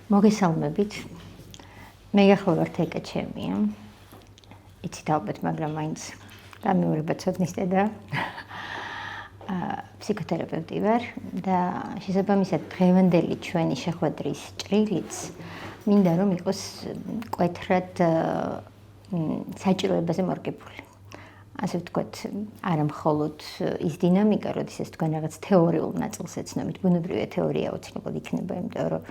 მოგესალმებით. მე გახლავართ ეკა ჩემია. იცით ალბათ, მაგრამ მაინც გამეორება ცოდნის დედა. ფსიქოთერაპევტი ვარ და შესაბამისად დღევანდელი ჩვენი შეხვედრის ჭრილიც მინდა რომ იყოს მკვეთრად საჭიროებაზე მორგებული. ასე ვთქვათ, არა მხოლოდ ის დინამიკა, როდესაც თქვენ რაღაც თეორიულ ნაწილს ეცნობით, ბუნებრივია თეორია აუცილებლად იქნება, იმიტომ რომ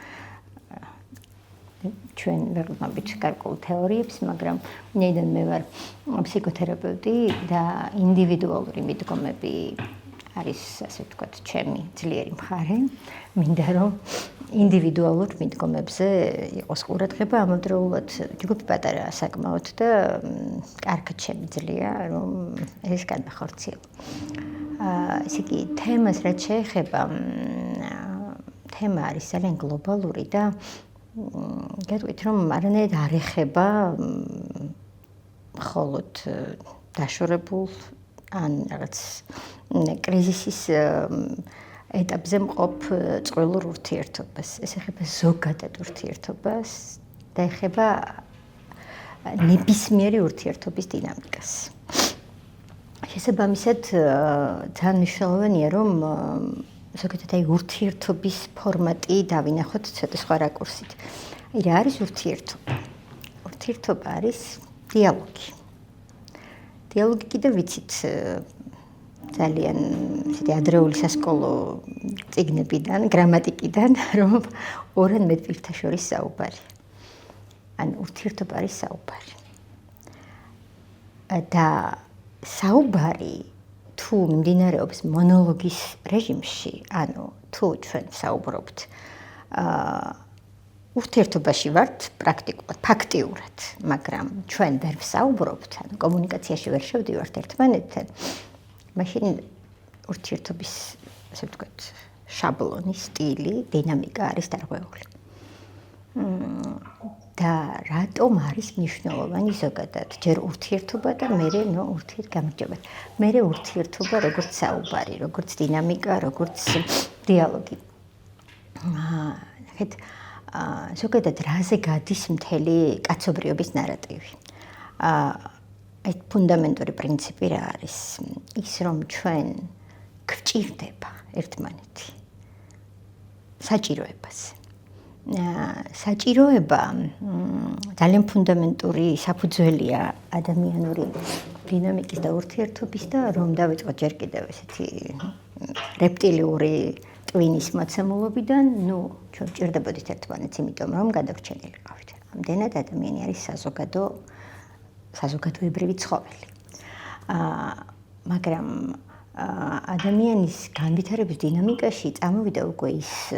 ჩვენ ვერ ვამბობთ გარკვეულ თეორიებს, მაგრამ ნეიდან მე ვარ ფსიქოთერაპევტი და ინდივიდუალური მიდგომები არის, ასე ვთქვათ, ჩემი ძლიერი მხარე. მინდა რომ ინდივიდუალურ მიდგომებზე იყოს ყურადღება, ამავდროულად ჯგუფი პატარაა საკმაოდ და კარგად შემიძლია რომ ეს განახორციელო. ესე იგი, თემას რაც შეეხება, თემა არის ძალიან გლობალური და გეტყვით რომ არანაირად არ ეხება მხოლოდ დაშორებულ ან რაღაც კრიზისის ეტაპზე მყოფ წყვილურ ურთიერთობას. ეს ეხება ზოგადად ურთიერთობას და ეხება ნებისმიერი ურთიერთობის დინამიკას. შესაბამისად, ძალიან მნიშვნელოვანია რომ ზოგადად აი ურთიერთობის ფორმატი დავინახოთ ცოტა სხვა რაკურსით. რა არის ურთიერთობა? ურთიერთობა არის დიალოგი. დიალოგი კიდევ ვიცით ძალიან ისეთი ადრეული სასკოლო წიგნებიდან, გრამატიკიდან, რომ ორ ან მეტ პირთა შორის საუბარი. ან ურთიერთობა არის საუბარი. და საუბარი თუ მიმდინარეობს მონოლოგის რეჟიმში, ანუ თუ ჩვენ საუბრობთ ურთიერთობაში ვართ პრაქტიკულად, ფაქტიურად, მაგრამ ჩვენ ვერ ვსაუბრობთ, ანუ კომუნიკაციაში ვერ შევდივართ ერთმანეთთან, მაშინ ურთიერთობის, ასე ვთქვათ, შაბლონი, სტილი, დინამიკა არის დარღვეული. და რატომ არის მნიშვნელოვანი ზოგადად ჯერ ურთიერთობა და მერე ურთიერთგამრჯობა. მერე ურთიერთობა როგორც საუბარი, როგორც დინამიკა, როგორც დიალოგი. ნახეთ, ზოგადად რაზე გადის მთელი კაცობრიობის ნარატივი. ეს ფუნდამენტური პრინციპი რა არის? ის რომ ჩვენ გვჭირდება ერთმანეთი საჭიროებაზე. საჭიროება ძალიან ფუნდამენტური საფუძველია ადამიანური დინამიკის და ურთიერთობის და რომ დავიწყოთ ჯერ კიდევ ესეთი რეპტილიური ტვინის მოცემულობიდან, ჩვენ ვჭირდებოდით ერთმანეთს, იმიტომ რომ გადარჩენილი ყავით. ამდენად ადამიანი არის საზოგადოებრივი ცხოველი. მაგრამ ადამიანის განვითარების დინამიკაში წამოვიდა უკვე ის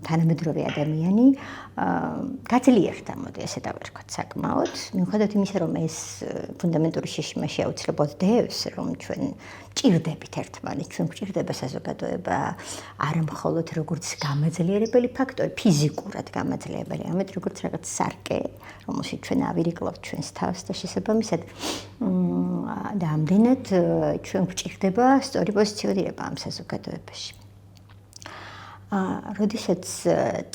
თანამედროვე ადამიანი, გაძლიერდა, მოდი ასე დავერქვათ საკმაოდ, მიუხედავად იმისა, რომ ეს ფუნდამენტური შეშიმაში აუცილებლად დევს, რომ ჩვენ ჭირდებით ერთმანეთს, ჩვენ გვჭირდება საზოგადოება, არა მხოლოდ როგორც გამაძლიერებელი ფაქტორი, ფიზიკურად გამაძლიერებელი, არამედ როგორც რაღაც სარკე, რომელშიც ჩვენ ავირიკლავთ ჩვენს თავს და შესაბამისად და ამდენად ჩვენ გვჭირდება სწორი პოზიციონირება ამ საზოგადოებაში. როდესაც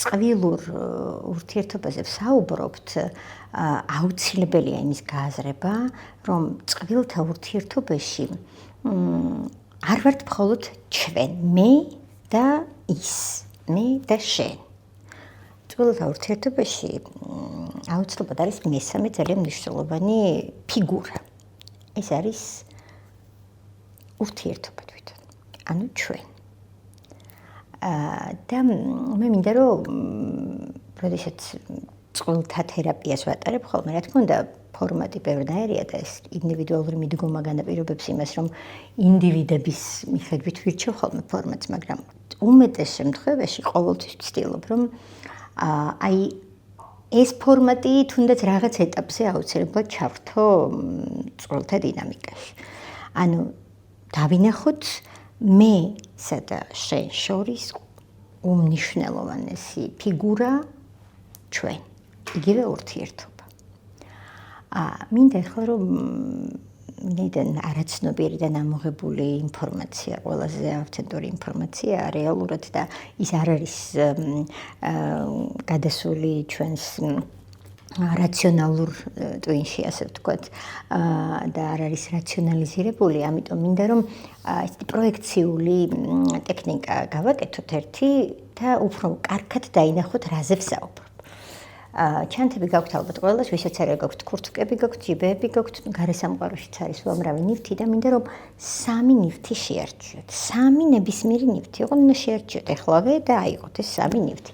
წყვილურ ურთიერთობაზე ვსაუბრობთ, აუცილებელია იმის გააზრება, რომ წყვილთა ურთიერთობაში არ ვართ მხოლოდ ჩვენ, მე და ის, მე და შენ. წყვილთა ურთიერთობაში აუცილებლად არის მესამე ძალიან მნიშვნელოვანი ფიგურა. ეს არის ურთიერთობა თვითონ, ანუ ჩვენ. და მე მინდა რომ როდესაც წყვილთა თერაპიას ვატარებ ხოლმე, რა თქმა უნდა, ფორმატი ბევრნაირია და ეს ინდივიდუალური მიდგომა განაპირობებს იმას, რომ ინდივიდების მიხედვით ვირჩევ ხოლმე ფორმატს, მაგრამ უმეტეს შემთხვევაში ყოველთვის ვცდილობ, რომ აი ეს ფორმატი თუნდაც რაღაც ეტაპზე აუცილებლად ჩავრთო წყვილთა დინამიკაში. ანუ დავინახოთ მესა და შენ შორის უმნიშვნელოვანესი ფიგურა ჩვენ, იგივე ურთიერთობა. მინდა ახლა რომ ვინაიდან არაცნობიერი და ნამოღებული ინფორმაცია, ყველაზე ავთენტური ინფორმაცია რეალურად და ის არ არის გადასული ჩვენს რაციონალურ ტვინში, ასე ვთქვათ, და არ არის რაციონალიზირებული, ამიტომ მინდა რომ ესეთი პროექციული ტექნიკა გავაკეთოთ ერთი და უფრო კარგად დაინახოთ რაზე ვსაუბრობ. ჩანთები გაქვთ ალბათ ყველას, ვისაც არა გაქვთ ქურთკები, გაქვთ ჯიბეები, გაქვთ გარესამყაროშიც არის უამრავი ნივთი და მინდა რომ 3 ნივთი შეერჩიოთ. 3 ნებისმიერი ნივთი იყო, უნდა შეერჩიოთ ეხლავე და აიღოთ ეს 3 ნივთი.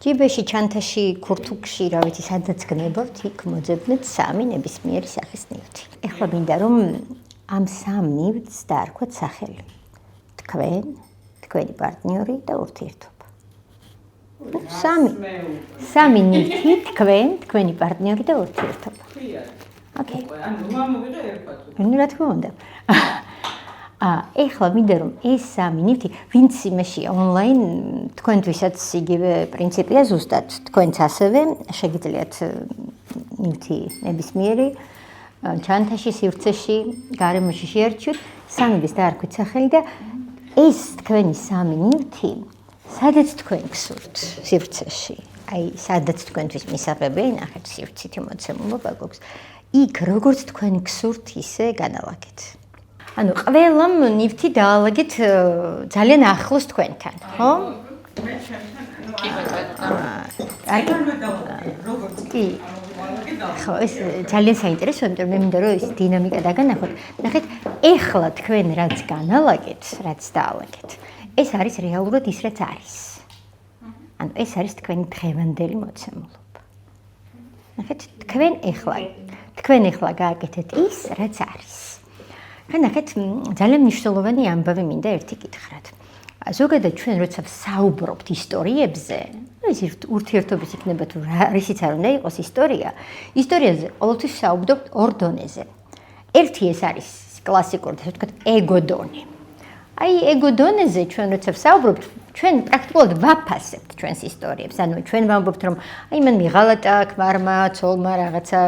ჯიბეში, ჩანთაში, ქურთუკში, რა ვიცი, სადაც გნებავთ, იქ მოძებნეთ 3 ნებისმიერი სახის ნივთი. ეხლა მინდა რომ ამ 3 ნივთს დაარქვათ სახელი. თქვენ, თქვენი პარტნიორი და ურთიერთობა. 3 ნივთი, თქვენ, თქვენი პარტნიორი და ურთიერთობა. ოკეი. ანუ მამოვიდა ერთხელ. ნუ რა თქმა უნდა. ეხლა მინდა რომ ეს 3 ნივთი, ვინც იმაში ონლაინ თქვენთვისაც იგივე პრინციპია ზუსტად, თქვენც ასევე შეგიძლიათ ნივთი ნებისმიერი ჩანთაში, სივრცეში, გარემოში შეერჩიოთ, 3-ს დაარქვით სახელი და ეს თქვენი 3 ნივთი სადაც თქვენ გსურთ სივრცეში, აი სადაც თქვენთვის მისაღებია, ნახეთ სივრცითი მოცემულობა გვაქვს, იქ როგორც თქვენ გსურთ ისე განალაგეთ. ანუ ყველამ ნივთი დაალაგეთ ძალიან ახლოს თქვენთან, ხო? მე ჩემთან კი. ხო, ეს ძალიან საინტერესოა, იმიტომ რომ მე მინდა რომ ეს დინამიკა დაგანახოთ. ნახეთ, ეხლა თქვენ რაც განალაგეთ, რაც დაალაგეთ, ეს არის რეალურად ის, რაც არის. ანუ ეს არის თქვენი დღევანდელი მოცემულობა. ნახეთ, თქვენ ეხლა გააკეთეთ ის, რაც არის. ნახეთ, ძალიან მნიშვნელოვანი ამბავი მინდა ერთი გითხრათ. ზოგადად ჩვენ როცა ვსაუბრობთ ისტორიებზე, ეს ურთიერთობის იქნება თუ რისიც არ უნდა იყოს ისტორიაზე ყოველთვის ვსაუბრობთ 2 დონეზე. ერთი ეს არის კლასიკური, ასე ვთქვათ, ეგო დონე. აი ეგო დონეზე ჩვენ როცა ვსაუბრობთ, ჩვენ პრაქტიკულად ვაფასებთ ჩვენს ისტორიებს. ანუ ჩვენ ვამბობთ, რომ აი მან მიღალატა ქმარმა, ცოლმა რაღაცა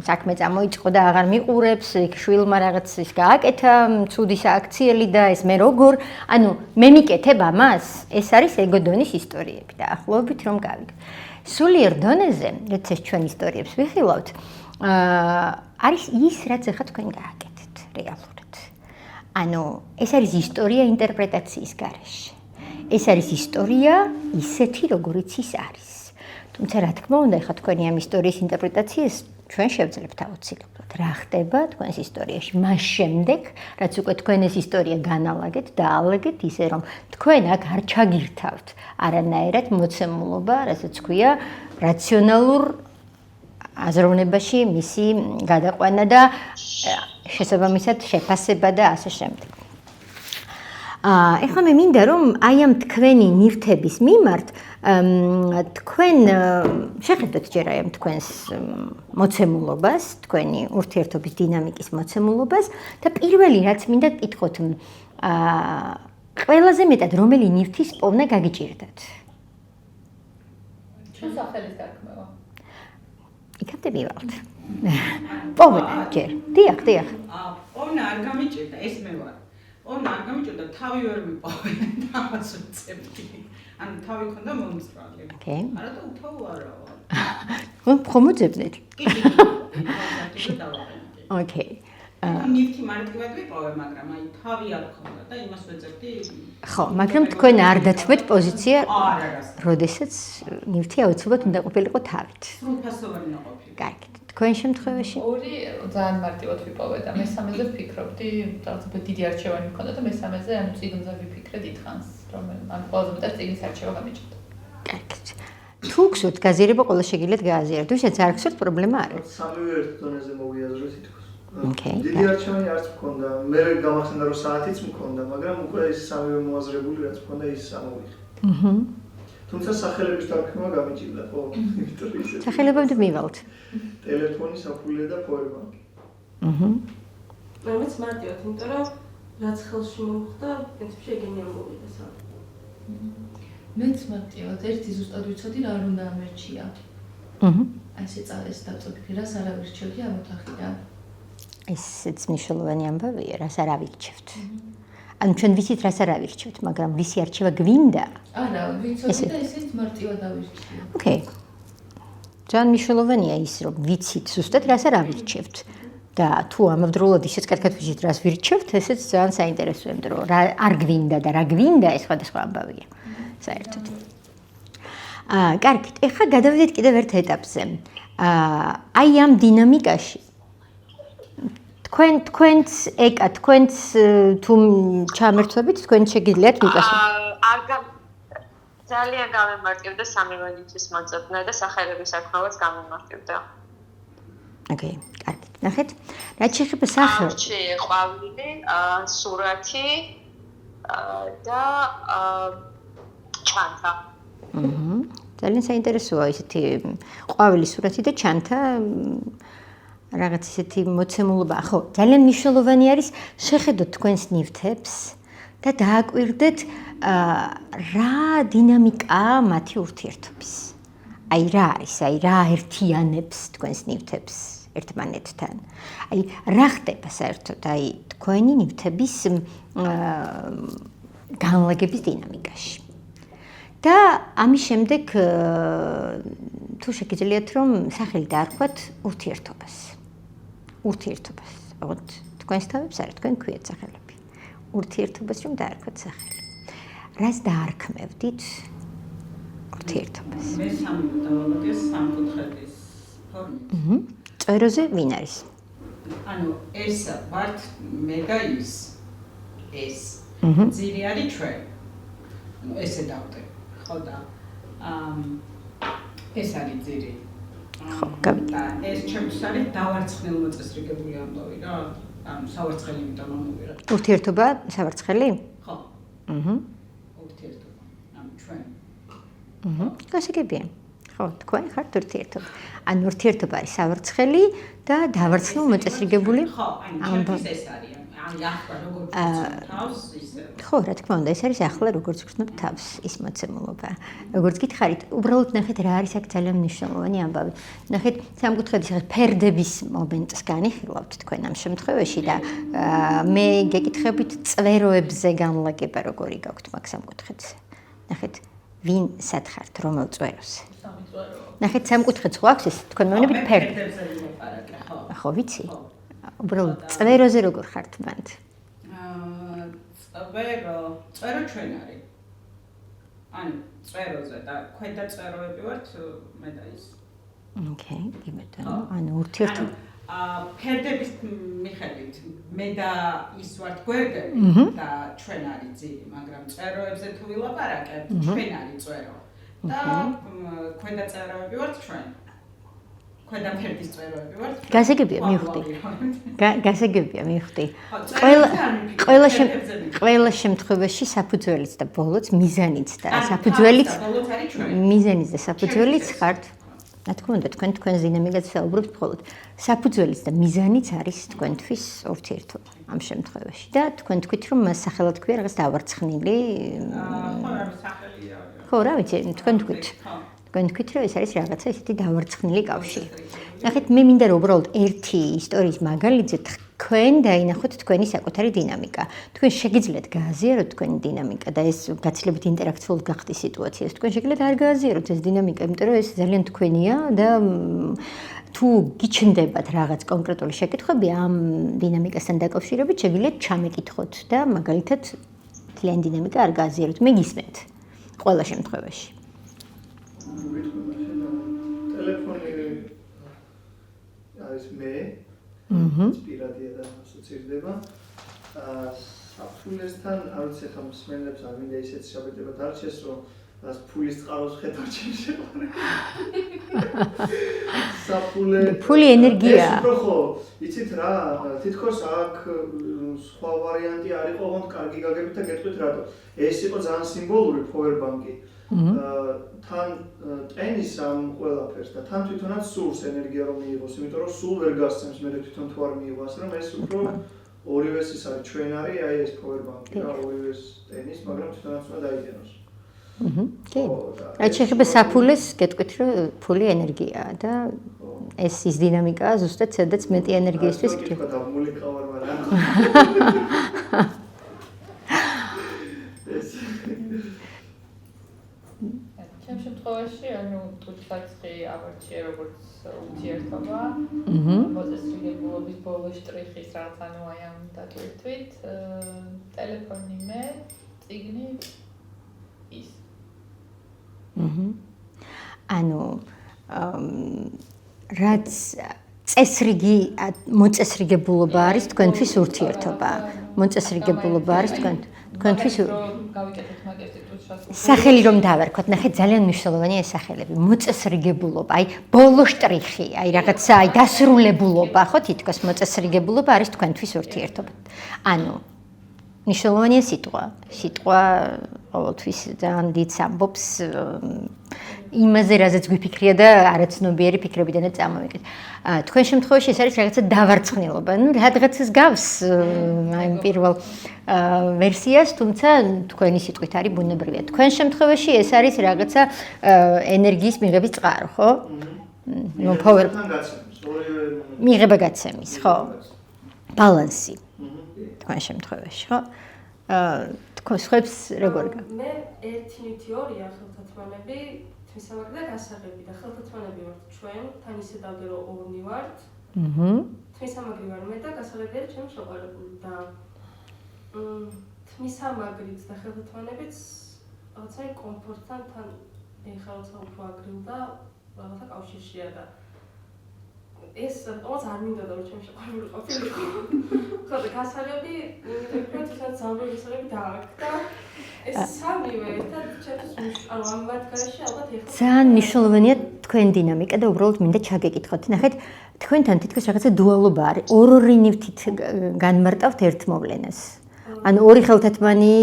საქმე წამოიწყო და აღარ მიყურებს, შვილმა რაღაც ის გააკეთა, ცუდი სააქციელი და ეს მე როგორ, ანუ მე მიკეთებ ამას? ეს არის ეგო დონის ისტორიები და ახლობით რომ გავიგე. სულიერ დონეზე, როცა ჩვენ ისტორიებს ვიხილავთ, არის ის, რაც ახლა თქვენ გააკეთეთ რეალურად. ანუ ეს არის ისტორია ინტერპრეტაციის გარეშე. ეს არის ისტორია ისეთი, როგორიც ის არის. თუმცა რა თქმა უნდა, ახლა თქვენი ამ ისტორიის ინტერპრეტაციას ჩვენ შევძლებთ აუცილებლად. რა ხდება თქვენს ისტორიაში მას შემდეგ, რაც უკვე თქვენ ეს ისტორია განალაგეთ და აალაგეთ ისე, რომ თქვენ აქ არ ჩაგირთავთ არანაირად მოცემულობა, რასაც ქვია რაციონალურ აზროვნებაში მისი გადაყვანა და შესაბამისად შეფასება და ასე შემდეგ. ეხლა მე მინდა რომ აი ამ თქვენი ნივთების მიმართ თქვენ შეხედოთ ჯერ აი ამ თქვენს მოცემულობას, თქვენი ურთიერთობის დინამიკის მოცემულობას და პირველი რაც მინდა გკითხოთ, ყველაზე მეტად რომელი ნივთის პოვნა გაგიჭირდათ? ჩვენ სახელის დარქმევა. იქამდე მივალთ. პოვნა ჯერ. დიახ. პოვნა არ გამიჭირდა, ეს მე ვარ. პოვნა არ გამიჭირდა, თავი ვერ მიპოვე და ამას ვწევდი. ანუ თავი ქონდა მომწრალი. ოკეი. არა და უთავო არა ვარ. ხომ მოძებნეთ? კი. ოკეი. ნივთი მარტივად ვიპოვე, მაგრამ აი თავი არ ქონდა და იმას ვეძებდი. ხო, მაგრამ თქვენ არ დათმეთ პოზიცია, როდესაც ნივთი აუცილებლად უნდა ყოფილიყო თავით. სრულფასოვანი უნდა ყოფილიყო. კარგი. თქვენ შემთხვევაში? ორი ძალიან მარტივად ვიპოვე და მესამეზე ვფიქრობდი, რაღაცა დიდი არჩევანი მქონდა და მესამეზე ანუ წიგნზე ვიფიქრე დიდხანს, რომ ამ ყველაზე მეტად წიგნის არჩევა გამიჭირდა. კარგი. თუ გსურთ გაზიარება, ყველა შეგიძლიათ გააზიაროთ. ვისაც არ გსურთ, პრობლემა არ არის. სამივე ერთ დონეზე მოვიაზრე თითქოს. ოკეი. დიდი არჩევანი არც მქონდა. მე გამახსენდა რომ საათიც მქონდა, მაგრამ უკვე ის სამივე მოაზრებული რაც მქონდა ის ამოვიხე. თუმცა სახელების დარქმევა გამიჭირდა, ხო? იმიტომ ისე. სახელებამდე მივალთ. ტელეფონი, საფულე და პოერბანკი. მეც მარტივად, იმიტომ რომ რაც ხელში მომხდა, პრინციპში ეგენი ამოვიდა სამ. მეც მარტივად, ერთი ზუსტად ვიცოდი რა უნდა ამერჩია. აი ესე წავეს დავწოფიქრე, რას არ ავირჩევდი ამ ოთახიდან. ესეც მნიშვნელოვანი ამბავია, რას არ ავირჩევთ. ანუ ჩვენ ვიცით, რას არ ავირჩევთ, მაგრამ ვისი არჩევა გვინდა? არა, ვიცოდი და ესეც მარტივად ავირჩიე. ოკეი. ძალიან მნიშვნელოვანია ის, რომ ვიცით ზუსტად რას არ ავირჩევთ. და თუ ამავდროულად ისიც კარგად ვიცით, რას ვირჩევთ, ესეც ძალიან საინტერესოა, იმიტომ რომ რა არ გვინდა და რა გვინდა, ეს სხვადასხვა ამბავია. საერთოდ. კარგით, ეხლა გადავიდეთ კიდევ ერთ ეტაპზე. აი ამ დინამიკაში თქვენც ეკა, თქვენც თუ ჩამერთვებით, თქვენ შეგიძლიათ ვიპასუხოთ. ძალიან გამემარტივდა სამივენთვის მოწოდნა და სახელების საქმეც გამემარტივდა. ოკეი, კარგით. ნახეთ, რაც შეეხება სახელს. არჩი, ყვავილი, სურათი და ჩანთა. ძალიან საინტერესოა ისეთი ყვავილი, სურათი და ჩანთა რაღაც ისეთი მოცემულობა. ხო, ძალიან მნიშვნელოვანი არის შეხედოთ თქვენს ნივთებს და დააკვირდეთ რა დინამიკაა მათი ურთიერთობის. აი რა არის, აი რა ერთიანებს თქვენს ნივთებს ერთმანეთთან. აი რა ხდება საერთოდ აი თქვენი ნივთების განლაგების დინამიკაში. და ამის შემდეგ თუ შეგიძლიათ რომ სახელი დაარქვათ ურთიერთობას. ურთიერთობას. ოღონდ თქვენს თავებს არა, თქვენ ქვიათ სახელები. ურთიერთობას რომ დაარქვათ სახელი. რას დაარქმევდით ურთიერთობას? მე სამი დავამატეს სამკუთხედის ფორმით. წვეროზე ვინ არის? ანუ ეს ვართ მე და ის. ეს. ძირი არის ჩვენ. ანუ ესე დავდე. ხო და ეს არის ძირი. ხო, გავიგე. და ეს ჩემთვის არის დავარცხნილ მოწესრიგებული ამბავი რა. ანუ სავარცხელი იმიტომ მომივიღე. ურთიერთობა სავარცხელი? ხო. ურთიერთობა. ანუ ჩვენ. გასაგებია. ხო, თქვენ ხართ ურთიერთობა. ანუ ურთიერთობა არის სავარცხელი და დავარცხნილ მოწესრიგებული ამბავი. ეს არის. აი ახლა როგორც თავს ისე. ხო, რა თქმა უნდა, ეს არის ახლა როგორც გრძნობ თავს ის მოცემულობა. როგორც გითხარით, უბრალოდ ნახეთ რა არის აქ ძალიან მნიშვნელოვანი ამბავი. ნახეთ, სამკუთხედის ფერდების მომენტს განიხილავთ თქვენ ამ შემთხვევაში და მე გეკითხებით წვეროებზე განლაგება როგორი გაქვთ მაგ სამკუთხედზე. ნახეთ, ვინ სათხართ რომელ წვეროზე? სამი წვერო. ნახეთ, სამკუთხედს ხო აქვს ეს თქვენ მეუბნებით ფერდებზე ვიმეპარაკე, ხო. ხო, ვიცი. უბრალოდ წვეროზე როგორ ხართ მანდ? წვერო ჩვენ არის. ანუ წვეროზე და ქვედა წვეროები ვართ მე და ის. ოკეი, გიმეთა. ანუ ურთიერთობა ფერდების მიხედვით მე და ის ვართ გვერდები და ჩვენ არის ძირი, მაგრამ წვეროებზე თუ ვილაპარაკებთ, ჩვენ არის წვერო. და ქვედა წვეროები ვართ ჩვენ. ქვედა ფერდის წვეროები ვართ. გასაგებია, მივხვდი. გასაგებია, მივხვდი. ყველა შემთხვევაში საფუძველიც და ბოლოც მიზანიც და საფუძველიც მიზანიც და საფუძველიც ხართ. რა თქმა უნდა, თქვენს დინამიკას საუბრობთ მხოლოდ. საფუძველიც და მიზანიც არის თქვენთვის ურთიერთობა ამ შემთხვევაში და თქვენ თქვით რომ სახელად ქვია რაღაც დავარცხნილი. ხო, რა სახელია. ხო, რა ვიცი, თქვენ თქვით. თქვენ თქვით რომ ეს არის რაღაცა ისეთი დავარცხნილი კავშირი. ნახეთ, მე მინდა რომ უბრალოდ ერთი ისტორიის მაგალითზე თქვენ დაინახოთ თქვენი საკუთარი დინამიკა. თქვენ შეგიძლიათ გააზიაროთ თქვენი დინამიკა და ეს გაცილებით ინტერაქციულად გახდეს სიტუაციას. თქვენ შეგიძლიათ არ გააზიაროთ ეს დინამიკა, იმიტომ რომ ეს ძალიან თქვენია და თუ გიჩნდებათ რაღაც კონკრეტული შეკითხვები ამ დინამიკასთან დაკავშირებით, შეგიძლიათ ჩამეკითხოთ და მაგალითად ძალიან დინამიკა არ გააზიაროთ. მე გისმენთ ყველა შემთხვევაში. ტელეფონი არის მე. პირადია და ასოცირდება. საფულესთან არ ვიცი ხა მსმენელებს არ მინდა ისეთ შაბედება დარჩეს რომ რას ფულის წყაროს ხედავ ჩემშეყარე. საფულე ფული ენერგია. ეს უფრო ხო, იცით რა, თითქოს აქ სხვა ვარიანტი არ იყო, ოღონდ კარგი გაგებით და გეტყვით რატო. ეს იყო ძალიან სიმბოლური powerbank-ი. თან ტენის ამ ყველაფერს და თან თვითონაც სულს ენერგია რომ მიიღოს, იმიტომ რომ სულ ვერ გასცემს მე თვითონ თუ არ მიიღოს, რომ ეს უფრო ორივეს ის არის ჩვენ არის, აი ეს powerbank-ი და ორივეს ტენის, მაგრამ თვითონაც უნდა დაიგენოს. კი. რაც შეეხება საფულეს, გეტყვით რომ ფული ენერგიაა და ეს ის დინამიკაა ზუსტად, სადაც მეტი ენერგიისთვის გქონდა დაბმული ყავარ, მაგრამ ჩემ შემთხვევაში, ანუ თვითფაცხი ავარჩიე როგორც ურთიერთობა, მოწესრიგებულობის ბოლო შტრიხის რაღაც ანუ აი ამ დატვირთვით, ტელეფონი მე, წიგნი ის. ანუ რაც წესრიგი მოწესრიგებულობა არის თქვენთვის ურთიერთობა. მოწესრიგებულობა არის თქვენთვის გავიკეთეთ მაგერტი თუჩას. სახელი რომ დავარქოთ, ნახეთ ძალიან მნიშვნელოვანია ეს სახელები. მოწესრიგებულობა, აი ბოლო შტრიხი, აი რაღაცა, აი დასრულებულობა, ხო, თითქოს მოწესრიგებულობა არის თქვენთვის ურთიერთობა. ანუ მნიშვნელოვანია სიტყვა. სიტყვა ყოველთვის ძალიან დიდს ამბობს იმაზე, რაზეც გვიფიქრია და არაცნობიერი ფიქრებიდანაც წამოვიდეთ. თქვენ შემთხვევაში ეს არის რაღაცა დავარცხნილობა. ნუ რაღაცას გავს აი პირველ ვერსიას, თუმცა თქვენი სიტყვით არის ბუნებრივია. თქვენ შემთხვევაში ეს არის რაღაცა ენერგიის მიღების წყარო, ხო? ნუ power მიღება გაცემის, ხო? ბალანსი. თქვენ შემთხვევაში, ხო? თქვენ სხვებს როგორ გა? მე 1-2-2-ია ხელთათმანები, თვისამაგრი და გასაღები და ხელთათმანები ვართ ჩვენ, თან ისე დავდე რომ ორნი ვართ. თვისამაგრი ვარ მე და გასაღები არის ჩემი შეყვარებული და თვისამაგრიც და ხელთათმანებიც რაღაცა კომფორტთან თან ეხლა როცა უფრო აგრილ და რაღაცა კავშირშია და ეს თვითონაც არ მინდა რომ ჩემი შეყვარებული ყოფილიყო. ხო და გასაღები იმიტომ რომ ძალიან გასაღები დააკდა ეს სამივე ერთად ჩემთვის ანუ ამ მათგანში ალბათ ეხლა ძალიან მნიშვნელოვანია თქვენ დინამიკა და უბრალოდ მინდა ჩაგეკითხოთ. ნახეთ, თქვენთან თითქოს რაღაცა დუალობა არის. ორ-ორი ნივთით განმარტავთ ერთ მოვლენას. ანუ ორი ხელთათმანი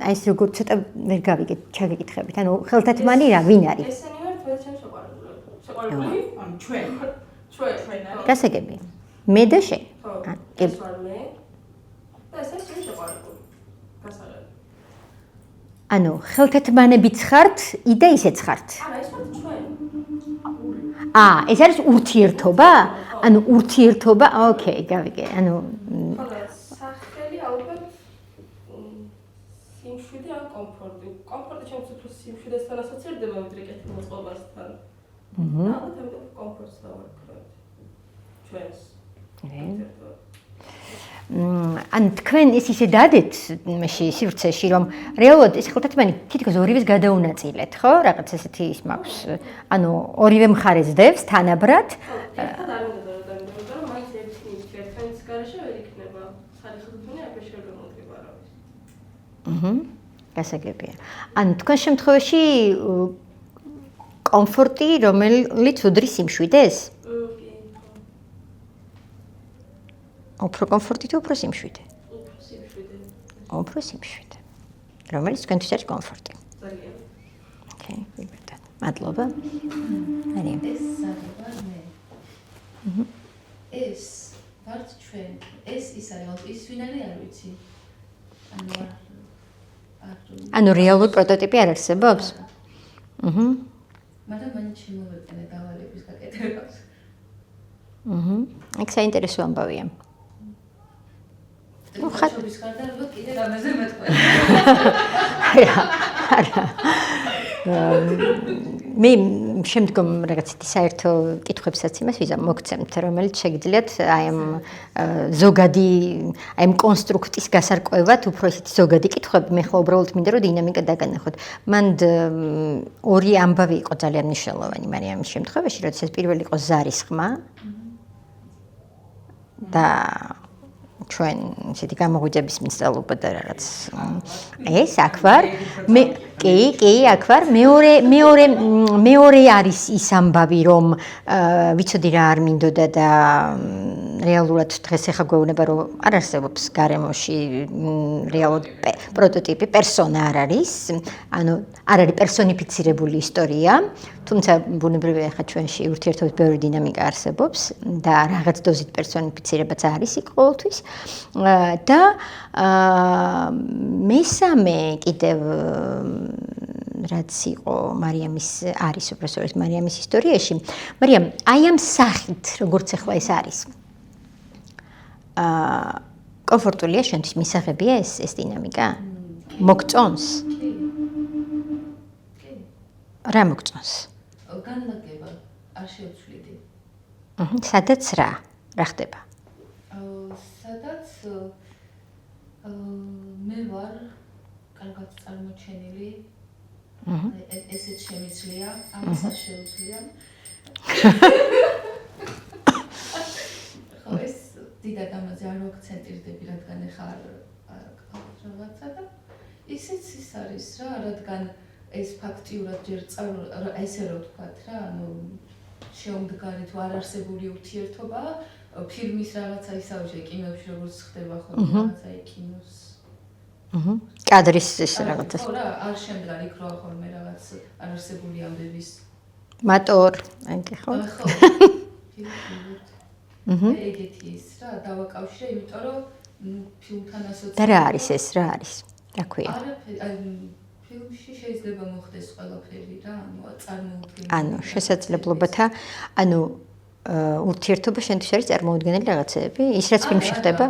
აი ეს როგორ ცოტა ვერ გავიგეთ, ჩაგეკითხებით. ანუ ხელთათმანი რა, ვინ არის? ესენი ვართ მე ჩემი შეყვარებული. შეყვარებული? ანუ ჩვენ ჩვენ. გასაგები. მე და შენ. ხო. ეს ვარ მე. და ეს არის ჩემი შეყვარებული. გასაღები. ანუ ხელთათმანებიც ხართ, იდა ისეც ხართ. არა, ეს ვართ ჩვენ. ეს არის ურთიერთობა? ანუ ურთიერთობა, ოკეი, გავიგე. ანუ ხო და სახელი ალბათ სიმშვიდე ან კომფორტი. კომფორტი ჩემთვის უფრო სიმშვიდესთან ასოცირდება ვიდრე კეთილ მოწყობასთან. ალბათ ამიტომ კომფორტს დავარქვათ. ჩვენს. ან თქვენ ეს ისე დადეთ მეში სივრცეში, რომ რეალურად ეს ხელთათმანი თითქოს ორივეს გადაუნაწილეთ, ხო? რაღაც ესეთი ის მაქვს. ანუ ორივე მხარეს დევს თანაბრად. ერთად არ უნდა დავდაგებო, რომ მაინც ერთი ერთმანეთის გარეშე ვერ იქნება. ხალი ხელთათმანი არ შეგვემოდგება არავის. გასაგებია. ან თქვენ შემთხვევაში კომფორტი, რომელიც უდრის სიმშვიდეს? უფრო კომფორტი თუ უფრო სიმშვიდე? უფრო სიმშვიდე. უფრო სიმშვიდე. რომელიც თქვენთვის არის კომფორტი. ძალიან. ოკეი, ვიბერდად. მადლობა. არის. ეს საერთოდ მე. ეს ვართ ჩვენ. ეს ის არის, ის ვინ არის არ ვიცი. ანუ რეალური პროტოტიპი არ არსებობს? მაგრამ მან შემოვეყენა დავალების გაკეთებას. ეგ საინტერესო ამბავია. ნუ ხათობის ხარდა ალბათ კიდე რამეზე მეტყვი. არა. მე შემდგომ რაღაცეთი საერთო კითხვებსაც იმას მოგცემთ, რომელიც შეგიძლიათ აი ამ ზოგადი, აი ამ კონსტრუქტის გასარკვევად უფრო ისეთი ზოგადი კითხვები, მე ხო უბრალოდ მინდა რომ დინამიკა დაგანახოთ. მან ორი ამბავი იყო ძალიან მნიშვნელოვანი, მაგრამ ამ შემთხვევაში, როდესაც პირველი იყო ზარის ხმა და ჩვენ ისეთი გამოგვიძების მისწავლობა და რაღაც ეს აქ ვარ მე კი აქ ვარ მეორე არის ის ამბავი რომ ვიცოდი რა არ მინდოდა და რეალურად დღეს ახლა გვეუბნება რომ არ არსებობს გარემოში რეალურად პროტოტიპი პერსონა არ არის ანუ არ არის პერსონიფიცირებული ისტორია თუმცა ბუნებრივია ახლა ჩვენში ურთიერთობის ბევრი დინამიკა არსებობს და რაღაც დოზით პერსონიფიცირებაც არის იქ ყოველთვის და მესამე კიდევ რაც იყო მარიამის არის უბრალოდ მარიამის ისტორიაში. მარიამ, აი ამ სახით, როგორც ახლა ეს არის. კომფორტულია შენთვის მისაღებია ეს დინამიკა? მოგწონს? რა მოგწონს? განლაგება არ შევცვლიდი. სადაც რა ხდება? სადაც მე ვარ კარგად წარმოჩენილი. ესეც შემიძლია, ამას არ შეუძლია. ხო, ეს დიდად ამაზე არ ვაქცენტირდები, რადგან ახლა რაღაცა და ისიც ის არის რა, რადგან ეს ფაქტიურად ჯერ ესე რო ვთქვათ რა, ანუ შეუმდგარი თუ არ არსებული ურთიერთობა, ფილმის რაღაცა ისავე კინოში როგორც ხდება ხოლმე რაღაცა კინოს. კადრის ეს რაღაცა. ხო რა, არ შემდგარ იქ რა ხოლმე რაღაც არ არსებული ამბების. მატორ, ანკი ხო? ხო. ეგეთი ის რა, დავაკავშირე, იმიტომ რომ ფილმთან ასოცირდება. და რა არის ეს, რა არის? რა ქვია? ფილმში შეიძლება მოხდეს ყველაფერი რა, წარმოუდგენელი. ანუ შესაძლებლობათა, ანუ ურთიერთობა შენთვის არის წარმოუდგენელი რაღაცეები? ის რაც ფილმში ხდება?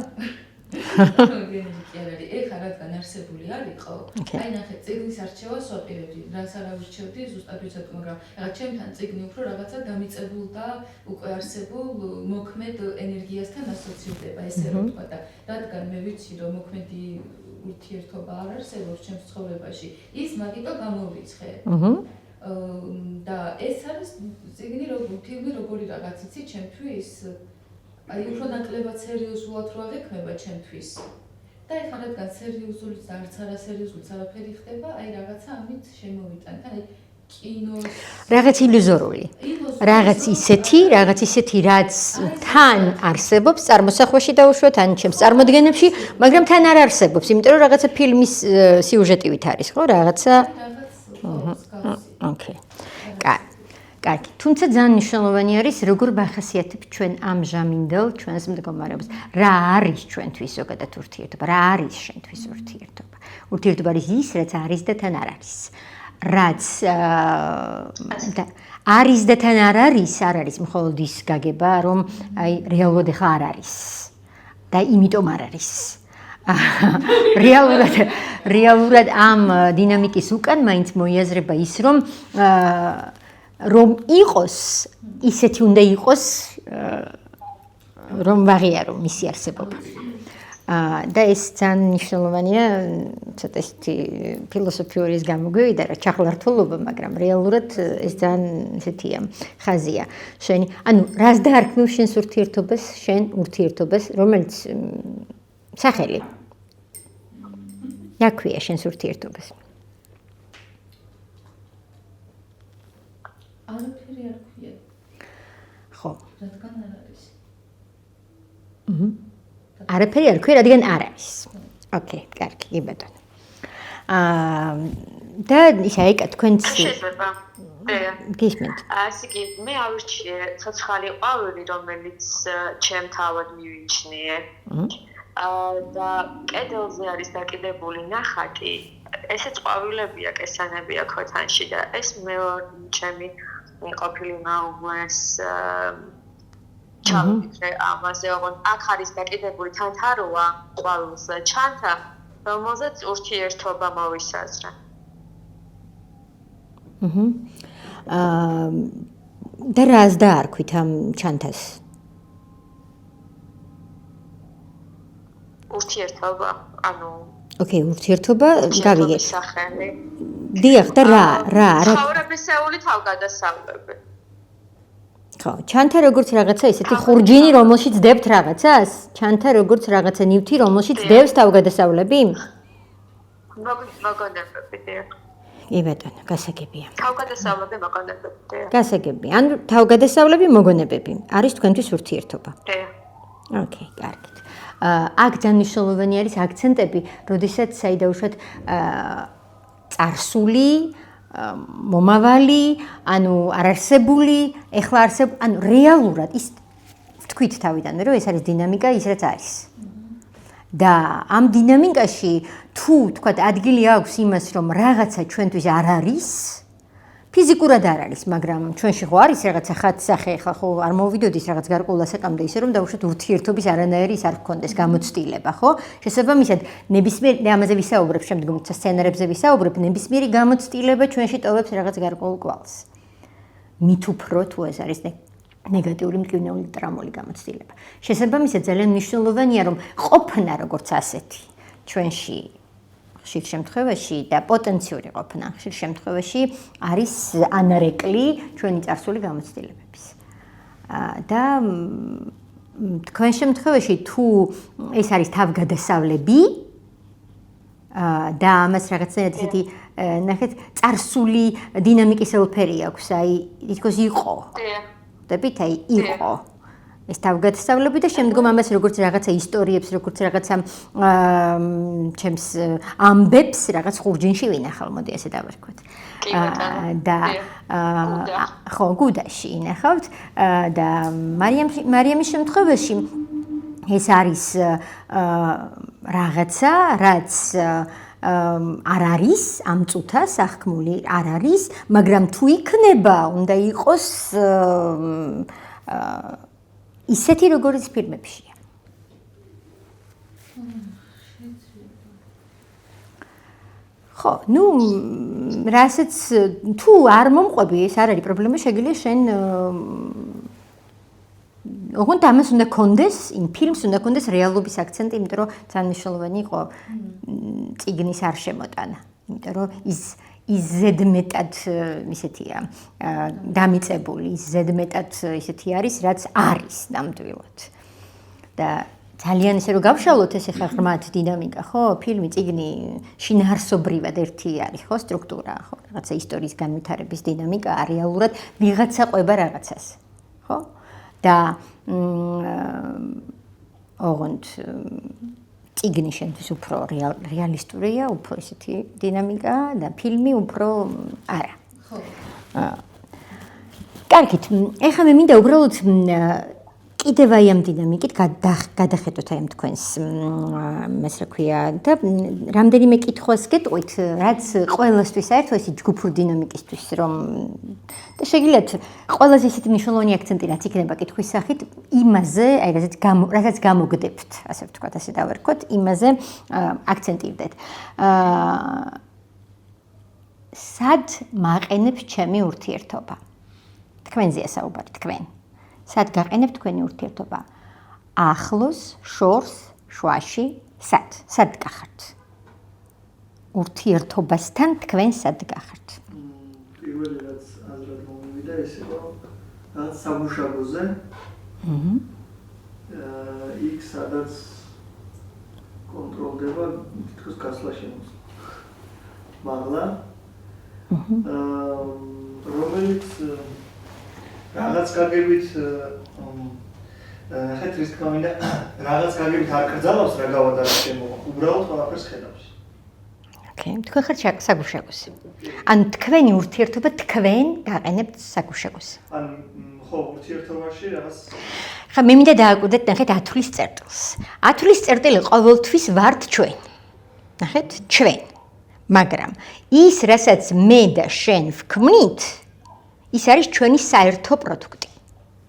ეხლა რადგან არსებული არისო, აი ნახე, წიგნის არჩევას ვაპირებდი, რას არ ავირჩევდი, ზუსტად ვიცოდი, მაგრამ რაღაც ჩემთან წიგნი უფრო რაღაცა დამიწებულ და უკვე არსებულ მოქმედ ენერგიასთან ასოცირდება, ესე რომ ვთქვა და რადგან მე ვიცი, რომ მოქმედი ურთიერთობა არ არსებობს ჩემს ცხოვრებაში, ის მაგიტო გამოვიცხე. და ეს არის წიგნი, ფილმი როგორი რაღაც იცი ჩემთვის, აი უფრო ნაკლებად სერიოზულად რო აღექმება ჩემთვის. და ეხლა რადგან სერიოზულიც და არც არასერიოზულიც არაფერი ხდება, აი რაღაცა ამით შემოვიტანე. აი კინოს რაღაც ილუზორული. რაღაც ისეთი, რაც თან არსებობს წარმოსახვაში დაუშვათ, ან ჩემს წარმოდგენებში, მაგრამ თან არ არსებობს, იმიტომ რომ რაღაცა ფილმის სიუჟეტივით არის, ხო, რაღაცა. ოკეი. კარგი. თუმცა ძალიან მნიშვნელოვანი არის, როგორ ვახასიათებ ჩვენ ამჟამინდელ ჩვენს მდგომარეობას. რა არის ჩვენთვის ზოგადად ურთიერთობა? რა არის შენთვის ურთიერთობა? ურთიერთობა არის ის, რაც არის და თან არ არის. რაც არის და თან არ არის მხოლოდ ის გაგება, რომ აი რეალურად ახლა არ არის. და იმიტომ არ არის. რეალურად ამ დინამიკის უკან მაინც მოიაზრება ის, რომ იყოს ისეთი უნდა იყოს, რომ ვაღიარო მისი არსებობა. და ეს ძალიან მნიშვნელოვანია, ცოტა ისეთი ფილოსოფიური ის გამოგვივიდა რა ჩახლართულობა, მაგრამ რეალურად ეს ძალიან ესეთია ხაზია. შენი, ანუ რას დაარქმევ შენს ურთიერთობას, რომელიც სახელი. რა ქვია შენს ურთიერთობას? არაფერი არ ქვია. ხო. რადგან არ არის. არაფერი არ ქვია, რადგან არ არის. ოკეი, კარგი, კი ბატონო. და ისე აი თქვენც შეიძლება. გისმენთ. ასე კი, მე ავირჩიე ცოცხალი ყვავილი, რომელიც ჩემ თავად მივიჩნიე. და კედელზე არის დაკიდებული ნახატი. ესეც ყვავილებია, კესანებია ქოთანში და ეს ჩემი ყოფილი მეუღლეს ჩავიფიქრე ამაზე, ოღონდ აქ არის დაკიდებული თან თაროა ყვავილს ჩანთა, რომელზეც ურთიერთობა მოვისაზრა. და რას დაარქვით ამ ჩანთას? ურთიერთობა, ანუ ოკეი, ურთიერთობა გავიგე. სახელი. დიახ, და რა? ცხოვრებისეული თავგადასავლები. ხო, ჩანთა როგორც რაღაცა ისეთი ხურჯინი, რომელშიც დებთ რაღაცას? ჩანთა როგორც რაღაცა ნივთი, რომელშიც დევს თავგადასავლები? მოგონებები. კი ბატონო, გასაგებია. თავგადასავლები მოგონებები. გასაგებია. ანუ თავგადასავლები, მოგონებები არის თქვენთვის ურთიერთობა. ოკეი, კარგით. აქ ძალიან მნიშვნელოვანი არის აქცენტები, როდესაც საიდაუშვათ წარსული, მომავალი, ანუ არარსებული, ეხლა ანუ რეალურად ის თქვით თავიდანვე, რომ ეს არის დინამიკა, ის რაც არის. და ამ დინამიკაში თუ თქვა ადგილი აქვს იმას, რომ რაღაცა ჩვენთვის არ არის, ფიზიკურად არ არის, მაგრამ ჩვენში ხო არის რაღაცა ხატსახე, ხა ხო არ მოვიდოდის რაღაც გარკვეულ ასაკამდე ისე რომ დავუშვათ ურთიერთობის არანაირი ის არ გქონდეს გამოცდილება, ხო? შესაბამისად, ნებისმიერ ამაზე ვისაუბრებ, შემდგომ სცენარებზე ვისაუბრებ, ნებისმიერი გამოცდილება ჩვენში ტოვებს რაღაც გარკვეულ კვალს. მით უფრო თუ ეს არის ნეგატიური მტკივნეული ტრამული გამოცდილება. შესაბამისად, ძალიან მნიშვნელოვანია, რომ ყოფნა როგორც ასეთი ჩვენში ხშირ შემთხვევაში და პოტენციური ყოფნა ხშირ შემთხვევაში არის ანარეკლი ჩვენი წარსული გამოცდილებების. და თქვენ შემთხვევაში თუ ეს არის თავგადასავლები და ამას რაღაცნაირად ისეთი ნახეთ წარსული დინამიკის ელფერი აქვს, აი თითქოს იყო. ვთქვით, აი იყო. ეს თავგადასავლები და შემდგომ ამას როგორც რაღაცა ისტორიებს, როგორც რაღაცა ჩემს ამბებს რაღაც ხურჯინში ვინახავ, მოდი ესე დავარქვათ. და ხო, გუდაში ინახავთ და მარიამის შემთხვევაში ეს არის რაღაცა, რაც არ არის ამ წუთას აღქმული არ არის, მაგრამ თუ იქნება, უნდა იყოს ისეთი როგორც ფილმებშია. ხო, ნუ რასაც თუ არ მომყვები, ეს არ არის პრობლემა, შეგიძლია შენ ოღონდ ამას უნდა კონდეს, იმ ფილმს უნდა კონდეს რეალობის აქცენტი, იმიტომ რომ ძალიან მნიშვნელოვანი იყო წიგნის არ შემოტანა. იმიტომ რომ ის ზედმეტად ისეთია დამიწებული, ის ზედმეტად ისეთი არის, რაც არის ნამდვილად. და ძალიან ისე რომ გავშალოთ ეს ახლა ღრმად დინამიკა, ხო? ფილმი, წიგნი შინაარსობრივად ერთი არის, ხო, სტრუქტურა, ხო? რაღაცა ისტორიის განვითარების დინამიკა, რეალურად ვიღაცა ყვება რაღაცას, ხო? და ოღონდ წიგნი შენთვის უფრო რეალისტურია, უფრო ისეთი დინამიკა და ფილმი უფრო არა. ხო. კარგით, ეხლა მე მინდა უბრალოდ კიდევ აი ამ დინამიკით გადახედოთ აი ამ თქვენს მას რა ქვია და რამდენიმე კითხვას გეტყვით, რაც ყველასთვის საერთო ეს ჯგუფურ დინამიკისთვის რომ და შეგიძლიათ ყველაზე ისეთი მნიშვნელოვანი აქცენტი რაც იქნება კითხვის სახით იმაზე, აი რასაც გამოგდებთ, ასე ვთქვათ, ასე დავარქვათ, იმაზე აქცენტირდეთ. სად მაყენებ ჩემი ურთიერთობა? თქვენზეა საუბარი, თქვენ. სად გაყენებ თქვენი ურთიერთობა? ახლოს, შორს, შვაში, სად გახართ? ურთიერთობასთან თქვენ სად გახართ? პირველი რაც აზრად მომივიდა ეს იყო რაც სამუშაოზე. იქ სადაც კონტროლდება თითქოს გასვლა შემოსვლა. მაღლა რომელიც რაღაც გაგებით ნახეთ რის თქმა უნდა რაღაც გაგებით არ კრძალავს რა გავადარ შემოვა უბრალოდ ყველაფერს ხედავს. ოკეი, თქვენ ხართ საგუშაგოსი. ან თქვენი ურთიერთობა თქვენ გაყენებთ საგუშაგოსი. ან ხო, ურთიერთობაში რაღაც ხა მე მინდა დააკვირდეთ ნახეთ 10-ლის წერტილს. 10-ლის წერტილი ყოველთვის ვართ ჩვენ. ნახეთ, ჩვენ. მაგრამ ის, რასაც მე და შენ ვქმნით, ის არის ჩვენი საერთო პროდუქტი.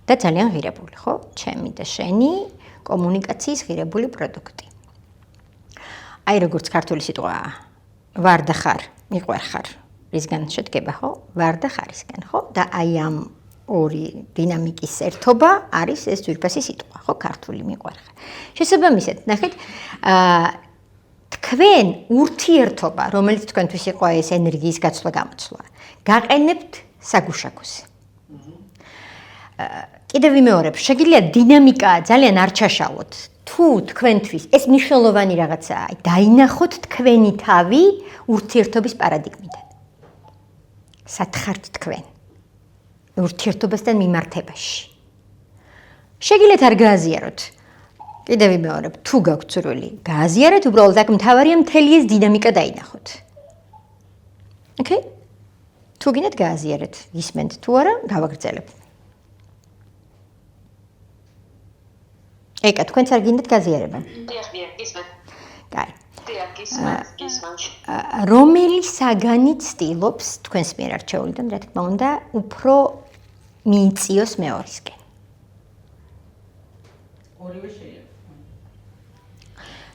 და ძალიან ღირებული, ხო? ჩემი და შენი კომუნიკაციის ღირებული პროდუქტი. აი როგორც ქართული სიტყვაა ვარ და ხარ, მიყვარ ხარ. რისგან შედგება, ხო? ვარ და ხარისგან, ხო? და აი ამ ორი დინამიკის ერთობა არის ეს ძვირფასი სიტყვა, ხო? ქართული მიყვარ ხარ. შესაბამისად, ნახეთ, თქვენ ურთიერთობა, რომელიც თქვენთვის იყო ეს ენერგიის გაცვლა-გამოცვლა, გაყენებთ საგუშაგოსი. კიდევ ვიმეორებ, შეგიძლია დინამიკა ძალიან არ ჩაშალოთ. თუ თქვენთვის ეს მნიშვნელოვანი რაღაცაა, დაინახოთ თქვენი თავი ურთიერთობის პარადიგმიდან. სად ხართ თქვენ? ურთიერთობასთან მიმართებაში. შეგიძლიათ არ გააზიაროთ. კიდევ ვიმეორებ, თუ გაქვთ სურვილი, გააზიარეთ, უბრალოდ აქ მთავარია მთელი ეს დინამიკა დაინახოთ. ოკეი? თუ გინდათ გააზიარეთ, ისმენთ თუ არა, გავაგრძელებ. ეკა, თქვენც არ გინდათ გაზიარება? დიახ, ისმენთ. კაი. დიახ, გისმენთ. რომელი საგანი ცდილობს თქვენს მიერ არჩეულიდან, რა თქმა უნდა, უფრო მიიწიოს მეორისკენ? ორივე შეიძლება.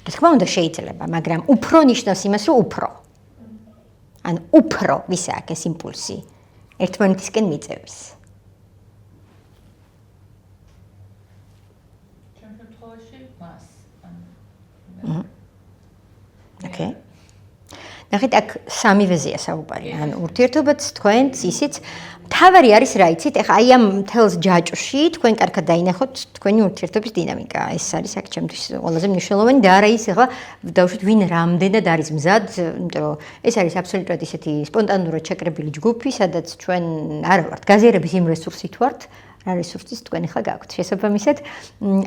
რა თქმა უნდა შეიძლება, მაგრამ უფრო ნიშნავს იმას, რომ უფრო. ან უფრო ვისა აქვს ეს იმპულსი ერთმანეთისკენ მიწევის. ჩემ შემთხვევაში მას. ოკეი. ნახეთ, აქ სამივეზეა საუბარი. ანუ ურთიერთობაც თქვენც ისიც თავარი არის რა იცით, ეხა აი ამ თელს ჯაჭვში თქვენ კარგად დაინახოთ თქვენი ურთიერთობის დინამიკა. ეს არის აქ ჩემთვის ყველაზე მნიშვნელოვანი და არა ის ეხლა დავუშვით ვინ რამდენად არის მზად, იმიტომ რომ ეს არის აბსოლუტურად ისეთი სპონტანურად შეკრებილი ჯგუფი, სადაც ჩვენ არ ვართ გაზიარების იმ რესურსით ვართ, რა რესურსის თქვენ ახლა გაქვთ. შესაბამისად,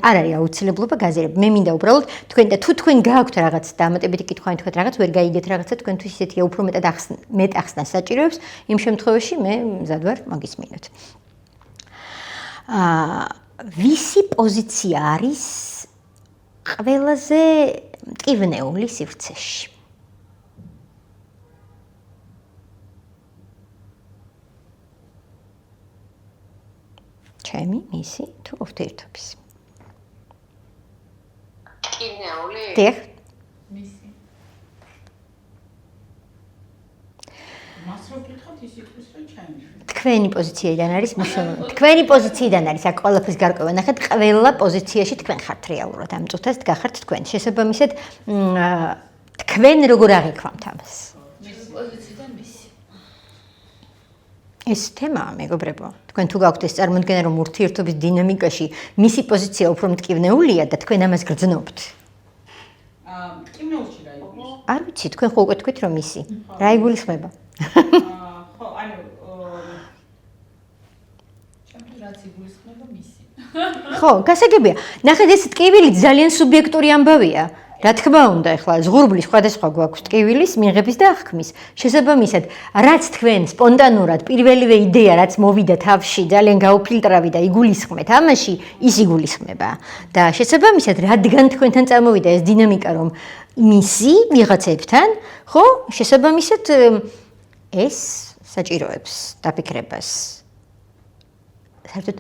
არ არის აუცილებლობა გაზიარება. მე მინდა უბრალოდ თქვენ და თუ თქვენ გაქვთ რაღაც დამატებითი კითხვა, თქვენ რაღაც ვერ გაიგეთ რაღაცა, თქვენთვის ისეთია უფრო მეტ ახსნას საჭიროებს, იმ შემთხვევაში მე მზად ვარ მაგისმინოთ. ვისი პოზიცია არის ყველაზე მტკივნეული სივრცეში? ჩემი, მისი თუ ურთიერთობის? მტკივნეული? დიახ. მისი. მას რო გითხოთ ის იყოს რომ ჩემი. თქვენი პოზიციიდან არის მნიშვნელოვანი. თქვენი პოზიციიდან არის აქ ყველაფრის გარკვევა. ნახეთ, ყველა პოზიციაში თქვენ ხართ რეალურად. ამ წუთას გახართ თქვენ. შესაბამისად, თქვენ როგორ აღიქვამთ ამას? მისი პოზიციიდან მისი. ეს თემაა, მეგობრებო. თქვენ თუ გაქვთ ეს წარმოდგენა, რომ ურთიერთობის დინამიკაში მისი პოზიცია უფრო მტკივნეულია და თქვენ ამას გრძნობთ. მტკივნეულში რა იგულისხმება? არ ვიცი, თქვენ ხო უკვე თქვით რომ მისი. რა იგულისხმება? ხო, ანუ ჩემთვის რაც იგულისხმება მისი. ხო, გასაგებია. ნახეთ, ეს ტკივილი ძალიან სუბიექტური ამბავია. რა თქმა უნდა, ახლა ზღურბლის სხვადასხვა გვაქვს ტკივილის მიღების და აღქმის. შესაბამისად, რაც თქვენ სპონტანურად პირველივე იდეა, რაც მოვიდა თავში, ძალიან გაუფილტრავი და იგულისხმეთ ამაში, ის იგულისხმება. და შესაბამისად, რადგან თქვენთან წამოვიდა ეს დინამიკა, რომ მისი ვიღაცებთან, ხო, შესაბამისად ეს საჭიროებს დაფიქრებას. საერთოდ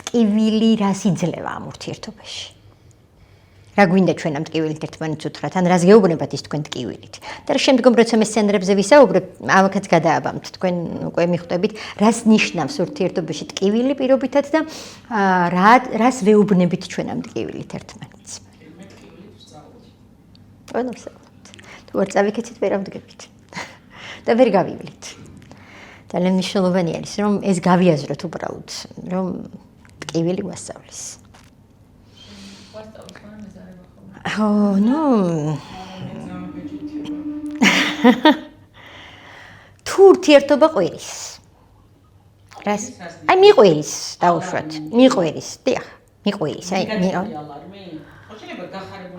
ტკივილი რას იძლევა ამ ურთიერთობაში? რა გვინდა ჩვენ ამ ტკივილით ერთმანეთს უთხრათ, ან რას გეუბნებათ ის თქვენ ტკივილით? და შემდგომ როცა მე სცენარებზე ვისაუბრებ, ამაკაც გადააბამთ, თქვენ უკვე მიხვდებით, რას ნიშნავს ურთიერთობაში ტკივილი პირობითად და რას ვეუბნებით ჩვენ ამ ტკივილით ერთმანეთს. მე ტკივილით ვსწავლობ. ყველა ვსწავლობთ. თუ არ წავიქეცით, ვერ ავდგებით. და ვერ გავივლით. ძალიან მნიშვნელოვანი არის, რომ ეს გავიაზროთ უბრალოდ, რომ ტკივილი გვასწავლის. თუ ურთიერთობა ყვირის. რას? აი მიყვირის, დაუშვათ. მიყვირის, დიახ, მიყვირის, აი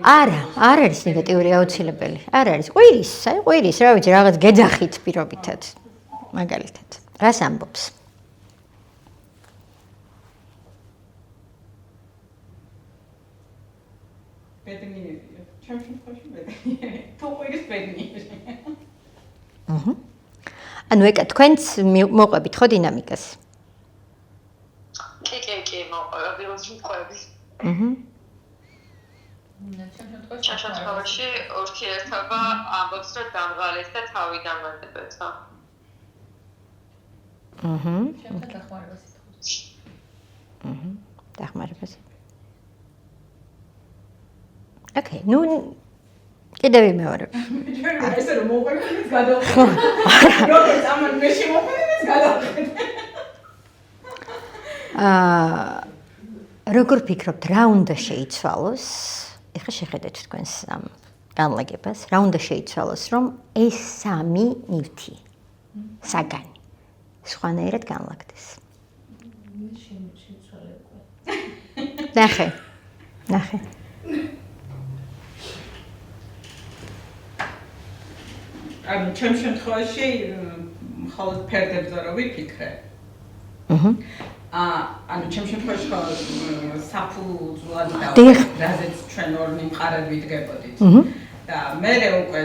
არა, არ არის ნეგატიური აუცილებელი. არ არის. ყვირის, აი ყვირის, რა ვიცი, რაღაც გეძახით პირობითად. მაგალითად. რას ამბობს? ბედნიერია. ჩემ შემთხვევაში ბედნიერია. თუ ყვირის ბედნიერია. ანუ ეკა თქვენც მოყვებით ხო დინამიკას? კი, მოყვები, მოყვები. ჩემ შემთხვევაში ურთიერთობა ამბობს, რომ დამღალეს და თავი დამატებეთა. ჩემთან დახმარებას ითხოვს. დახმარებას. ოკეი, ნუ კიდევ ვიმეორებ. ჩვენ ესე რომ მოყვებით გადავხედე. როგორც ამან მე შემოყვებით გადავხედე. როგორ ფიქრობთ, რა უნდა შეიცვალოს? ეხლა შეხედეთ თქვენს ამ განლაგებას, რა უნდა შეიცვალოს, რომ ეს სამი ნივთი საგანი სხვანაირად განლაგდეს? ნახე. ანუ ჩემ შემთხვევაში მხოლოდ ფერდებზე რა ვიფიქრე. ანუ ჩემ შემთხვევაში საფუძვლად და რაზეც ჩვენ ორნი მყარად ვიდგებოდით. და მე უკვე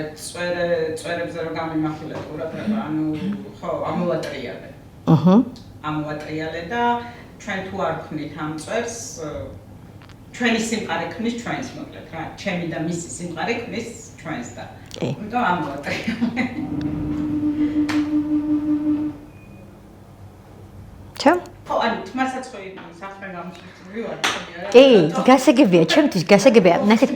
წვერებზე რომ გამიმახვილე ყურადღება, ანუ ხო, ამოვატრიალე. ამოვატრიალე და ჩვენ თუ არ ქმნით ამ წვერს, ჩვენი სიმყარე ქმნის ჩვენს მოკლედ რა, ჩემი და მისი სიმყარე ქმნის ჩვენს და. იმიტომ ამოვატრიალე. ჩა? ხო, ანუ თმასაც ხო საქმე გამიშვილე ვარ. კი, გასაგებია, ჩემთვის გასაგებია. ნახეთ,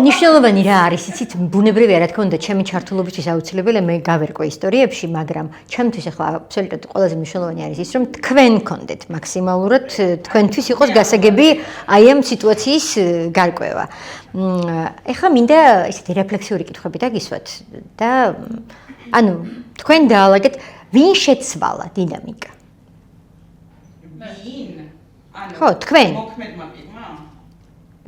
მნიშვნელოვანი რა არის, იცით, ბუნებრივია, რა თქმა უნდა, ჩემი ჩართულობისთვის აუცილებელია მე გავერკვე ისტორიებში, მაგრამ ჩემთვის ახლა აბსოლუტურად ყველაზე მნიშვნელოვანი არის ის, რომ თქვენ გქონდეთ მაქსიმალურად თქვენთვის იყოს გასაგები აი ამ სიტუაციის გარკვევა. ეხლა მინდა ისეთი რეფლექსიური კითხვები დაგისვათ და ანუ თქვენ დაალაგეთ, ვინ შეცვალა დინამიკა? ხო, თქვენ. მოქმედმა პირმა?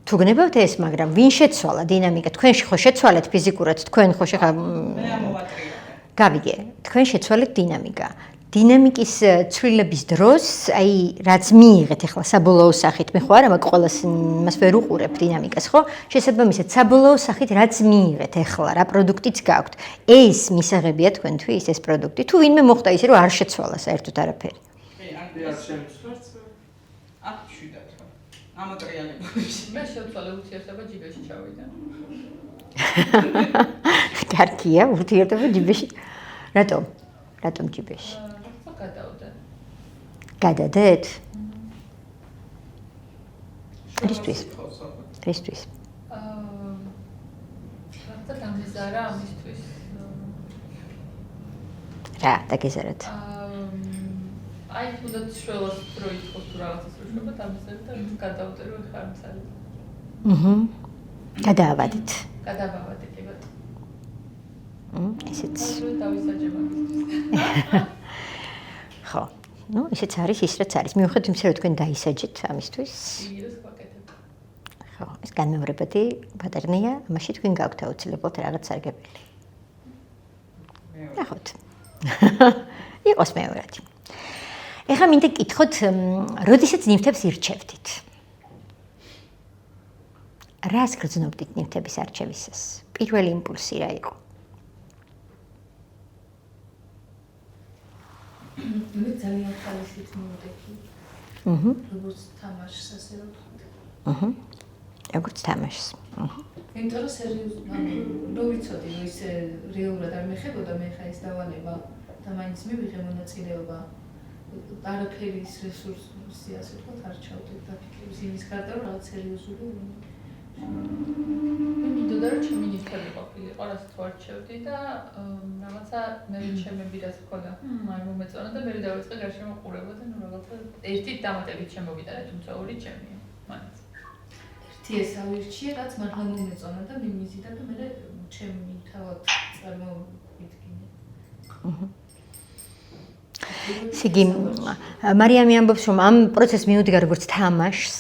თუ გნებავთ ეს, მაგრამ ვინ შეცვალა დინამიკა? თქვენში ხო შეცვალეთ ფიზიკურად, თქვენ ხო შეხა მე ამოვატრიალე. გავიგე, თქვენ შეცვალეთ დინამიკა. დინამიკის ცვლილების დროს, აი, რაც მიიღეთ ახლა საბოლოო სახით, მე ხო არა, მაგ ყოველას მას ვერ უყურებ დინამიკას, ხო? შესაბამისად, საბოლოო სახით რაც მიიღეთ ახლა, რა პროდუქტიც გაქვთ, ეს მისაღებია თქვენთვის ეს პროდუქტი. თუ ვინმე მოხდა ისე, რომ არ შეცვალა საერთოდ არაფერი. ამოტრიალებული. მე შევცვალე ურთიერთობა ჯიბეში ჩავიდა. კარგია, ურთიერთობა ჯიბეში. რატომ? რატომ ჯიბეში? გადავდე. გადადეთ? რისთვის? რისთვის? რაღაცა დამიზარა ამისთვის. რა, დაგეზარათ? აი თუნდაც შველოს რო ითხოვს თუ რაღაცას რო შვება დამიზარა და გადავდე რომ ხარ მცალი. გადაავადეთ. გადავავადე კი ბატონო. ესეც. დავისაჯე მაგისთვის. ხო. ნუ ესეც არის ის რაც არის. მიუხედავად იმისა, რომ თქვენ დაისაჯეთ ამისთვის. იგივეს ვაკეთებ. ხო, ეს განმეორებადი პატერნია, ამაში თქვენ გაქვთ აუცილებლად რაღაც სარგებელი. ნახოთ. იყოს მეორადი. ეხლა მინდა გკითხოთ, როდესაც ნივთებს ირჩევდით? რას გრძნობდით ნივთების არჩევისას? პირველი იმპულსი რა იყო? მე ძალიან ხალისით მოვდექი. როგორც თამაშს ასე რომ ვთქვით. როგორც თამაშს. იმიტომ რომ სერიოზულად რო ვიცოდი რომ ისე რეალურად არ მეხებოდა მე ხა ეს დავალება და მაინც მივიღე მონაწილეობა არაფერის რესურსი ასე ვთქვათ არ ჩავდეთ დაფიქრების იმის გარდა რომ რაღაც სერიოზული მე მინდოდა რომ ჩემი ნივთები ყოფილიყო რასაც ვარჩევდი და რაღაცა მე ჩემები რაც მქონდა არ მომეწონა და მე დავიწყე გარშემო ყურება და ნუ რაღაცა ერთი დამატებით შემოვიტანე თუმცა ორი ჩემია მაინც ერთი ეს ავირჩიე რაც მართლა მომეწონა და მიმიზიდა და მე ჩემი თავად წარმოვიდგინე სიგი მარიამი ამბობს რომ ამ პროცესს მიუდგა როგორც თამაშს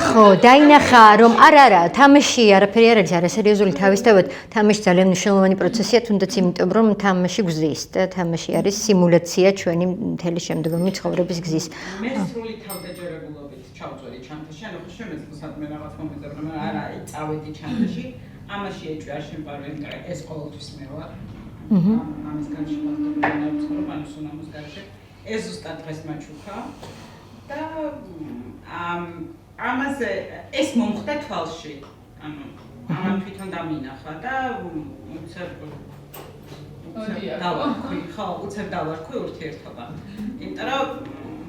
ხო, დაინახა რომ არა, თამაში არაფერი არ არის, არასერიოზული თავისთავად, თამაში ძალიან მნიშვნელოვანი პროცესია, თუნდაც იმიტომ რომ თამაში გზის და თამაში არის სიმულაცია ჩვენი მთელი შემდგომი ცხოვრების გზის. მე სრული თავდაჯერებულობით ჩავწვდი ჩანთაში, ანუ ხო შემეძლო სადმე რაღაც მომეძებნა, მაგრამ არა, წავედი ჩანთაში, ამაში ეჭვი არ შემპარვე, იმიტომ ეს ყოველთვის მე ვარ. ამის გარშე ვარ, რომ ანუ სუნამოს გარშე. ეს ზუსტად დღეს მაჩუქა და ამაზე ეს მომხდა თვალში. ანუ ამან თვითონ დამინახა და უცებ დავარქვი ურთიერთობა. იმიტომ რომ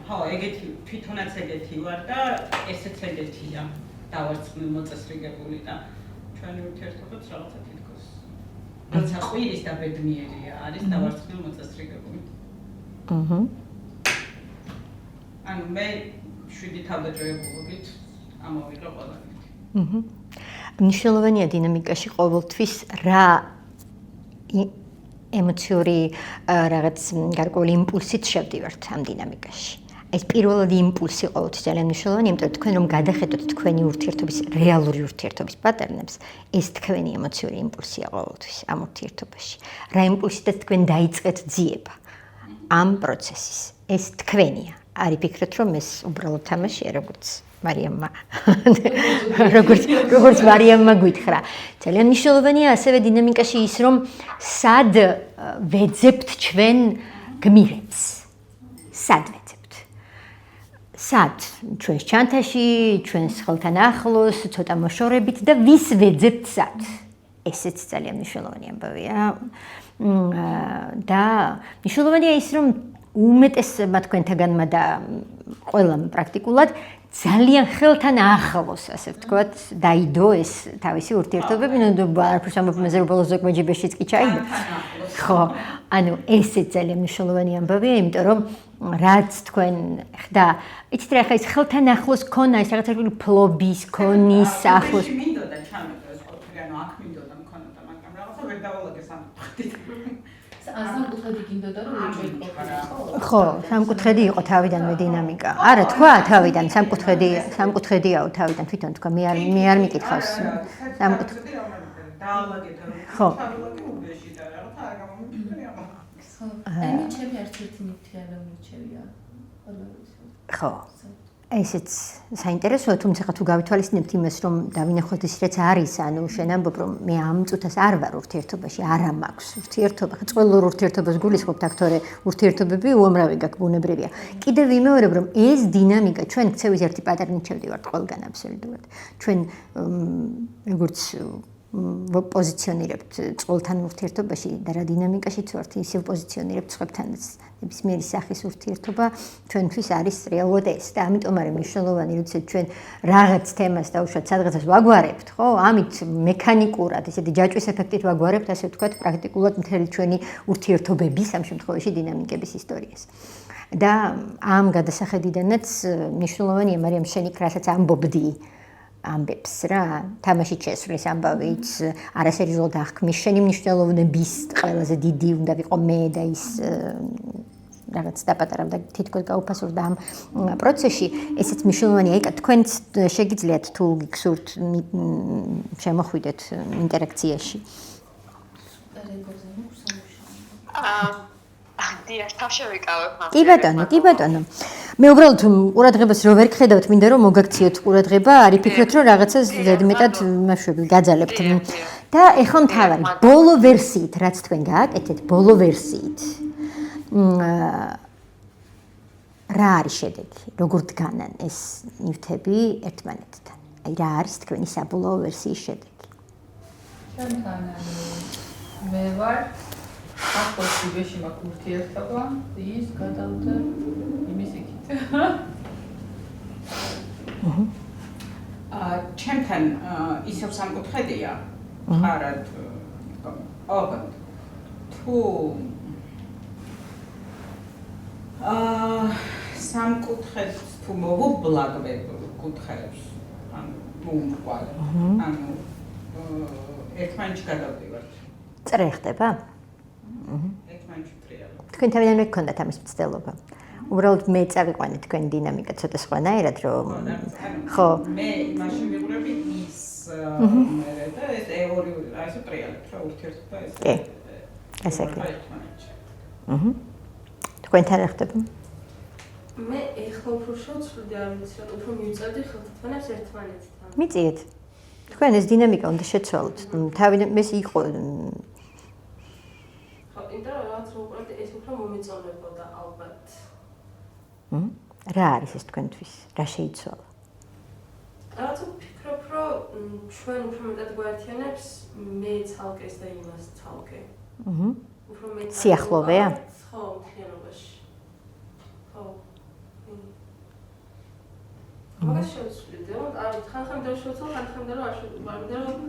ხო, ეგეთი თვითონაც ეგეთი ვარ და ესეც ეგეთია. დავარცხნილ მოწესრიგებული და ჩვენი ურთიერთობაც რაღაცა თითქოს როცა ყვირის და ბედნიერია არის დავარცხნილ მოწესრიგებული. ანუ მე 7 თავდაჯერებულობით ამოვიღე ყველაფერი. მნიშვნელოვანია დინამიკაში ყოველთვის რა ემოციური რაღაც გარკვეული იმპულსით შევდივართ ამ დინამიკაში. ეს პირველადი იმპულსი ყოველთვის ძალიან მნიშვნელოვანია, იმიტომ რომ თქვენ რომ გადახედოთ თქვენი ურთიერთობის რეალური ურთიერთობის პატერნებს, ეს თქვენი ემოციური იმპულსია ყოველთვის ამ ურთიერთობაში. რა იმპულსითაც თქვენ დაიწყეთ ძიება ამ პროცესის. ეს თქვენია. არ იფიქრეთ რომ ეს უბრალოდ თამაშია როგორც მარიამმა როგორც მარიამმა გითხრა ძალიან მნიშვნელოვანია ასევე დინამიკაში ის რომ სად ვეძებთ ჩვენ გმირებს სად ვეძებთ სად ჩვენს ჩანთაში ჩვენს ხელთან ახლოს ცოტა მოშორებით და ვის ვეძებთ სად ესეც ძალიან მნიშვნელოვანი ამბავია და მნიშვნელოვანია ის რომ უმეტესმა თქვენთაგანმა და ყველამ პრაქტიკულად ძალიან ხელთან ახლოს ასე ვთქვათ დაიდო ეს თავისი ურთიერთობები ნუ არაფერს ამბობ მე ზერო ბოლოს ზოგმეჯიბეშიც კი ჩაიდო ხო ანუ ესეც ძალიან მნიშვნელოვანი ამბავია იმიტომ რომ რაც თქვენ ხდა იცით რა ხა ის ხელთან ახლოს ქონა ეს რაღაცა ფლობის ქონის ახლოს მინდოდა ჩამეტო ეს ყველაფერი ანუ აქ მინდოდა მქონოდა მაგრამ რაღაცა ვერ დავალაგე სამწუხაროდ სამკუთხედი გინდოდა რომ ეჭვი ხო, სამკუთხედი იყო თავიდანვე დინამიკა. არა, თქვა თავიდან სამკუთხედიაო თავიდან თვითონ თქვა მე არ მიკითხავს. სამკუთხედი დაალაგეთ რომ ხო. უბეში და რაღაცა არ გამომიწვია. აი მე ჩემი ერთ-ერთი მითია რომ მიჩევია. ხო. ესეც საინტერესოა, თუმცა თუ გავითვალისწინებთ იმას, რომ დავინახოთ ის რაც არის, ანუ შენ ამბობ, რომ მე ამ წუთას არ ვარ ურთიერთობაში, არა მაქვს ურთიერთობა, წყვილურ ურთიერთობას გულისხმობთ აქ, თორე ურთიერთობები უამრავი გაქვს, ბუნებრივია. კიდევ ვიმეორებ, რომ ეს დინამიკა ჩვენ ქცევის ერთი პატარა ნიჩევდი ვართ ყველგან აბსოლუტურად. ჩვენ როგორც პოზიციონირებთ წყვილთან ურთიერთობაში და რა დინამიკაშიც ვართ, ისევ პოზიციონირებთ სხვებთანაც. ნებისმიერი სახის ურთიერთობა ჩვენთვის არის რეალურად ეს და ამიტომ არის მნიშვნელოვანი, როდესაც ჩვენ რაღაც თემას დაუშვათ სადღაცას ვაგვარებთ, ხო? ამით მექანიკურად, ესეთი ჯაჭვის ეფექტით ვაგვარებთ, ასე ვთქვათ, პრაქტიკულად მთელი ჩვენი ურთიერთობების ამ შემთხვევაში დინამიკების ისტორიას. და ამ გადასახედიდანაც მნიშვნელოვანია, მარიამ, შენ იქ რასაც ამბობდი ამბებს რა, თამაშით შესვლის ამბავით, არასერიოზულად აღქმის შენი მნიშვნელოვნების ყველაზე დიდი უნდა ვიყო მე და ის რაღაც დაპატარავდა თითქოს გაუფასურდა ამ პროცესში, ესეც მნიშვნელოვანია. ეკა თქვენც შეგიძლიათ თუ გიგსურთ შემოხვიდეთ ინტერაქციაში. დიახ, თავშევიკავებ მას. კი ბატონო. მე უბრალოდ ყურადღებას რო ვერ გხედავთ, მინდა რომ მოგაქციოთ ყურადღება, არის ფიქრობთ რომ რაღაცას ზედმეტად მაშვები გაძალებთ. და ეხლა მთავარი, ბოლო ვერსიით, რაც თქვენ გააკეთეთ, ბოლო ვერსიით. რა არის შედეგი? როგორ დგანან ეს ნივთები ერთმანეთთან? აი რა არის თქვენი საბოლოო ვერსიის შედეგი? ჩემთან მე ვარ ახლოს უბეში მაქვს ურთიერთობა ის გადავდა იმის იქით ჩემთან ისევ სამკუთხედია ხარად ოღონდ თუ სამკუთხედს თუ მოვუბლაგებ კუთხეებს ანუ მოუმრგვალებ ანუ ერთმანეთში გადავდივართ წრე ხდება? ერთმანეთში ტრიალებ თქვენ თავიდანვე გქონდათ ამის მცდელობა? უბრალოდ მე წავიყვანე თქვენ დინამიკა ცოტა სხვანაირად რომ ხო მე მაშინ ვიყურები ის მე და ეს ორი აი ეს ტრიალებთ რა ურთიერთობა ეს კი ესე კი თქვენთან რა ხდება? მე ეხლა უფრო შევცვლი არ ვიცი რა უფრო მივწევდი ხელთათმანებს ერთმანეთთან. მიწიეთ. თქვენ ეს დინამიკა უნდა შეცვალოთ. თავიდან ეს იყო იმიტომ რომ რაღაც უყურებდი ეს უფრო მომეწონებოდა ალბათ. რა არის ეს თქვენთვის? რა შეიცვალა? რაღაც ვფიქრობ რომ ჩვენ უფრო მეტად გვაერთიანებს მე ცალკეს და იმას ცალკე. უფრო მეტად სიახლოვეა? ხო, მთლიანობაში. ხო. მაგას შევცვლით, არ ხან-ხან და შევცვალ, ხან-ხან და არ შევცვალ, რომ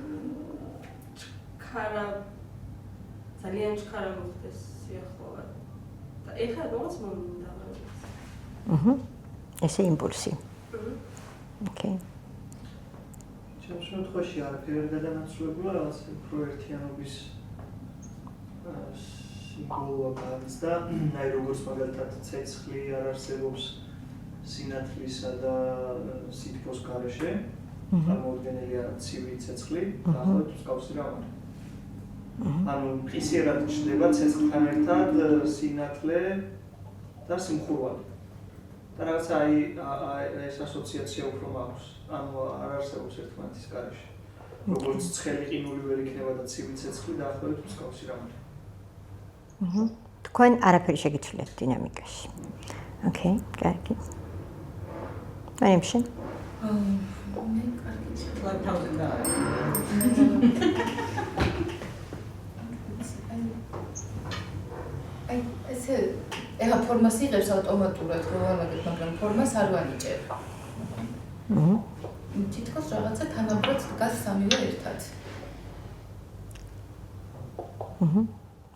ქარა ძალიან ჩქარა მოხდეს სიახლოვე. და ეხლა როგორც მომდა. ესე იმპულსი. ოკეი. ჩემს შემთხვევაში არაფერი არ გადანაცვლებულა, რაღაც პროექტიანობის სიმბოლოა და აი როგორც მაგალითად ცეცხლი არ არსებობს სინათლისა და სითბოს გარეშე, წარმოუდგენელია ცივი ცეცხლი, დაახლოებით მსგავსი რამე. ანუ ხისიერად ჩნდება ცეცხლთან ერთად სინათლე და სიმხურვალი. და რაღაცა ეს ასოციაცია უფრო მაქვს. ანუ არ არსებობს ერთმანეთის გარეშე. როგორც ცხელი ყინული ვერ იქნება და ცივი ცეცხლი დაახლოებით მსგავსი რამე. თქვენ არაფერი შეგიცვლეთ დინამიკაში. ოკეი, კარგი. აიმში? მე კარგი ლაპტოპზე და აი ესე ეხა ფორმას იღებს ავტომატურად რო ვამაგებ, მაგრამ ფორმას არ ვანიჭებ. თითქოს რაღაცა თანაბრად დგას სამივე ერთად.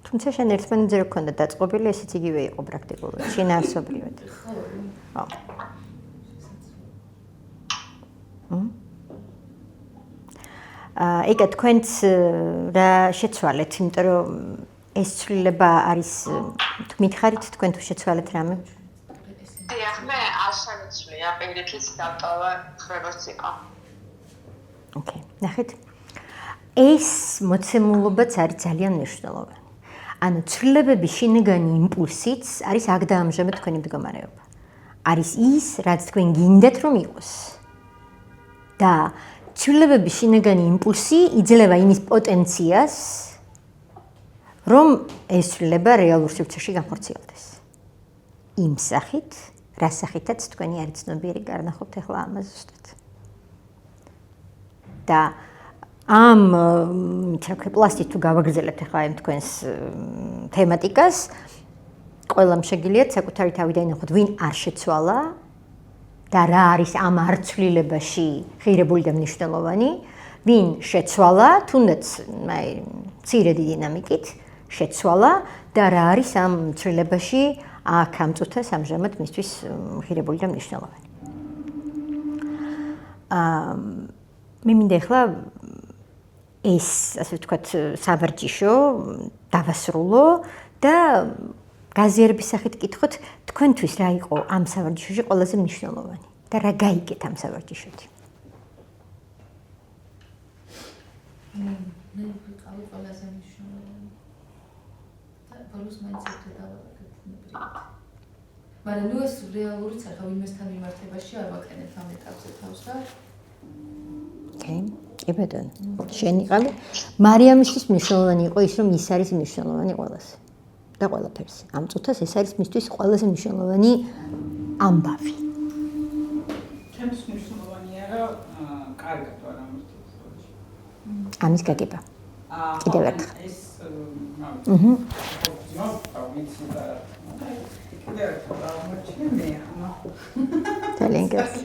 თუმცა შენ ერთმანეთზე რო გქონდა დაწყობილი, ესეც იგივე იყო პრაქტიკულად, შინაარსობრივად. ხო. ეკა თქვენც რა შეცვალეთ, იმიტომ რომ ეს ცვლილება არის მითხარით თქვენ თუ შეცვალეთ რამე? დიახ, მე არ შემიცვლია, პირიქით დავტოვა ხრებაც იყო. ოკეი, ნახეთ. ეს მოცემულობაც არის ძალიან მნიშვნელოვანი. ანუ ცვლილებების შინაგანი იმპულსიც არის აქ და ამჟამად თქვენი მდგომარეობა. არის ის, რაც თქვენ გინდათ რომ იყოს. და ცვლილებების შინაგანი იმპულსი იძლევა იმის პოტენციას, რომ ეს ცვლილება რეალურ სივრცეში განხორციელდეს. იმ სახით, რა სახითაც თქვენი არის ცნობიერი გარნახობთ ახლა ამას ზუსტად. და ამ პლასტით თუ გავაგრძელებთ ახლა ამ თქვენს თემატიკას, ყველამ შეგიძლიათ საკუთარი თავი დაინახოთ, ვინ არ შეცვალა და რა არის ამ არცვლილებაში ღირებული და მნიშვნელოვანი, ვინ შეცვალა, თუნდაც მცირე დინამიკით შეცვალა და რა არის ამ ცვლილებაში აქ ამ წუთას ამჟამად მისთვის ღირებული და მნიშვნელოვანი. მე მინდა ახლა ეს, ასე ვთქვათ, სავარჯიშო დავასრულო და გაზიარების სახით კითხოთ, თქვენთვის რა იყო ამ სავარჯიშოში ყველაზე მნიშვნელოვანი და რა გაიგეთ ამ სავარჯიშოთი? მე ვიყავი ყველაზე მნიშვნელოვანი. და ბოლოს მაინც ერთი დავაკეთე ნებრივად. მაგრამ ნუ ეს რეალურიც არ ვინმესთან მიმართებაში არ ვაკეთებ ამ ეტაპზე თავს და ოკეი, კი ბატონო. შენ იყავი. მარიამისთვის მნიშვნელოვანი იყო ის, რომ ის არის მნიშვნელოვანი ყველას. და ყველაფერს. ამ წუთას ეს არის მისთვის ყველაზე მნიშვნელოვანი ამბავი. ჩემთვის მნიშვნელოვანია, რომ კარგად ვარ ამ ერთად. ამის გაგება. კიდევ ერთხელ. ეს ვიცი და კიდევ ერთხელ აღმოჩნე მე ამა. ძალიან კარგი.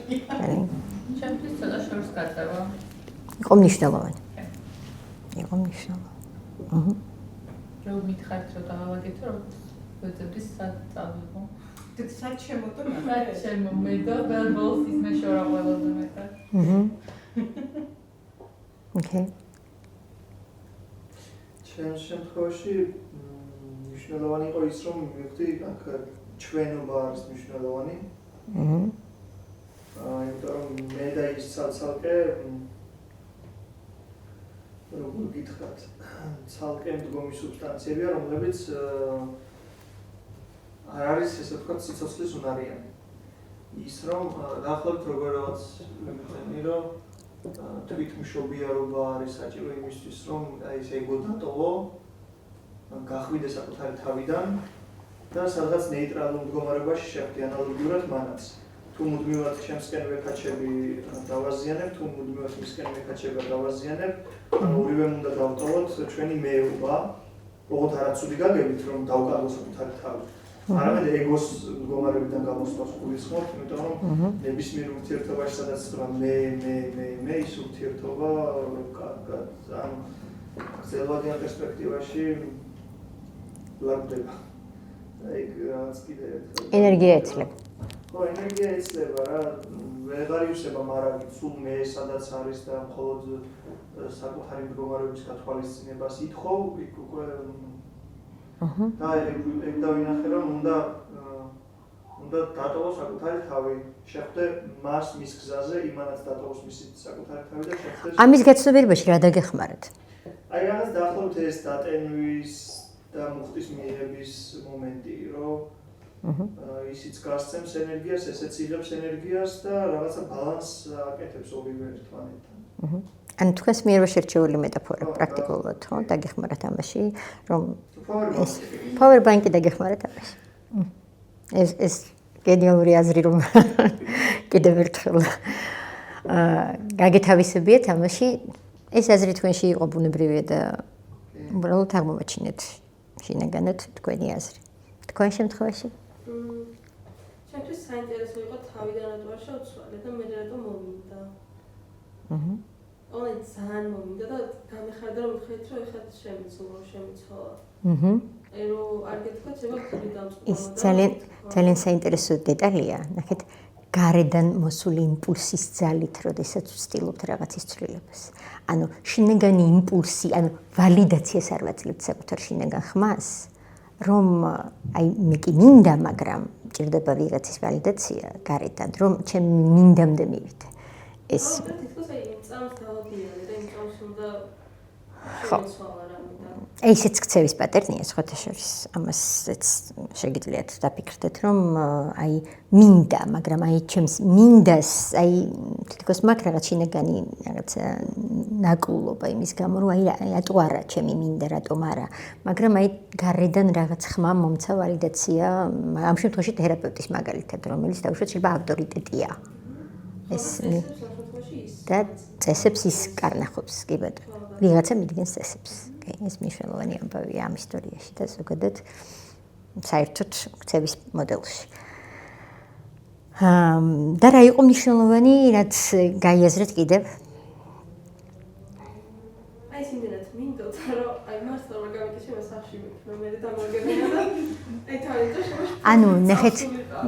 ჩემთვის ცოტა შორს გაწევა. იყო მნიშვნელოვანი. იყო მნიშვნელოვანი. რო მითხარით რომ დავაგეთო, რომ ვეძებდი სად წავიღო. სად შემოდო მე? რაც შემომედო და ბოლოს ის მე შორა ყველაზე მეტად. ოკეი. ჩემს შემთხვევაში მნიშვნელოვანი იყო ის, რომ მივხვდი აქ ჩვენობა არის მნიშვნელოვანი. იმიტომ რომ მე და ის ცალკე როგორ გითხრათ, ცალკე მდგომი სუბსტანციებია, რომლებიც არ არის, ესე ვთქვათ, სიცოცხლის უნარიანი. ის რომ დაახლოებით როგორ რაღაც მეგონა რომ თვითმშობიარობა არის საჭირო იმისთვის, რომ აი ეს ეგო დატოვო, გახვიდე საკუთარი თავიდან და სადღაც ნეიტრალურ მდგომარეობაში შეხვდე ანალოგიურად მანაც. თუ მუდმივად ჩემსკენ ვეკაჩები დავაზიანებ, თუ მუდმივად მისკენ ვეკაჩება დავაზიანებ, ანუ ორივემ უნდა დავტოვოთ ჩვენი მეეობა, ოღონდ არაცუდი გაგებით, რომ დავკარგო საკუთარი თავი. არამედ ეგოს მდგომარეობიდან გამოსვლას გულისხმობ, იმიტომ რომ ნებისმიერ ურთიერთობაში, სადაც ხდება მე ის ურთიერთობა ანუ გრძელვადიან პერსპექტივაში ლარდება. ეგ რაღაც კიდე ენერგია ეცლება. ხო, ენერგია ეცლება რა, ვეღარ ივსება მარაგით, სულ მე სადაც არის და მხოლოდ საკუთარი მდგომარეობის გათვალისწინებას ითხოვ, იქ უკვე და ეგ დავინახე, რომ უნდა დატოვო საკუთარი თავი, შეხვდე მას მის გზაზე, იმანაც დატოვოს მისი საკუთარი თავი და შეხვდეს. ამის გაცნობიერებაში რა დაგეხმაროთ? აი რაღაც დაახლოებით ეს დატენვის და მუხტის მიღების მომენტი, რომ ისიც გასცემს ენერგიას, ესეც იღებს ენერგიას და რაღაცა ბალანსს აკეთებს ორივე ერთმანეთთან. ანუ თქვენს მიერ შერჩეული მეტაფორა პრაქტიკულად, ხო? დაგეხმარათ ამაში, რომ ეს power bank-ი დაგეხმარათ ამაში. ეს გენიალური აზრი რომ კიდევ ერთხელ გაგეთავისებიეთ ამაში, ეს აზრი თქვენში იყო ბუნებრივია და უბრალოდ აღმოვაჩინეთ შინაგანად თქვენი აზრი. თქვენ შემთხვევაში? ჩემთვის საინტერესო იყო თავიდან რატო არ შევცვალე და მე რატო მომინდა. ოღონდ ძალიან მომინდა და გამიხარდა რომ ვხედით რომ ეხლა შემიცვალა. რომ არ გეთქვათ შეგა ხელი დამწყობა. ის ძალიან საინტერესო დეტალია, ნახეთ, გარედან მოსული იმპულსის ძალით, როდესაც ვცდილობთ რაღაცის ცვლილებას. ანუ შინაგანი იმპულსი, ანუ ვალიდაციას არ ვაძლევთ საკუთარ შინაგან ხმას, რომ აი მე კი მინდა, მაგრამ ჭირდება ვიღაცის ვალიდაცია გარედან, რომ ჩემი მინდამდე მივიდე. ეს თითქოს აი წამს დავადიანე და იმ წამს უნდა შემიცვალა რამე. ესეც ქცევის პატერნია სხვათა შორის. ამასაც შეგიძლიათ დაფიქრდეთ, რომ აი მინდა, მაგრამ აი ჩემს მინდას, აი თითქოს მაქვს რაღაც შინაგანი რაღაც ნაკულობა იმის გამო, რომ აი რატო არა ჩემი მინდა, რატომ არა. მაგრამ აი გარედან რაღაც ხმა მომცა ვალიდაცია, ამ შემთხვევაში თერაპევტის მაგალითად, რომელიც დაუშვათ შეიძლება ავტორიტეტია. ეს და წესებს ის კარნახობს, კი ბატონო. ვიღაცა მიდგენს წესებს. ეს მნიშვნელოვანი ამბავია ამ ისტორიაში და ზოგადად საერთოდ ქცევის მოდელში. და რა იყო მნიშვნელოვანი, რაც გაიაზრეთ კიდევ? აი სიმდენად მინდოთ, რომ აი მართლა რომ გამიქეშება სახში მე დამაგებია და აი თავიდან ანუ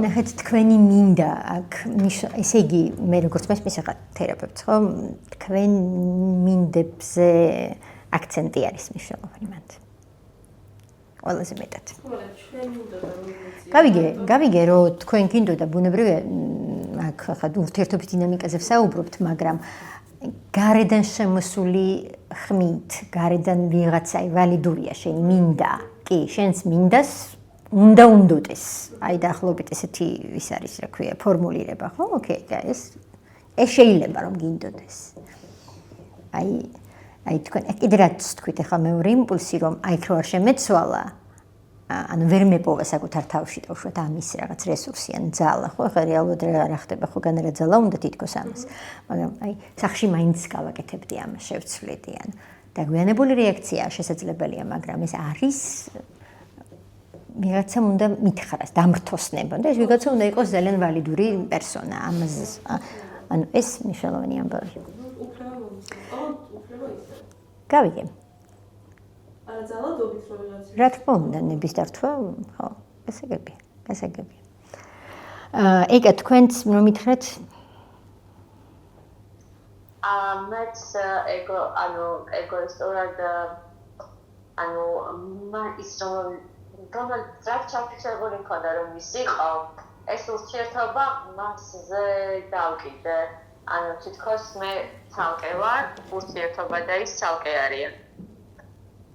ნახეთ თქვენი მინდა აქ ესე იგი მე როგორც მესმის ახლა თერაპევტს ხო თქვენ მინდებზე აქცენტი არის მნიშვნელოვანი მანდ. ყველაზე მეტად. გავიგე რომ თქვენ გინდოდა ბუნებრივია აქ ხა ურთიერთობის დინამიკაზე ვსაუბრობთ, მაგრამ გარედან შემოსული ხმით, გარედან ვიღაცა ვალიდურია შენი მინდა. კი, შენს მინდას უნდა უნდოდეს. აი დაახლოებით ესეთი ის არის, რა ქვია, ფორმულირება, ხო? ოკეი, ეს შეიძლება რომ გინდოდეს. აი თქვენ კიდე რაც თქვით ახლა მეორე იმპულსი რომ აი რო არ შემეცვალა, ანუ ვერ მეპოვა საკუთარ თავში და უშუალოდ ამის რაღაც რესურსი ან ძალა, ხო? ახლა რეალურად რა ხდება, ხო განერა ძალა უნდა თითქოს ამას. მაგრამ აი სახში მაინც გავაკეთებდი ამას, შევცვლიდი, ან დაგვიანებული რეაქცია შესაძლებელია, მაგრამ ეს არის ვიღაცამ უნდა მითხრას, დამრთოსნება და ეს ვიღაცა უნდა იყოს ძალიან ვალიდური პერსონა. ამაზე ანუ ეს მნიშვნელოვანი ამბავი. გავიგე. არა ძალადობით რომ ვიღაცა. რა თქმა უნდა, ნების დართვა, ხო, გასაგებია. ეკა თქვენც რომ მითხრათ? მეც ეგოისტურად ანუ ის რომელიც ჩაფიქრებული მქონდა რომ ის იყო ეს ურთიერთობა მასზე დავკიდე ანუ თითქოს მე ცალკე ვარ ურთიერთობა და ის ცალკე არიან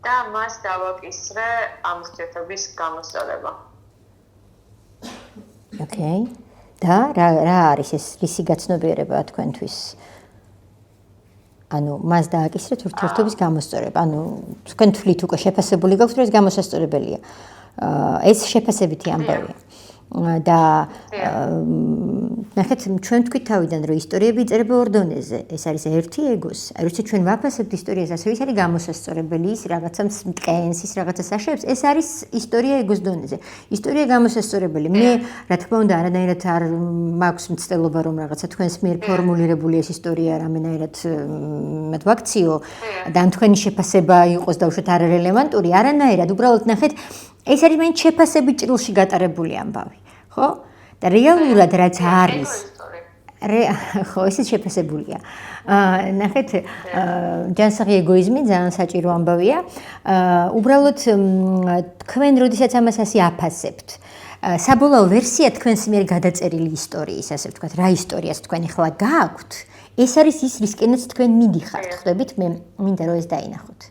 და მას დავაკისრე ამ ურთიერთობის გამოსწორება. ოკეი. და რა არის ეს რისი გაცნობიერება თქვენთვის? ანუ მას დააკისრეთ ურთიერთობის გამოსწორება. ანუ თქვენ თვლით უკვე შეფასებული გაქვთ, რომ ეს გამოსასწორებელია. ეს შეფასებითი ამბავია. და ნახეთ, ჩვენ თქვით თავიდან, რომ ისტორიები იწერება ორ დონეზე. ეს არის ერთი ეგოს. აი, როცა ჩვენ ვაფასებთ ისტორიას, ასე ის არის გამოსასწორებელი, ის რაღაცას მტკენს, ის რაღაცას აშევებს, ეს არის ისტორია ეგოს დონეზე. ისტორია გამოსასწორებელი. მე, რა თქმა უნდა, არანაირად არ მაქვს მცდელობა, რომ რაღაცა თქვენს მიერ ფორმულირებული ეს ისტორია რამენაირად მათ ვაქციო და ამ თქვენი შეფასება იყოს დაუშვათ არარელევანტური, არანაირად, უბრალოდ ნახეთ, ეს არის მაინც შეფასებით ჭრილში გატარებული ამბავი. ხო? და რეალურად რაც არის ხო, ისიც შეფასებულია. ნახეთ, ჯანსაღი ეგოიზმი ძალიან საჭირო ამბავია. უბრალოდ თქვენ როდესაც ამას ასე აფასებთ, საბოლოო ვერსია თქვენს მიერ გადაწერილი ისტორიის, ასე ვთქვათ, რა ისტორიას თქვენ ახლა გააქვთ, ეს არის ის, რისკენაც თქვენ მიდიხართ, ხვდებით? მე მინდა რომ ეს დაინახოთ.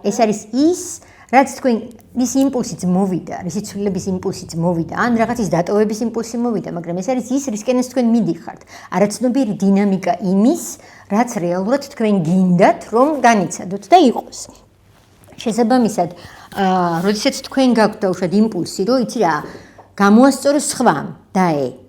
ეს არის ის რაც თქვენ ის იმპულსიც მოვიდა, რისი ცვლილების იმპულსიც მოვიდა, ან რაღაცის დატოვების იმპულსი მოვიდა, მაგრამ ეს არის ის, რისკენაც თქვენ მიდიხართ. არაცნობიერი დინამიკა იმის, რაც რეალურად თქვენ გინდათ, რომ განიცადოთ და იყოს. შესაბამისად, როდესაც თქვენ გაქვთ უშუალოდ იმპულსი, რომ იცი რა, გამოასწოროს სხვამ დაე.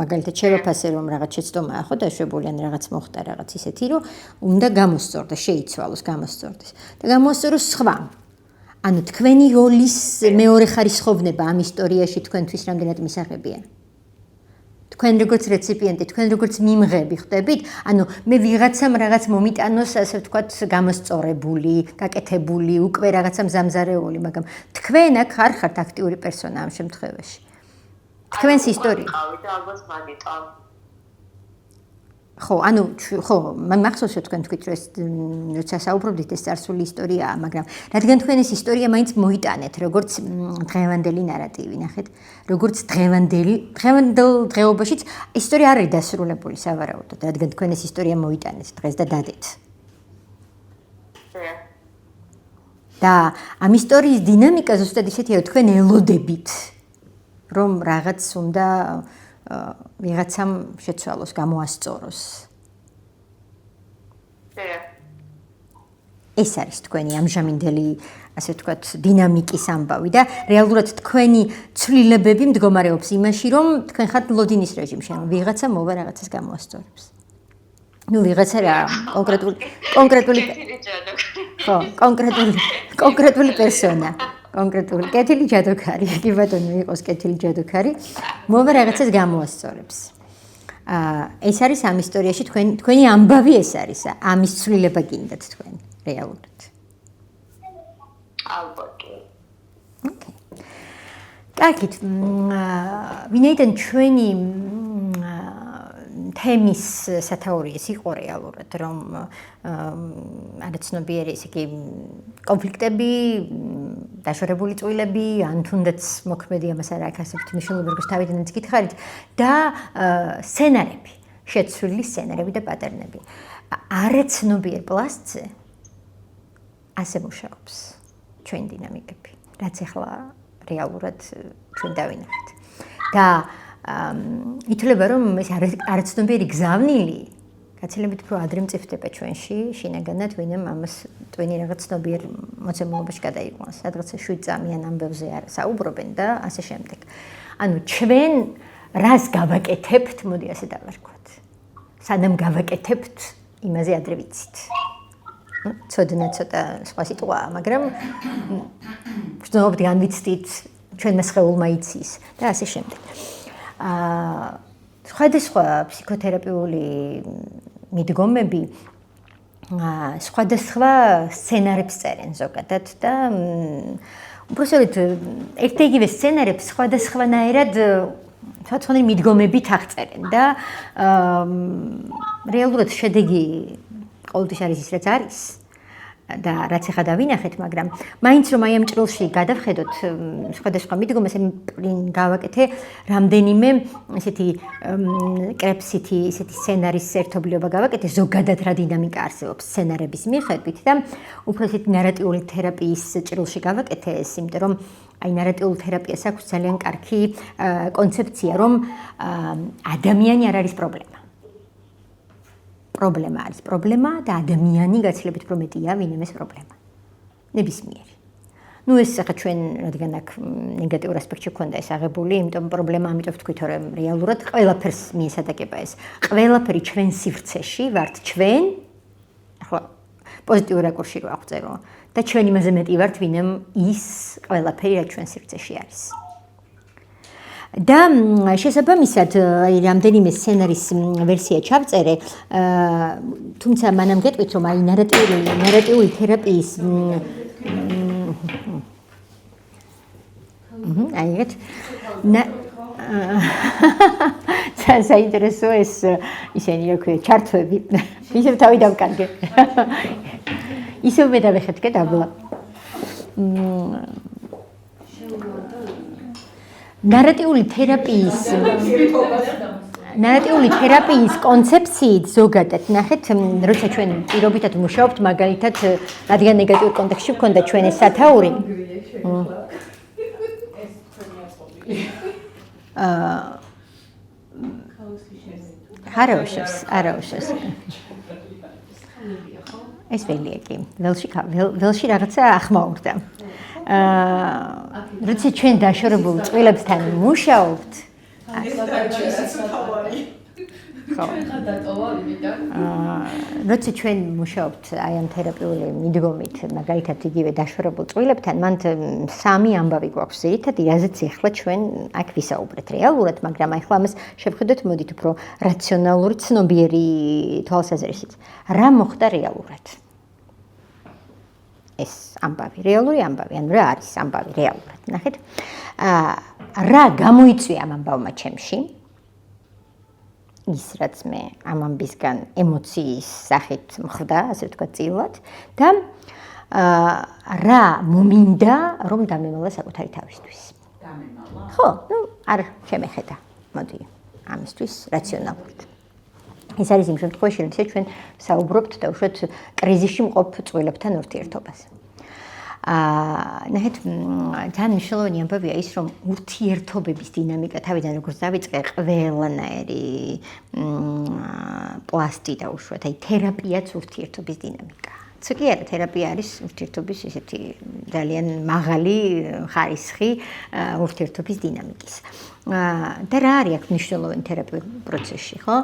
მაგალითად შევაფასე რომ რაღაც შეცდომაა ხო დაშვებული ან რაღაც მოხდა რაღაც ისეთი რომ უნდა გამოსწორდეს, შეიცვალოს, გამოსწორდეს და გამოსწოროს სხვამ. ანუ თქვენი როლის მეორე ხარისხოვნება ამ ისტორიაში თქვენთვის რამდენად მისაღებია. თქვენ როგორც რეციპიენტი, თქვენ როგორც მიმღები ხდებით, ანუ მე ვიღაცამ რაღაც მომიტანოს, ასე ვთქვათ, გამოსწორებული, გაკეთებული, უკვე რაღაცა მზამზარეული, მაგრამ თქვენ აქ არ ხართ აქტიური პერსონა ამ შემთხვევაში. თქვენს ისტორია. ხო, ანუ ხო, მახსოვს რომ თქვენ თქვით რომ როცა საუბრობდით ეს წარსული ისტორიაა, მაგრამ რადგან თქვენ ეს ისტორია მაინც მოიტანეთ, როგორც დღევანდელი ნარატივი, ნახეთ, როგორც დღევანდელ დღეობაშიც ისტორია არ არის დასრულებული სავარაუდოდ, რადგან თქვენ ეს ისტორია მოიტანეთ დღეს და დადეთ. და ამ ისტორიის დინამიკა ზუსტად ისეთია, თქვენ ელოდებით რომ რაღაც უნდა ვიღაცამ შეცვალოს, გამოასწოროს. ეს არის თქვენი ამჟამინდელი, ასე ვთქვათ, დინამიკის ამბავი და რეალურად თქვენი ცვლილებები მდგომარეობს იმაში, რომ თქვენ ხართ ლოდინის რეჟიმში, რომ ვიღაცა მოვა რაღაცას გამოასწორებს. ნუ ვიღაცა რა, კონკრეტული პერსონა. კონკრეტული კეთილი ჯადოქარი, კი ბატონო იყოს კეთილი ჯადოქარი, მოვა რაღაცას გამოასწორებს. ეს არის ამ ისტორიაში თქვენი ამბავი ეს არის, ამის ცვლილება გინდათ თქვენ რეალურად. ალბათ. ოკეი. კარგით, ვინაიდან ჩვენი თემის სათაური ეს იყო რეალურად, რომ არაცნობიერი, ესე იგი, კონფლიქტები, დაშორებული წვილები, ან თუნდაც მოქმედი ამას არ აქასებთ მნიშვნელობა, როგორც თავიდანაც გითხარით, და სცენარები, შეცვლილი სცენარები და პატერნები. არაცნობიერ პლასტზე ასე მუშაობს ჩვენ დინამიკები, რაც ახლა რეალურად ჩვენ დავინახეთ. და ითვლება რომ ეს არაცნობიერი გზავნილი გაცილებით უფრო ადრე მწიფდება ჩვენში, შინაგანად ვინმემ ამას ტვენი რაღაც ცნობიერ მოცემულობაში გადაიყვანს, სადღაც 7 წამიან ამბებზე არ საუბრობენ და ასე შემდეგ. ანუ ჩვენ რას გავაკეთებთ, მოდი ასე დავარქვათ. სანამ გავაკეთებთ, იმაზე ადრე ვიცით. ცოტა სხვა სიტყვაა, მაგრამ ვცნობთ განვიცდით, ჩვენმა სხეულმა იცის და ასე შემდეგ. სხვადასხვა ფსიქოთერაპიული მიდგომები სხვადასხვა სცენარებს წერენ ზოგადად და უბრალოდ ერთ იგივე სცენარებს სხვადასხვანაირად სხვადასხვანაირი მიდგომებით აღწერენ და რეალურად შედეგი ყოველთვის არის ის რაც არის და რაც ახლა დავინახეთ, მაგრამ მაინც რომ აი ამ ჭრილში გადავხედოთ სხვადასხვა მიდგომას, პრინ გავაკეთე რამდენიმე ესეთი კრეფსითი, ესეთი სცენარის ერთობლიობა გავაკეთე, ზოგადად რა დინამიკა არსებობს სცენარების მიხედვით და უფრო ესეთი ნარატიული თერაპიის ჭრილში გავაკეთე ეს, იმიტომ რომ აი ნარატიულ თერაპიას აქვს ძალიან კარგი კონცეფცია, რომ ადამიანი არ არის პრობლემა. პრობლემა არის პრობლემა და ადამიანი გაცილებით უფრო მეტია ვინმე ეს პრობლემა. ნებისმიერი. ნუ ეს ახლა ჩვენ რადგან აქ ნეგატიურ ასპექტში გვქონდა ეს აღებული, იმიტომ პრობლემა, ამიტომ ვთქვით, რომ რეალურად ყველაფერს მიესადაგება ეს. ყველაფერი ჩვენ სივრცეში ვართ ჩვენ, ახლა პოზიტიურ რაკურსში რო აღწერო და ჩვენ იმაზე მეტი ვართ, ვინმე ის ყველაფერი რაც ჩვენ სივრცეში არის. და შესაბამისად აი რამდენიმე სცენარის ვერსია ჩავწერე, თუმცა მანამ გეტყვით რომ აი ნარატიული თერაპიის აიგეთ საინტერესო ეს ისენი რა ქვია ჩარტვები ისევ თავი დავკარგე ისევ მე დავეხეთკე დაბლა ნარატიული თერაპიის ნარატიული თერაპიის კონცეფციით ზოგადად ნახეთ, როცა ჩვენ პირობითად მუშაობთ, მაგალითად, რადგან ნეგატიურ კონტექსტში ვქონდა ჩვენ ეს სათაური. არაუშავს. ეს ველია კი. ველში რაღაცა ახმაურდა. როცა ჩვენ დაშორებულ წყვილებთან მუშაობთ, როცა ჩვენ მუშაობთ აი ამ თერაპიული მიდგომით, მაგალითად იგივე დაშორებულ წყვილებთან, მან სამი ამბავი გვაქვს ძირითადი, რაზეც ახლა ჩვენ აქ ვისაუბრეთ რეალურად, მაგრამ ახლა ამას შევხედოთ, მოდით უფრო რაციონალური, ცნობიერი თვალსაზრისით. რა მოხდა რეალურად? ეს ამბავი, რეალური ამბავი, ანუ რა არის ამბავი რეალურად? ნახეთ. რა გამოიწვია ამ ამბავმა ჩემში? ის რაც მე ამ ამბისგან ემოციის სახით მხვდა, ასე ვთქვათ, წილად და რა მომინდა, რომ დამემალა საკუთარი თავისთვის. დამემალა? ხო, არ შემეხედა. მოდი, ამისთვის რაციონალურად. ეს არის იმ შემთხვევაში, როდესაც ჩვენ საუბრობთ დაუშვათ კრიზისში მყოფ წყვილებთან ურთიერთობაზე. ნახეთ, ძალიან მნიშვნელოვანი ამბავია ის, რომ ურთიერთობების დინამიკა თავიდან როგორც დავიწყე, ყველანაირი პლასტი დაუშვათ, აი თერაპიაც ურთიერთობის დინამიკაა. კი არა, თერაპია არის ურთიერთობის ესეთი ძალიან მაღალი ხარისხი ურთიერთობის დინამიკის. და რა არის აქ მნიშვნელოვანი თერაპიულ პროცესში, ხო?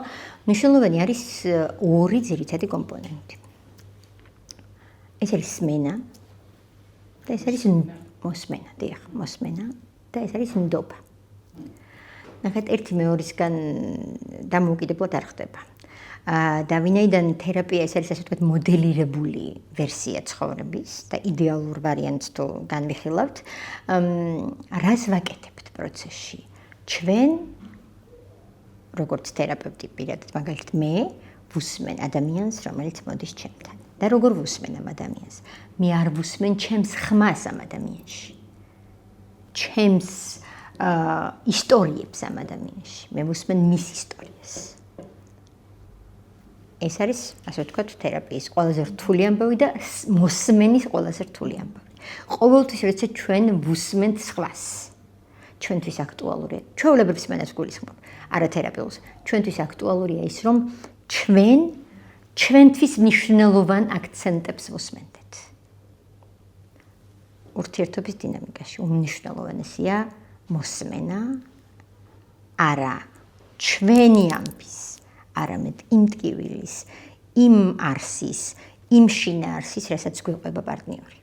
მნიშვნელოვანი არის ორი ძირითადი კომპონენტი. ეს არის სმენა და ეს არის მოსმენა, დიახ, მოსმენა და ეს არის ნდობა. ნახეთ, ერთი მეორისგან დამოუკიდებლად არ ხდება. და ვინაიდან თერაპია ეს არის ასე ვთქვათ მოდელირებული ვერსია ცხოვრების და იდეალურ ვარიანტს თუ განვიხილავთ, რას ვაკეთებთ პროცესში? ჩვენ როგორც თერაპევტი პირადად მაგალითად მე ვუსმენ ადამიანს, რომელიც მოდის ჩემთან. და როგორ ვუსმენ ამ ადამიანს? მე არ ვუსმენ ჩემს ხმას ამ ადამიანში. ჩემს ისტორიებს ამ ადამიანში. მე ვუსმენ მის ისტორიას. ეს არის, ასე ვთქვათ, თერაპიის ყველაზე რთული ამბავი და მოსმენის ყველაზე რთული ამბავი. ყოველთვის როცა ჩვენ ვუსმენთ სხვას, ჩვენთვის აქტუალურია. ჩვეულებრივ სმენას გულისხმობ, არა თერაპიულს. ჩვენთვის აქტუალურია ის, რომ ჩვენთვის მნიშვნელოვან აქცენტებს ვუსმენთ. ურთიერთობის დინამიკაში უმნიშვნელოვანესია მოსმენა, არა ჩვენი ამბის, არამედ იმ ტკივილის, იმ არსის, იმ შინაარსის, რასაც გვიყვება პარტნიორი.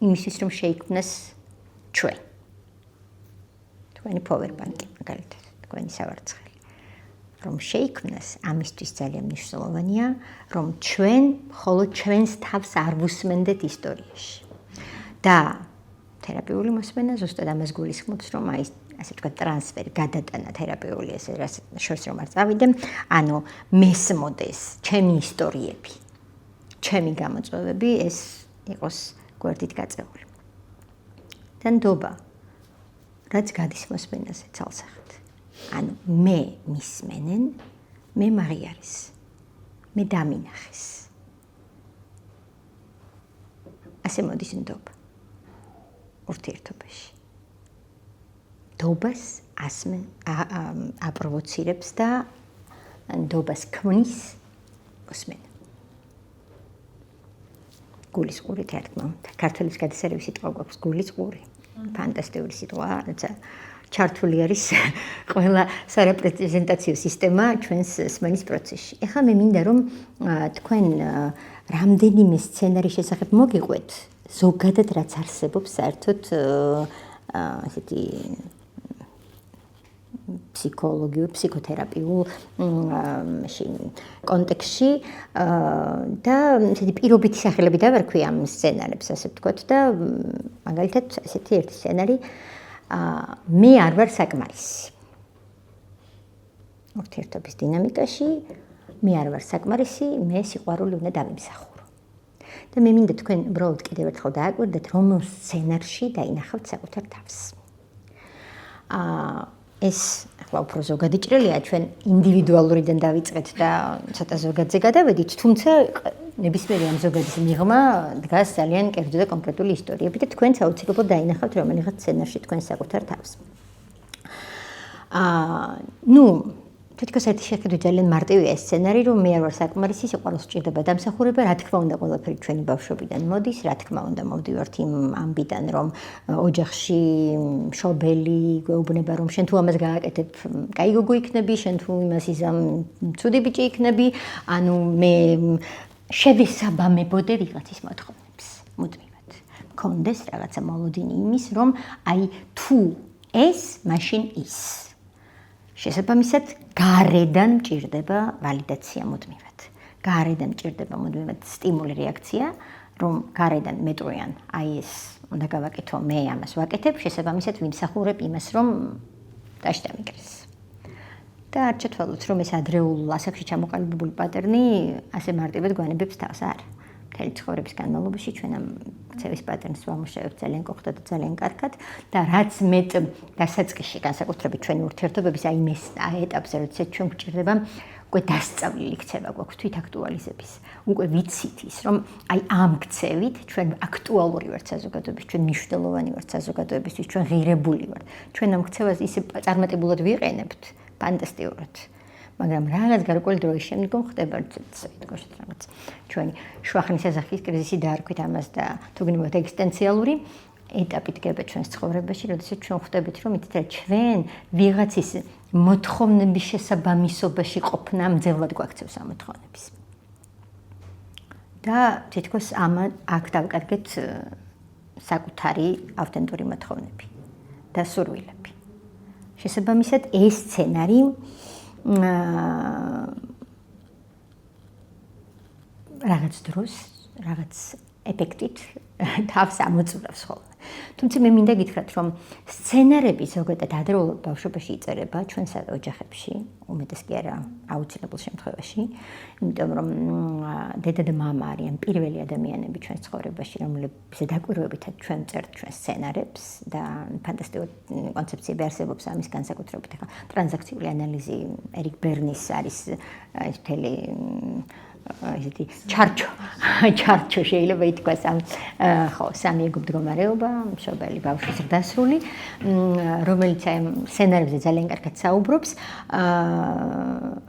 იმისთვის, რომ შეიქმნას ჩვენ. თქვენი powerbank-ი, მაგალითად, თქვენი სავარცხელი. რომ შეიქმნას, ამისთვის ძალიან მნიშვნელოვანია, რომ ჩვენ მხოლოდ ჩვენს თავს არ ვუსმენდეთ ისტორიაში. და თერაპიული მოსმენა ზუსტად ამას გულისხმობს, რომ აი ასე ვთქვათ, ტრანსფერი, გადატანა თერაპიული ესე შორს რომ არ წავიდე, ანუ მესმოდეს ჩემი ისტორიები, ჩემი გამოწვევები, ეს იყოს გვერდით გაწეული. და ნდობა, რაც გადის მოსმენაზე ცალსახად. ანუ მე მისმენენ, მე მაღიარის, მე დამინახეს. ასე მოდის ნდობა ურთიერთობაში. ნდობას აპროვოცირებს და ნდობას ქმნის მოსმენა. გულის ყური, რა თქმა უნდა. ქართველის გადასარევი სიტყვა გვაქვს გულის ყური. ფანტასტიკური სიტყვა, რაცა ჩართული არის ყველა სარეპრეზენტაციო სისტემა ჩვენს სმენის პროცესში. ეხლა მე მინდა რომ თქვენ რამდენიმე სცენარის შესახებ მოგიყვეთ, ზოგადად რაც არსებობს საერთოდ ასეთი ფსიქოლოგიურ, ფსიქოთერაპიულ კონტექსტში და ესეთი პირობითი სახელები დავარქვი ამ სცენარებს, ასე ვთქვათ და მაგალითად ესეთი ერთი სცენარი მე არ ვარ საკმარისი. ურთიერთობის დინამიკაში მე არ ვარ საკმარისი, მე სიყვარული უნდა დავიმსახურო. და მე მინდა თქვენ უბრალოდ კიდევ ერთხელ დააკვირდეთ, რომელ სცენარში დაინახავთ საკუთარ თავს. ეს ახლა უფრო ზოგადი ჭრილია, ჩვენ ინდივიდუალურიდან დავიწყეთ და ცოტა ზოგადზე გადავედით, თუმცა ნებისმიერი ამ ზოგადის მიღმა დგას ძალიან კერძო და კონკრეტული ისტორიები და თქვენც აუცილებლად დაინახავთ რომელიღაც სცენარში თქვენ საკუთარ თავს. თითქოს ერთი შეხედვით ძალიან მარტივია ეს სცენარი, რომ მე არ ვარ საკმარისი, სიყვარულს სჭირდება დამსახურება, რა თქმა უნდა, ყველაფერი ჩვენი ბავშვობიდან მოდის, რა თქმა უნდა, მოვდივართ იმ ამბიდან, რომ ოჯახში მშობელი გვეუბნება, რომ შენ თუ ამას გააკეთებ, კაი გოგო იქნები, შენ თუ იმას იზამ, ცუდი ბიჭი იქნები, ანუ მე შევესაბამებოდე ვიღაცის მოთხოვნებს, მუდმივად. მქონდეს რაღაცა მოლოდინი იმის, რომ აი თუ ეს, მაშინ ის. შესაბამისად, გარედან მჭირდება ვალიდაცია მუდმივად. გარედან მჭირდება მუდმივად სტიმული რეაქცია, რომ გარედან მეტყვიან, აი ეს უნდა გავაკეთო, მე ამას ვაკეთებ, შესაბამისად ვიმსახურებ იმას, რომ დაშ დამიკრეს. და არ ჩათვალოთ, რომ ეს ადრეულ ასაკში ჩამოყალიბებული პატერნი ასე მარტივად გვანებებს თავს, არა. მთელი ცხოვრების განმავლობაში ჩვენ ამ ქცევის პატერნს ვამუშავებთ ძალიან კოხტად და ძალიან კარგად და რაც მეტ დასაწყისში განსაკუთრებით ჩვენი ურთიერთობების აი ეს ეტაპზე, როდესაც ჩვენ გვჭირდება უკვე დასწავლილი ქცევა გვაქვს თვით აქტუალიზების. უკვე ვიცით ის, რომ აი ამ ქცევით ჩვენ აქტუალური ვართ საზოგადოებისთვის, ჩვენ მნიშვნელოვანი ვართ საზოგადოებისთვის, ჩვენ ღირებული ვართ. ჩვენ ამ ქცევას ისე წარმატებულად ვიყენებთ, ფანტასტიკურად. მაგრამ რაღაც გარკვეული დროის შემდგომ ხდება თვითონ რაღაც ჩვენი შუახნის ასაკის კრიზისი დაარქვით ამას და თუ გინდათ ეგზისტენციალური ეტაპი დგება ჩვენს ცხოვრებაში, როდესაც ჩვენ ხვდებით, რომ ითით რა ჩვენ ვიღაცის მოთხოვნების შესაბამისობაში ყოფნა მძევლად გვაქცევს ამ მოთხოვნების. და თითქოს აქ დავკარგეთ საკუთარი ავთენტური მოთხოვნები და სურვილები. შესაბამისად ეს სცენარი რაღაც დროს, რაღაც ეფექტით თავს ამოწურავს ხოლმე. თუმცა მე მინდა გითხრათ, რომ სცენარები ზოგადად ადრეულ ბავშვობაში იწერება ჩვენს ოჯახებში, უმეტეს კი არა აუცილებელ შემთხვევაში, იმიტომ რომ დედა და მამა არიან პირველი ადამიანები ჩვენს ცხოვრებაში, რომლებიც დაკვირვებითაც ჩვენ წერთ ჩვენ სცენარებს და ფანტასტიკური კონცეფციები არსებობს ამის განსაკუთრებით. ახლა ტრანზაქციული ანალიზი ერიკ ბერნის არის ეს მთელი ისეთი ჩარჩო შეიძლება ითქვას ამ სამიეგო მდგომარეობა, მშობელი ბავშვის ზრდასრული, რომელიც აი ამ სცენარებზე ძალიან კარგად საუბრობს.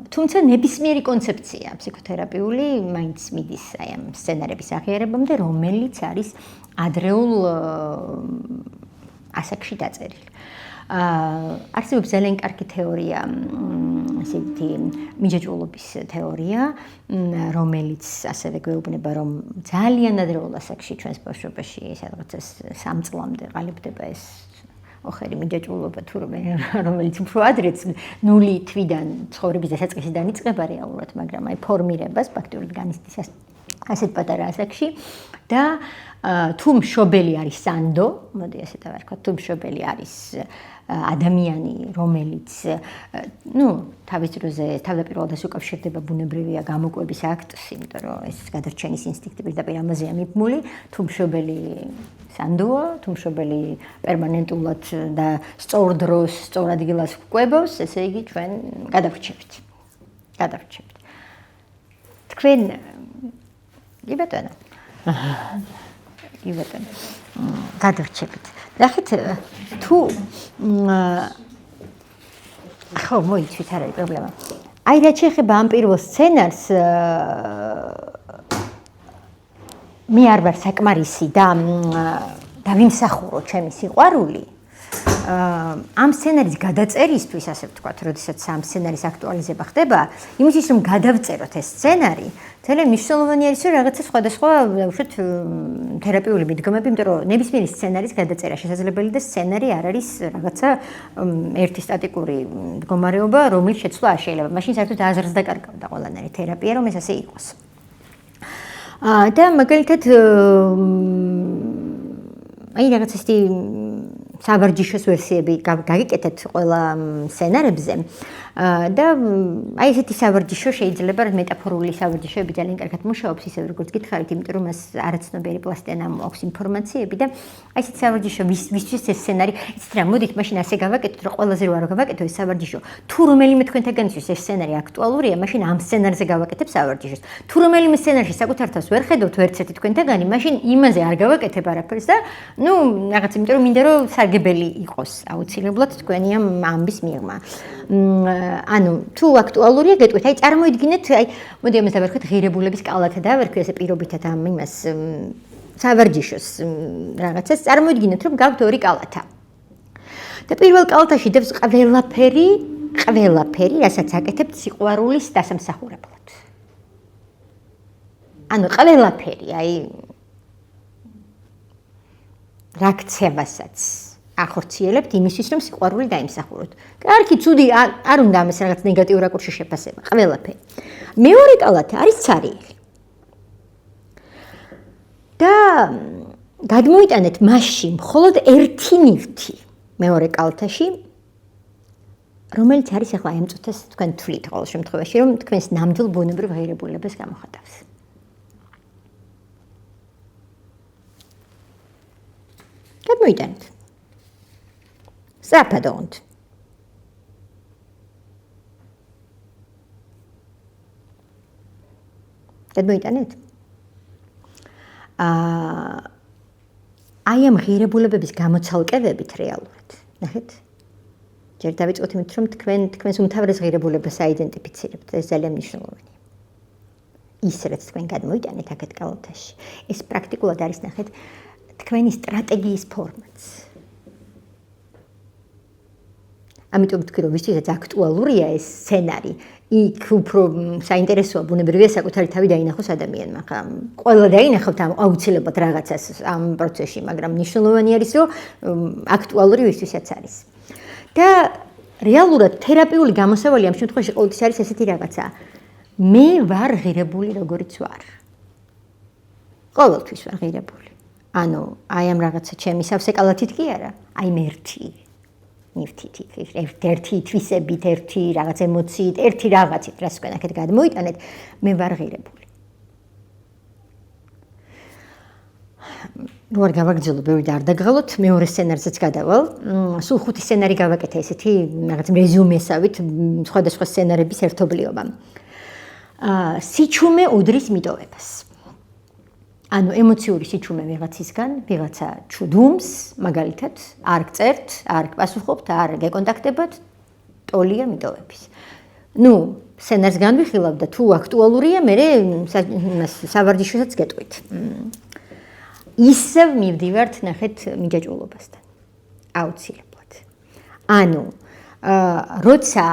თუმცა ნებისმიერი კონცეფცია ფსიქოთერაპიული მაინც მიდის აი ამ სცენარების აღიარებამდე, რომელიც არის ადრეულ ასაკში დაწერილი. არსებობს ძალიან კარგი თეორია, ესეთი მიჯაჭვულობის თეორია, რომელიც ასევე გვეუბნება, რომ ძალიან ადრეულ ასაკში ჩვენს ბავშვობაში, სადღაც 3 წლამდე ყალიბდება ეს ოხერი მიჯაჭვულობა თუ რომელიც უფრო ადრეც 0 თვიდან ცხოვრების დასაწყისიდან იწყება რეალურად, მაგრამ აი ფორმირებას ფაქტურად განიცდის ასეთ პატარა ასაკში და თუ მშობელი არის სანდო, მოდი ასე დავარქვათ, თუ მშობელი არის ადამიანი, რომელიც თავის დროზე თავდაპირველად ეს უკავშირდება ბუნებრივია გამოკვების აქტს, იმიტომ რომ ეს გადარჩენის ინსტინქტი პირდაპირ ამაზე ამიბმული, თუ მშობელი სანდოა, თუ მშობელი პერმანენტულად და სწორ დროს, სწორ ადგილას ყვებავს, ესე იგი ჩვენ გადავრჩებით. თქვენ კი ბატონო. გადავრჩებით. ნახეთ, თუ ხო, მოიცვით, არ არის პრობლემა. აი რაც შეეხება ამ პირველ სცენარს, მე არ ვარ საკმარისი და ვიმსახურო ჩემი სიყვარული. ამ სცენარის გადაწერისთვის, ასე ვთქვათ, როდესაც ამ სცენარის აქტუალიზება ხდება, იმისთვის რომ გადავწეროთ ეს სცენარი, ძალიან მნიშვნელოვანი არის, რომ რაღაცა სხვადასხვა უშუალოდ თერაპიული მიდგომები, იმიტომ რომ ნებისმიერი სცენარის გადაწერა შესაძლებელი და სცენარი არ არის რაღაცა ერთი სტატიკური მდგომარეობა, რომელიც შეცვლა არ შეიძლება. მაშინ საერთოდ აზრს დაკარგავდა ყველანაირი თერაპია, რომ ეს ასე იყოს. და მაგალითად აი რაღაც ისეთი სავარჯიშოს ვერსიები გაგიკეთეთ ყველა სცენარებზე და აი ესეთი სავარჯიშო შეიძლება მეტაფორული სავარჯიშოები ძალიან კარგად მუშაობს ისე როგორც გითხარით, იმიტომ რომ მას არაცნობიერი პლასტენა აქვს ინფორმაციები და აი ესეთი სავარჯიშო ვისთვის ეს სცენარი, იცით რა, მოდით მაშინ ასე გავაკეთოთ, რომ ყველაზე რო არ გავაკეთო ეს სავარჯიშო. თუ რომელიმე თქვენთაგანისთვის ეს სცენარი აქტუალურია, მაშინ ამ სცენარზე გავაკეთებ სავარჯიშოს. თუ რომელიმე სცენარში საკუთარ თავს ვერ ხედავთ ვერცერთი თქვენთაგანი, მაშინ იმაზე არ გავაკეთებ არაფერს და რაღაც იმიტომ რომ მინდა რომ სარგებელი იყოს აუცილებლად თქვენი ამბის მიღმა. ანუ თუ აქტუალურია გეტყვით, აი წარმოიდგინეთ, აი მოდი ამას დავერქვით ღირებულების კალათა დავერქვი ესე პირობითად ამ იმას სავარჯიშოს რაღაცას წარმოიდგინეთ რომ გაქვთ ორი კალათა. და პირველ კალათაში დევს ყველაფერი, რასაც აკეთებთ სიყვარულის დასამსახურებლად. ანუ ყველაფერი, აი რა ქცევასაც ახორციელებთ იმისთვის, რომ სიყვარული დაიმსახუროთ. კარგი, ცუდი არ უნდა ამას რაღაც ნეგატიურ რაკურსში შეფასება, ყველაფერი. მეორე კალათა არის ცარიელი. და გადმოიტანეთ მასში მხოლოდ ერთი ნივთი მეორე კალათაში, რომელიც არის ახლა ამ წუთას თქვენ თვლით ყოველ შემთხვევაში, რომ თქვენს ნამდვილ ბუნებრივ ღირებულებას გამოხატავს. გადმოიტანეთ. სწრაფად. გადმოიტანეთ. აი ამ ღირებულებების გამოცალკევებით რეალურად. ნახეთ. ჯერ დავიწყოთ იმით, რომ თქვენს უმთავრეს ღირებულებას აიდენტიფიცირებთ. ეს ძალიან მნიშვნელოვანია. ის რაც თქვენ გადმოიტანეთ აქეთ კალათაში, ეს პრაქტიკულად არის ნახეთ თქვენი სტრატეგიის ფორმაც. ამიტომ ვთქვი, რომ ვისთვისაც აქტუალურია ეს სცენარი, იქ უფრო საინტერესოა ბუნებრივია საკუთარი თავი დაინახოს ადამიანმა. ხა ყველა დაინახავთ აუცილებლად რაღაცას ამ პროცესში, მაგრამ მნიშვნელოვანი არის, რომ აქტუალური ვისთვისაც არის. და რეალურად თერაპიული გამოსავალი ამ შემთხვევაში ყოველთვის არის ესეთი რაღაცა. მე ვარ ღირებული როგორიც ვარ. ყოველთვის ვარ ღირებული. ანუ აი ამ რაღაცა ჩემი სავსე კალათით კი არა, აი მე ერთი ნივთით, ერთი თვისებით, ერთი რაღაც ემოციით, ერთი რაღაცით, რაც თქვენ აქეთ გადმოიტანეთ, მე ვარ ღირებული. რო არ გავაგრძელო, ბევრი და არ დაგღალოთ, მეორე სცენარზეც გადავალ. სულ 5 სცენარი გავაკეთე ესეთი რაღაც რეზუმესავით სხვადასხვა სცენარების ერთობლიობა. სიჩუმე უდრის მიტოვებას. ანუ ემოციური სიჩუმე ვიღაცისგან, ვიღაცა ჩუდუმს, მაგალითად, არ გწერთ, არ გპასუხობთ, არ გეკონტაქტებათ, ტოლია მიტოვების. სცენარს განვიხილავ და თუ აქტუალურია, მე სავარჯიშოსაც გეტყვით. ისევ მივდივართ, ნახეთ, მიჯაჭვულობასთან. აუცილებლად. ანუ, როცა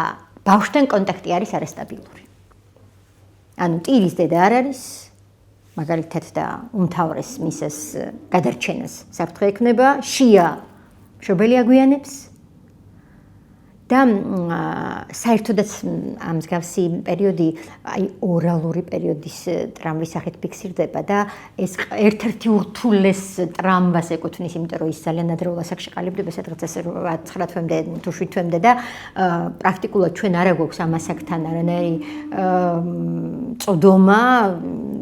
ბავშვთან კონტაქტი არის არასტაბილური. ანუ, ტირის დედა არ არის, მაგალითად და უმთავრეს მისეს გადარჩენას საფრთხე ექნება, შია მშობელი აგვიანებს და საერთოდაც ამ მსგავსი პერიოდი, აი ორალური პერიოდის ტრამვის სახით ფიქსირდება და ეს ერთ-ერთი ურთულეს ტრამვას ეკუთვნის, იმიტომ რომ ის ძალიან ადრეულ ასაკში ყალიბდება, სადღაც 9 თვემდე თუ 7 თვემდე და პრაქტიკულად ჩვენ არ გვაქვს ამ ასაკთან არანაირი წოდომა,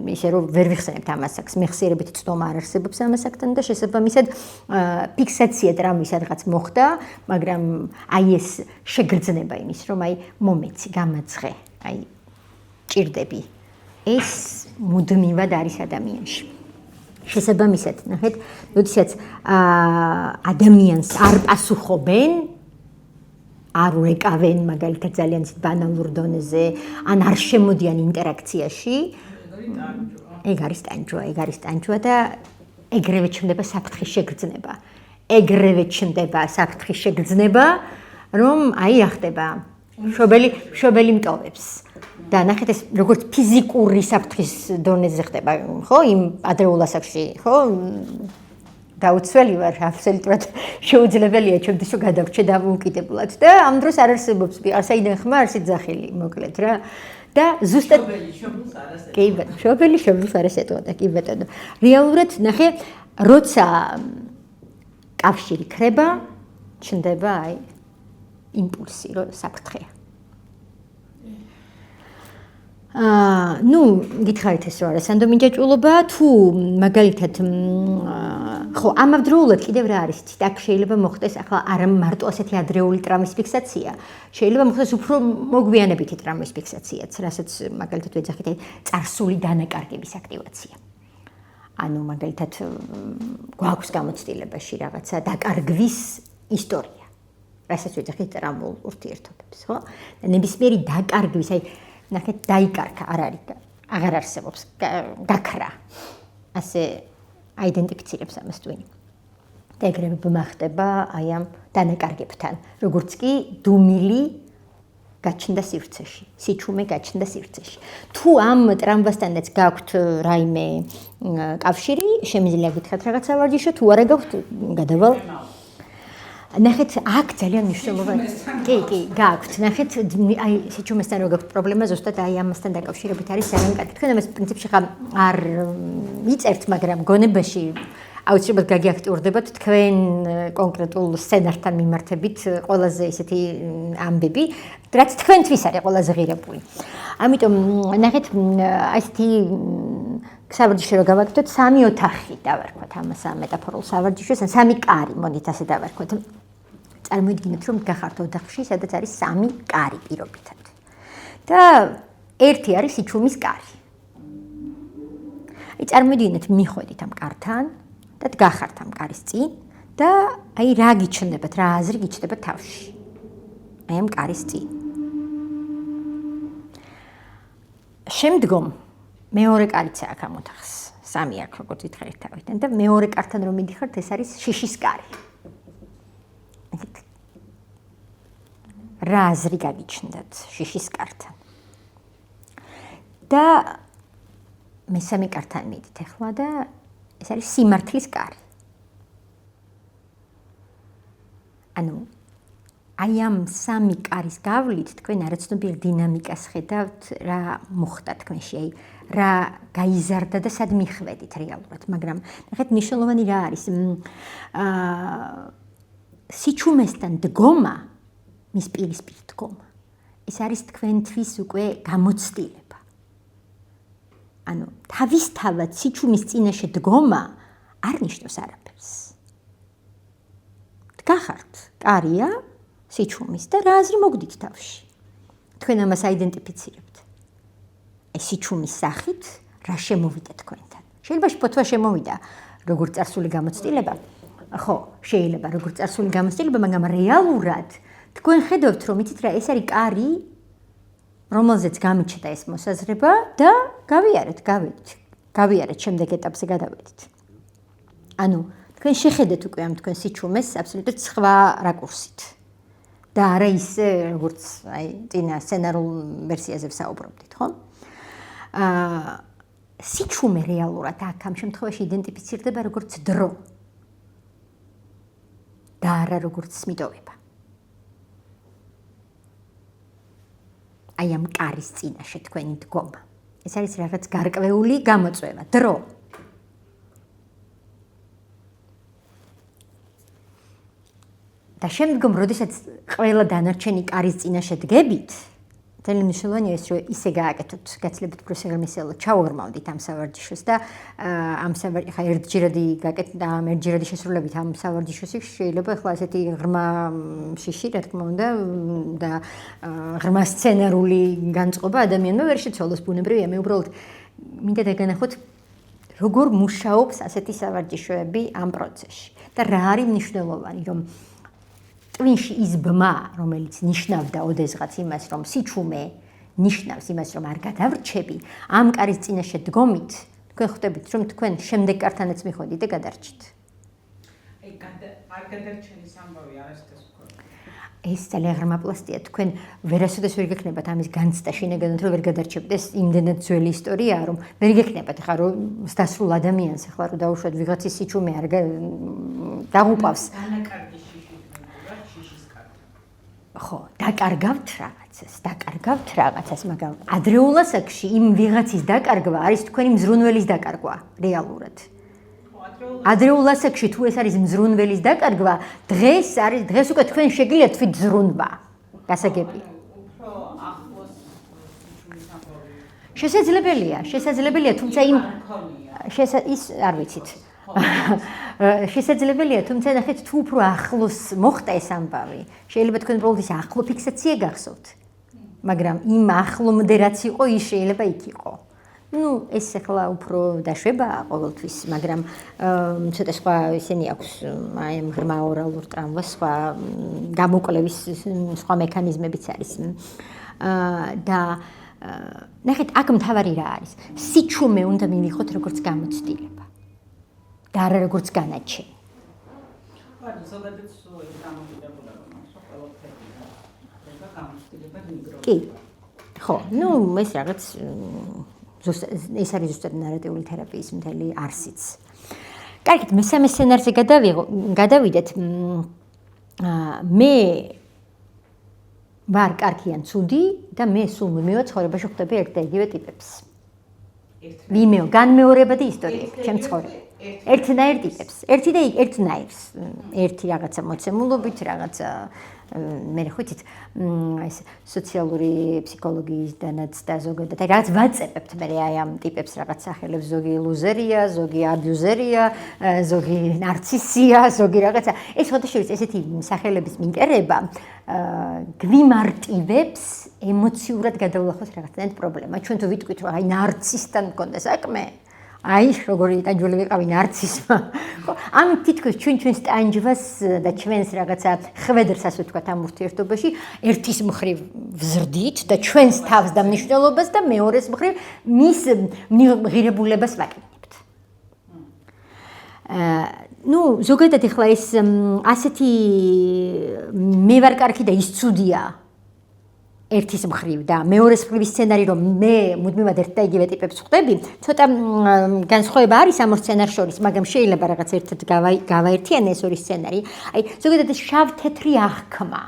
ისე რომ ვერ ვიხსენებთ ამ ასაკს, მეხსიერებით წდომა არ არსებობს ამ ასაკთან და შესაბამისად ფიქსაცია ტრამვის სადღაც მოხდა, მაგრამ აი ეს შეგრძნება იმის, რომ აი მომეცი, გამაძღე, აი ჭირდები. ეს მუდმივად არის ადამიანში. შესაბამისად, ნახეთ, როდესაც ადამიანს არ პასუხობენ, არ ურეკავენ, მაგალითად ძალიან ბანალურ დონეზე, ან არ შემოდიან ინტერაქციაში, ეგ არის ტანჯვა და ეგრევე ჩნდება საფრთხის შეგრძნება. ეგრევე ჩნდება საფრთხის შეგრძნება, რომ აი ახდება მშობელი მტოვებს. და ნახეთ ეს როგორც ფიზიკური საფრთხის დონეზე ხდება, ხო, იმ ადრეულ ასაკში, ხო? დაუცველი ვარ, აბსოლუტურად შეუძლებელია ჩემთვის რომ გადავრჩე დამოუკიდებლად და ამ დროს არ არსებობს საიდან ხმა არსით ძახილი, მოკლედ რა. და ზუსტად მშობელი შობილს არ ესეთოდა, კი ბატონო. რეალურად ნახე, როცა კავშირი ქრება, ჩნდება აი იმპულსი, რომ საფრთხეა. ნუ გითხარით ეს რა არის სანდო მინჯაჭულობა თუ მაგალითად ხო ამავდროულად კიდევ რა არის იცით აქ შეიძლება მოხდეს ახლა არა მარტო ასეთი ადრეული ტრამვის ფიქსაცია შეიძლება მოხდეს უფრო მოგვიანებითი ტრამვის ფიქსაციაც რასაც მაგალითად ვეძახით წარსული დანაკარგების აქტივაცია ანუ მაგალითად გვაქვს გამოცდილებაში რაღაცა დაკარგვის ისტორია რასაც ვეძახით ტრამვულ ურთიერთობებს ხო და ნებისმიერი დაკარგვის აი ნახეთ დაიკარგა არ არის აღარ არსებობს გაქრა ასე აიდენტიფიცირებს ამას twin და ეგრევე ბმახდება აი ამ დანაკარგებთან როგორც კი დუმილი გაჩნდა სივრცეში სიჩუმე გაჩნდა სივრცეში თუ ამ ტრამვასთანაც გაქვთ რაიმე კავშირი შემიძლია გითხრათ რაღაცა ვარჯიშო თუ არა გაქვთ გადავალ ნახეთ აქ ძალიან მნიშვნელოვანი კი გაქვთ ნახეთ აი სიჩუმესთან რო გაქვთ პრობლემა ზუსტად აი ამასთან დაკავშირებით არის ძალიან კარგი თქვენ ამას პრინციპში ხა არ იწერთ მაგრამ გონებაში აუცილებლად გაგიაქტიურდებათ თქვენ კონკრეტულ სცენართან მიმართებით ყველაზე ისეთი ამბები რაც თქვენთვის არის ყველაზე ღირებული ამიტომ ნახეთ აი ესეთი სავარჯიშო რო გავაკეთოთ სამი ოთახი დავარქვათ ამას ამ მეტაფორულ სავარჯიშოს ან სამი კარი მოდით ასე დავარქვათ წარმოიდგინეთ რომ გახართ ოთახში სადაც არის სამი კარი პირობითად და ერთი არის სიჩუმის კარი აი წარმოიდგინეთ მიხვედით ამ კართან და გახართ ამ კარის წინ და აი რა გიჩნდებათ რა აზრი გიჩნდებათ თავში აი ამ კარის წინ შემდგომ მეორე კარიც აქვს ამ ოთახს სამი აქვს როგორც ითხრით თავიდან და მეორე კართან რომ მიდიხართ ეს არის შიშის კარი რა აზრი გაგიჩნდათ შიშის კართან და მესამე კართან მიდით ახლა და ეს არის სიმართლის კარი ანუ აი ამ სამი კარის გავლით თქვენ არაცნობიერ დინამიკას ხედავთ რა მოხდა თქვენში აი რა გაიზარდა და სად მიხვედით რეალურად მაგრამ ნახეთ მნიშვნელოვანი რა არის სიჩუმესთან დგომა მის პირისპირ დგომა ეს არის თქვენთვის უკვე გამოცდილება ანუ თავისთავად სიჩუმის წინაშე დგომა არ ნიშნავს არაფერს დგახართ კარია სიჩუმის და რა აზრი მოგდით თავში თქვენ ამას აიდენტიფიცირებთ ეს სიჩუმის სახით რა შემოვიდა თქვენთან შეიძლება შფოთვა შემოვიდა როგორც წარსული გამოცდილება ხო შეიძლება როგორც წარსული გამოცდილება მაგრამ რეალურად თქვენ ხედავთ რომ იცით რა ეს არის კარი რომელზეც გამიჩნდა ეს მოსაზრება და გავიარეთ შემდეგ ეტაპზე გადავედით ანუ თქვენ შეხედეთ უკვე ამ თქვენ სიჩუმეს აბსოლუტურად სხვა რაკურსით და არა ისე როგორც აი წინა სცენარულ ვერსიაზე ვსაუბრობდით ხო სიჩუმე რეალურად აქ ამ შემთხვევაში იდენტიფიცირდება როგორც დრო და არა როგორც სმიტოვება აი ამ კარის წინაშე თქვენი დგომა ეს არის რაღაც გარკვეული გამოწვევა დრო და შემდგომ როდესაც ყველა დანარჩენი კარის წინაშე დგებით ძალიან მნიშვნელოვანია ეს რომ ისე გააკეთოთ გაცილებით უფრო სიღრმისეულად ჩაუღრმავდით ამ სავარჯიშოს და ამ ხა ერთჯერადი გაკეთდა ამ ერთჯერადი შესრულებით ამ სავარჯიშოს შეიძლება ახლა ასეთი ღრმა შიში რა თქმა უნდა და ღრმა სცენარული განწყობა ადამიანმა ვერ შეცვალოს ბუნებრივია მე უბრალოდ მინდა დაგანახოთ როგორ მუშაობს ასეთი სავარჯიშოები ამ პროცესში და რა არის მნიშვნელოვანი რომ twinში ის ბმა, რომელიც ნიშნავდა ოდესღაც იმას, რომ სიჩუმე ნიშნავს იმას, რომ არ გადავრჩები, ამ კარის წინაშე დგომით, თქვენ ხვდებით, რომ თქვენ შემდეგ კართანაც მიხვედით და გადარჩით. აი, არ გადარჩენის ამბავი არასდროს მქონდა. ეს ძალიან ღრმა პლასტია, თქვენ ვერასოდეს ვერ გექნებათ ამის განცდა შინაგანად, რომ ვერ გადარჩებით. ეს იმდენად ძველი ისტორიაა, რომ ვერ გექნებათ ხა რომ დასრულ ადამიანს ახლა რომ დაუშვათ ვიღაცის სიჩუმე არ დაღუპავს. ხო, დაკარგავთ რაღაცას, მაგრამ ადრეულ ასაკში იმ ვიღაცის დაკარგვა არის თქვენი მზრუნველის დაკარგვა რეალურად. ხო, ადრეულ ასაკში თუ ეს არის მზრუნველის დაკარგვა, დღეს უკვე თქვენ შეგიძლიათ თვით ზრუნვა. გასაგებია. უფრო ახლოს ჩვენის ამბავი. შესაძლებელია, თუმცა ის არ ვიცით. შესაძლებელია, თუმცა ნახეთ თუ უფრო ახლოს მოხდა ეს ამბავი, შეიძლება თქვენ უბრალოდ ის ახლო ფიქსაცია გახსოვთ. მაგრამ იმ ახლომდე რაც იყო, ის შეიძლება იქ იყო. ეს ახლა უფრო დაშვება ყოველთვის, მაგრამ ცოტა სხვა ისინი აქვს, აი ამ ღრმა ორალურ ტრამვას სხვა გამოკვლევის სხვა მექანიზმებიც არის. და ნახეთ, აქ მთავარი რა არის? სიჩუმე უნდა მივიღოთ როგორც გამოცდილება და არა როგორც განაჩენი. არა, ზოგადად სულ ეს გამომდინარე, რომ ყველაფერი და გამოცდილება მიგროვდება. კი. ხო, ეს რაღაც ეს არის ზუსტად ნარატიული თერაპიის მთელი არსიც. კარგით, მესამე სცენარზე გადავიდეთ. მე ვარ კარგი ან ცუდი და მე სულ მიმევა ცხოვრებაში ხვდები ერთ და იგივე ტიპებს. განმეორებადი ისტორიები, ჩემ ცხოვრებაში. ერთნაირ ტიპებს, ერთნაირს, ერთი რაღაცა მოცემულობით, რაღაცა მე ხვითით ეს სოციალური ფსიქოლოგიისდანაც და ზოგადად აი რაღაც ვაწებებთ მე აი ამ ტიპებს რაღაც სახელებს, ზოგი ლუზერია, ზოგი აბიუზერია, ზოგი ნარცისია, ზოგი რაღაცა. ეს ხოდაშორის ესეთი სახელების მიკერება გვიმარტივებს ემოციურად გადავლახოს რაღაცნაირად პრობლემა. ჩვენ თუ ვიტყვით რომ აი ნარცისთან მქონდა საქმე, აი როგორი ტანჯული ვიყავი ნარცისმა. ხო, ამით თითქოს ჩვენს ტანჯვას და ჩვენს რაღაცა ხვედრს ასე ვთქვათ ამ ურთიერთობაში ერთის მხრივ ვზრდით და ჩვენს თავს და მნიშვნელობას და მეორეს მხრივ მის ღირებულებას ვაკეთებთ. ზოგადად ახლა ეს ასეთი მე ვარ კარგი და ის ცუდია ერთის მხრივ და მეორეს მხრივ სცენარი რომ მე მუდმივად ერთ და იგივე ტიპებს ხვდები, ცოტა განსხვავება არის ამ ორ სცენარს შორის, მაგრამ შეიძლება რაღაც ერთად გავაერთიანე ეს ორი სცენარი. აი, ზოგადად ეს შავ-თეთრი აღქმა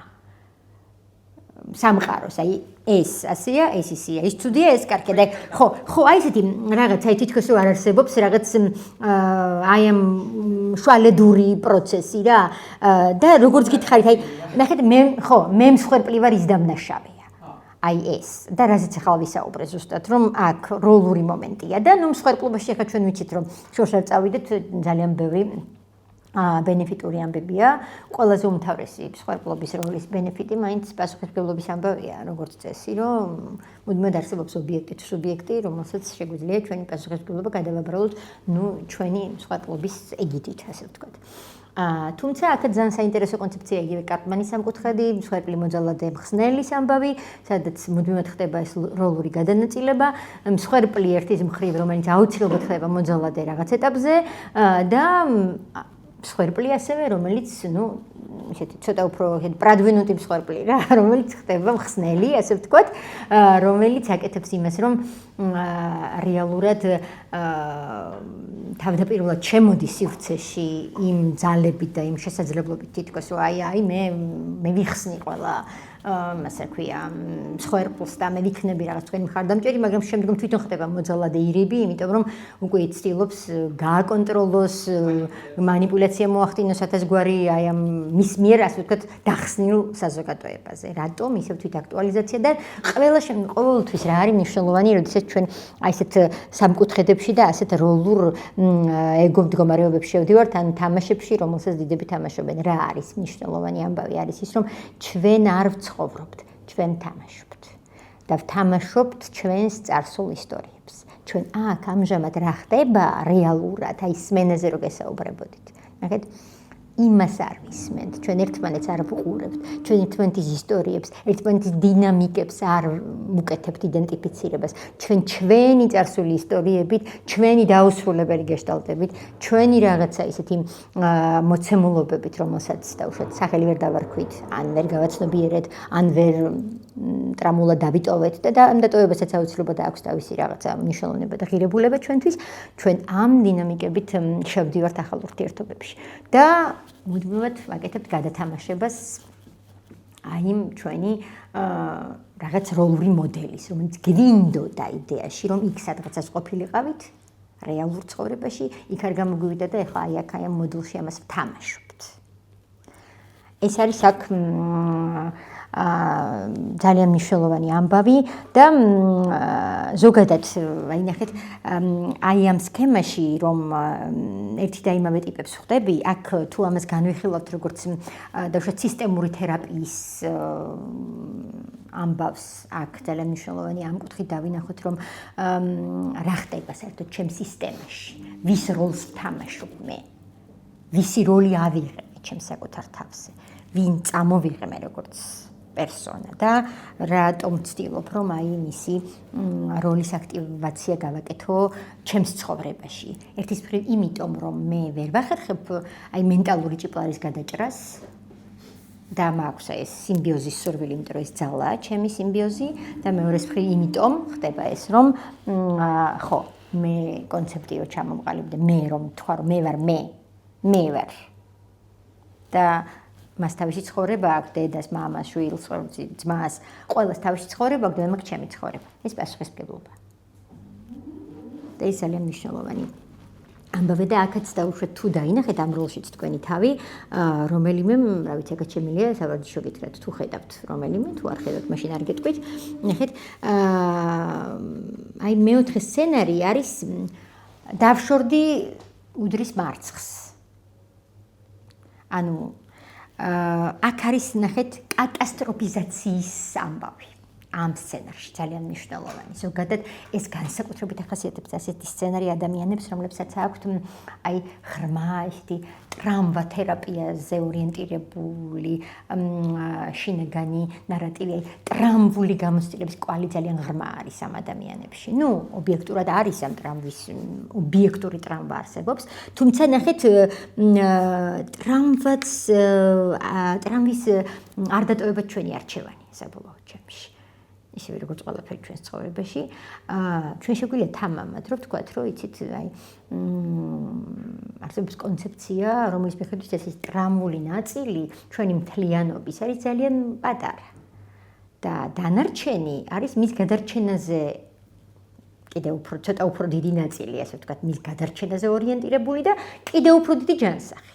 სამყაროს, აი ეს ასეა, ეს ისია, ის ცუდია, ეს კარგია და ხო, აი ესეთი რაღაც აი თითქოს არ არსებობს რაღაც აი ამ შვალედური პროცესი რა და როგორც გითხარით, აი ნახეთ მე მსხვერპლი ვარ ის დამნაშავეა. აი ეს და რაზეც ახლა ვისაუბრე ზუსტად რომ აქ როლური მომენტია და მსხვერპლობაში ახლა ჩვენ ვიცით რომ შორს არ წავიდეთ ძალიან ბევრი ბენეფიტური ამბებია. ყველაზე უმთავრესი მსხვერპლობის როლის ბენეფიტი მაინც პასუხისმგებლობის ამბავია, როგორც წესი, რომ მუდმივად არსებობს ობიექტი თუ სუბიექტი, რომელსაც შეგვიძლია ჩვენი პასუხისმგებლობა გადავაბრალოთ, ჩვენი მსხვერპლობის ეგიდით, ასე ვთქვათ. თუმცა აქაც ძალიან საინტერესო კონცეფცია იგივე კარტმანის სამკუთხედი, მსხვერპლი მოძალადე მხსნელის ამბავი, სადაც მუდმივად ხდება ეს როლური გადანაწილება, მსხვერპლი ერთის მხრივ, რომელიც აუცილებლად ხდება მოძალადე რაღაც ეტაპზე და მსხვერპლი ასევე, რომელიც, ისეთი ცოტა უფრო პრადვინუტი მსხვერპლი რა, რომელიც ხდება მხსნელი, ასე ვთქვათ, რომელიც აკეთებს იმას, რომ რეალურად თავდაპირველად შემოდის სივრცეში იმ ძალებით და იმ შესაძლებლობით თითქოს, რომ აი მე ვიხსნი ყველა ასე ვქვია, მსხვერპლს და მე ვიქნები რაღაც თქვენი მხარდამჭერი, მაგრამ შემდგომ თვითონ ხდება მოძალადე ირიბი, იმიტომ რომ უკვე ცდილობს გააკონტროლოს, მანიპულაცია მოახდინოს ათასგვარი აი ამ მის მიერ ასე ვთქვათ დახსნილ საზოგადოებაზე. რატომ ისევ თვით აქტუალიზაცია და ყოველთვის რა არის მნიშვნელოვანი, როდესაც ჩვენ აი ესეთ სამკუთხედებში და ასეთ როლურ ეგო მდგომარეობებში შევდივართ ან თამაშებში, რომელსაც დიდები თამაშობენ. რა არის მნიშვნელოვანი ამბავი არის ის, რომ ჩვენ არ ვცხოვრობთ, ჩვენ თამაშობთ და ვთამაშობთ ჩვენს წარსულ ისტორიებს. ჩვენ აქ ამჟამად რა ხდება რეალურად, აი სმენაზე რო გესაუბრებოდით. ნახეთ, იმას არ ვისმენთ, ჩვენ ერთმანეთს არ ვყურებთ, ჩვენ ერთმანეთის ისტორიებს, ერთმანეთის დინამიკებს არ ვუკეთებთ იდენტიფიცირებას, ჩვენი წარსული ისტორიებით, ჩვენი დაუსრულებელი გეშტალტებით, ჩვენი რაღაცა ისეთი მოცემულობებით, რომელსაც დაუშვათ სახელი ვერ დავარქვით, ან ვერ გავაცნობიერეთ, ან ვერ ტრამულად დავიტოვეთ და ამ დატოვებასაც აუცილებლად აქვს თავისი რაღაცა მნიშვნელოვნება და ღირებულება ჩვენთვის, ჩვენ ამ დინამიკებით შევდივართ ახალ ურთიერთობებში და მუდმივად ვაკეთებთ გადათამაშებას აი იმ ჩვენი რაღაც როლური მოდელის, რომელიც გვინდოდა იდეაში, რომ იქ სადღაცას ყოფილიყავით, რეალურ ცხოვრებაში, იქ არ გამოგვივიდა და ეხლა აი ამ მოდულში ამას ვთამაშობთ. ეს არის აქ ძალიან მნიშვნელოვანი ამბავი და ზოგადად აი ნახეთ აი ამ სქემაში რომ ერთი და იმავე ტიპებს ხვდები, აქ თუ ამას განვიხილავთ როგორც დაუშვათ სისტემური თერაპიის ამბავს აქ ძალიან მნიშვნელოვანი ამ კუთხით დავინახოთ რომ რა ხდება საერთოდ ჩემ სისტემაში, ვის როლს ვთამაშობ მე, ვისი როლი ავიღებ ჩემ საკუთარ თავზე, ვინ წამოვიღე მე როგორც პერსონა და რატომ ვცდილობ რომ აი მისი როლის აქტივაცია გავაკეთო ჩემს ცხოვრებაში. ერთის მხრივ იმიტომ რომ მე ვერ ვახერხებ აი მენტალური ჭიპლარის გადაჭრას და მაქვს ეს სიმბიოზის სურვილი, იმიტომ რომ ეს ძალაა ჩემი სიმბიოზი და მეორეს მხრივ იმიტომ ხდება ეს რომ ხო მე კონცეფტი რო ჩამომყალიბდა მე რომ თქვა რომ მე ვარ მე ვარ და მას თავისი ცხოვრება აქვს, დედას, მამას, შვილს, ძმას, ყველას თავისი ცხოვრება აქვს და მე მაქვს ჩემი ცხოვრება. ეს პასუხისმგებლობა. და ეს ძალიან მნიშვნელოვანი ამბავი და აქაც დაუშვათ თუ დაინახეთ ამ როლშიც თქვენი თავი, რომელიმე, რა ვიცი, აქაც შემიძლია სავარჯიშო გითხრათ, თუ ხედავთ რომელიმე, თუ არ ხედავთ, მაშინ არ გეტყვით. ნახეთ, აი მეოთხე სცენარი არის დავშორდი უდრის მარცხს. ანუ აქ არის ნახეთ კატასტროფიზაციის ამბავი ამ სცენარში ძალიან მნიშვნელოვანი. ზოგადად ეს განსაკუთრებით ახასიათებს ასეთი სცენარი ადამიანებს, რომლებსაც აქვთ აი ღრმა ესეთი ტრამვა თერაპიაზე ორიენტირებული შინაგანი ნარატივი, აი ტრამვული გამოცდილების კვალი ძალიან ღრმა არის ამ ადამიანებში. ნუ ობიექტურად არის ამ ტრამვის ობიექტური ტრამვა არსებობს, თუმცა ნახეთ ტრამვის არ დატოვება ჩვენი არჩევანი საბოლოო ჯამში. ისევე როგორც ყველაფერი ჩვენს ცხოვრებაში, ჩვენ შეგვიძლია თამამად, რომ ვთქვათ, რომ იცით, აი არსებობს კონცეფცია, რომლის მიხედვით ეს ტრამვული ნაწილი ჩვენი მთლიანობის არის ძალიან პატარა. და დანარჩენი არის მის გადარჩენაზე კიდევ უფრო ცოტა უფრო დიდი ნაწილი, ასე ვთქვათ, მის გადარჩენაზე ორიენტირებული და კიდევ უფრო დიდი ჯანსაღი.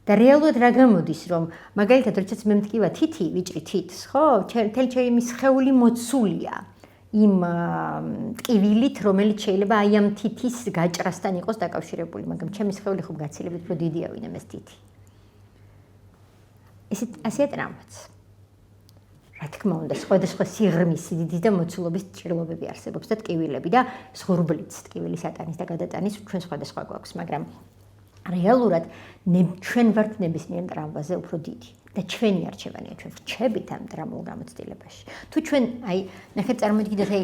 და რეალურად რა გამოდის, რომ მაგალითად, როდესაც მე მткиვა თითი, ვიჭრი თითს, ხო? მთელი ჩემი სხეული მოცულია იმ ტკივილით, რომელიც შეიძლება აი ამ თითის გაჭრასთან იყოს დაკავშირებული, მაგრამ ჩემი სხეული ხომ გაცილებით უფრო დიდია ვინმე ეს თითი. ასეა ტრამვაც. რა თქმა უნდა, სხვადასხვა სიღრმის, სიდიდის და მოცულობის ჭრილობები არსებობს და ტკივილები და ზღურბლიც ტკივილის ატანის და გადატანის ჩვენ სხვადასხვა გვაქვს, მაგრამ რეალურად ჩვენ ვართ ნებისმიერ ტრამვაზე უფრო დიდი და ჩვენი არჩევანია, ჩვენ ვრჩებით ამ ტრამულ გამოცდილებაში. თუ ჩვენ აი ნახეთ წარმოიდგინეთ აი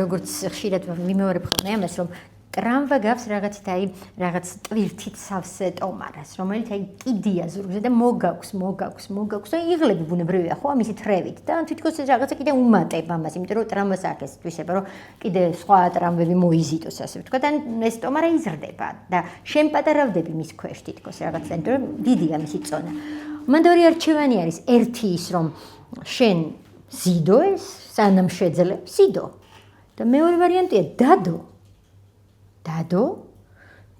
როგორც ხშირად ვიმეორებ ხოლმე ამას, რომ ტრამვა გავს რაღაცით აი რაღაც ტვირთით სავსე ტომარას, რომელიც აი კიდია ზურგზე და მოგაქვს და იღლები ბუნებრივია ხო ამისი თრევით და თითქოს ეს რაღაცა კიდე უმატებ ამას, იმიტომ რომ ტრამვას აქ ეს თვისება, რომ კიდე სხვა ტრამვები მოიზიდოს, ასე ვთქვათ, და ეს ტომარა იზრდება და შენ პატარავდები მის ქვეშ თითქოს რაღაცა, იმიტომ რომ დიდია მისი წონა. მანდ ორი არჩევანი არის, ერთი ის რომ შენ ზიდო ეს, სანამ შეძლებ, ზიდო. და მეორე ვარიანტია დადო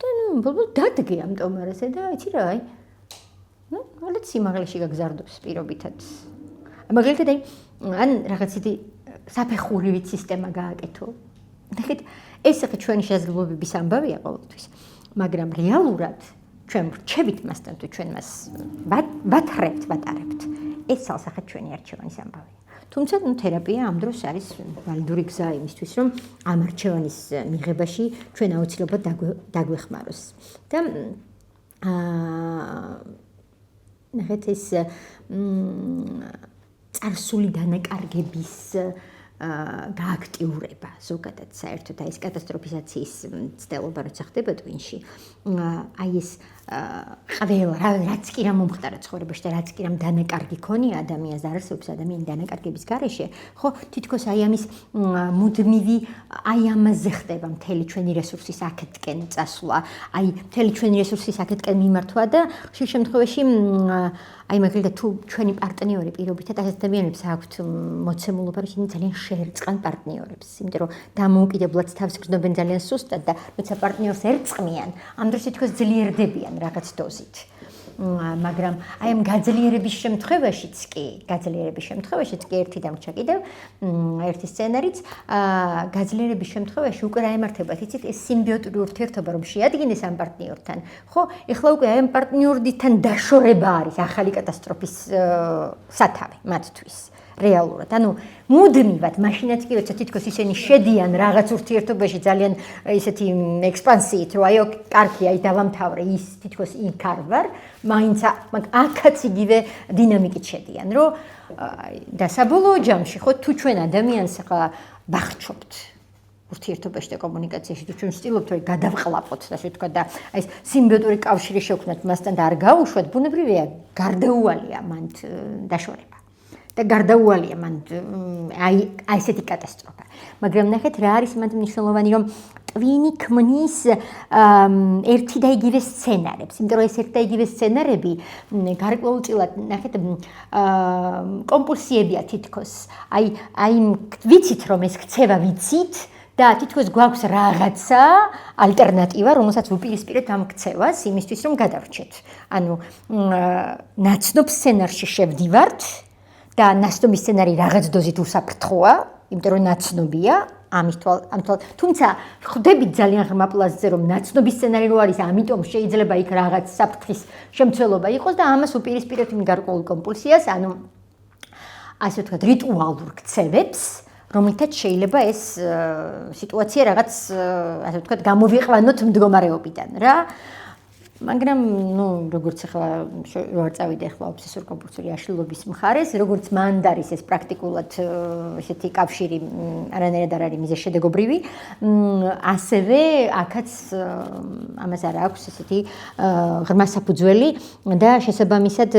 და ნუ ბოლოს დადგე ამ ტომარაზე და იცი რა აი ნუ ალბათ სიმაღლეში გაგზარდოს პირობითად. მაგალითად აი ან რაღაცითი საფეხურივით სისტემა გააკეთო. ნახეთ, ეს ახლა ჩვენი შესაძლებლობების ამბავია ყოველთვის, მაგრამ რეალურად ჩვენ ვრჩებით მასთან თუ ჩვენ მას ვატარებთ. ეს სალსახად ჩვენი არჩევანის ამბავია. თუმცა თერაპია ამ დროს არის ვალიდური გზა იმისთვის, რომ ამ არჩევანის მიღებაში ჩვენ აუცილებლად დაგვეხმაროს. და ნახეთ ეს წარსული დანაკარგების გააქტიურება ზოგადად საერთოდ აი ეს კატასტროფიზაციის ცდელობა როცა ხდება ტვინში აი ეს ყველა რაც კი რა მომხდარა ცხოვრებაში და რაც კი რა დანაკარგი ქონია ადამიანს და არსებობს ადამიანის დანაკარგების გარეშე ხო თითქოს აი ამის მუდმივი აი ამაზე ხდება მთელი ჩვენი რესურსის აქეთკენ წასვლა აი მთელი ჩვენი რესურსის აქეთკენ მიმართვა და ხშირ შემთხვევაში აი მაგალითად თუ ჩვენი პარტნიორი პირობითად ასეთ ადამიანებს აქვთ მოცემულობა, რომ ისინი ძალიან შეერწყან პარტნიორებს, იმიტომ რომ დამოუკიდებლად თავს გრძნობენ ძალიან სუსტად და როცა პარტნიორს ერწყმიან, ამ დროს თითქოს ძლიერდებიან რაღაც დოზით. მაგრამ აი ამ გაძლიერების შემთხვევაშიც კი ერთი დამრჩა კიდევ ერთი სცენარიც გაძლიერების შემთხვევაში უკვე რა ემართებათ იცით ეს სიმბიოტური ურთიერთობა რომ შეადგინეს ამ პარტნიორთან ხო ეხლა უკვე აი ამ პარტნიორთან დაშორება არის ახალი კატასტროფის სათავე მათთვის რეალურად. ანუ მუდმივად მაშინაც კი როცა თითქოს ისინი შედიან რაღაც ურთიერთობაში ძალიან ისეთი ექსპანსიით, რომ აი კარგი, აი დავამთავრე ის თითქოს იქ არ ვარ, მაინც აქაც იგივე დინამიკით შედიან, რომ და საბოლოო ჯამში ხო თუ ჩვენ ადამიანს ახლა ვახჩობთ ურთიერთობაში და კომუნიკაციაში თუ ჩვენ ვცდილობთ რომ გადავყლაპოთ და ასე ვთქვათ და აი ეს სიმბიოტური კავშირი შევქმნათ მასთან და არ გაუშვათ, ბუნებრივია გარდაუვალია მან დაშორება. და გარდაუვალია მან აი ესეთი კატასტროფა. მაგრამ ნახეთ რა არის მანდ მნიშვნელოვანი რომ ტვინი ქმნის ერთი და იგივე სცენარებს. იმიტომ რომ ეს ერთი და იგივე სცენარები გარკვეულწილად ნახეთ კომპულსიებია თითქოს. აი ვიცით რომ ეს ქცევა ვიცით და თითქოს გვაქვს რაღაცა ალტერნატივა, რომელსაც ვუპირისპირებთ ამ ქცევას იმისთვის რომ გადავრჩეთ. ანუ ნაცნობ სცენარში შევდივართ და ნაცნობი სცენარი რაღაც დოზით უსაფრთხოა, იმიტომ რომ ნაცნობია, თუმცა ხვდებით ძალიან ღრმა პლასზე რომ ნაცნობი სცენარი რო არის, ამიტომ შეიძლება იქ რაღაც საფრთხის შემცველობა იყოს და ამას უპირისპირებთ იმ გარკვეულ კომპულსიას, ანუ ასე ვთქვათ, რიტუალურ ქცევებს, რომელთაც შეიძლება ეს სიტუაცია რაღაც ასე ვთქვათ, გამოვიყვანოთ მდგომარეობიდან რა. მაგრამ ნუ როგორც ახლა რო არ წავიდე ახლა ობსესორ კომპულსიური აშლილობის მხარეს, როგორც მანდ არის ეს პრაქტიკულად ესეთი კავშირი არანაირად არ არის მიზეშედეგობრივი, ასევე აქაც ამას არ აქვს ესეთი ღრმა საფუძველი და შესაბამისად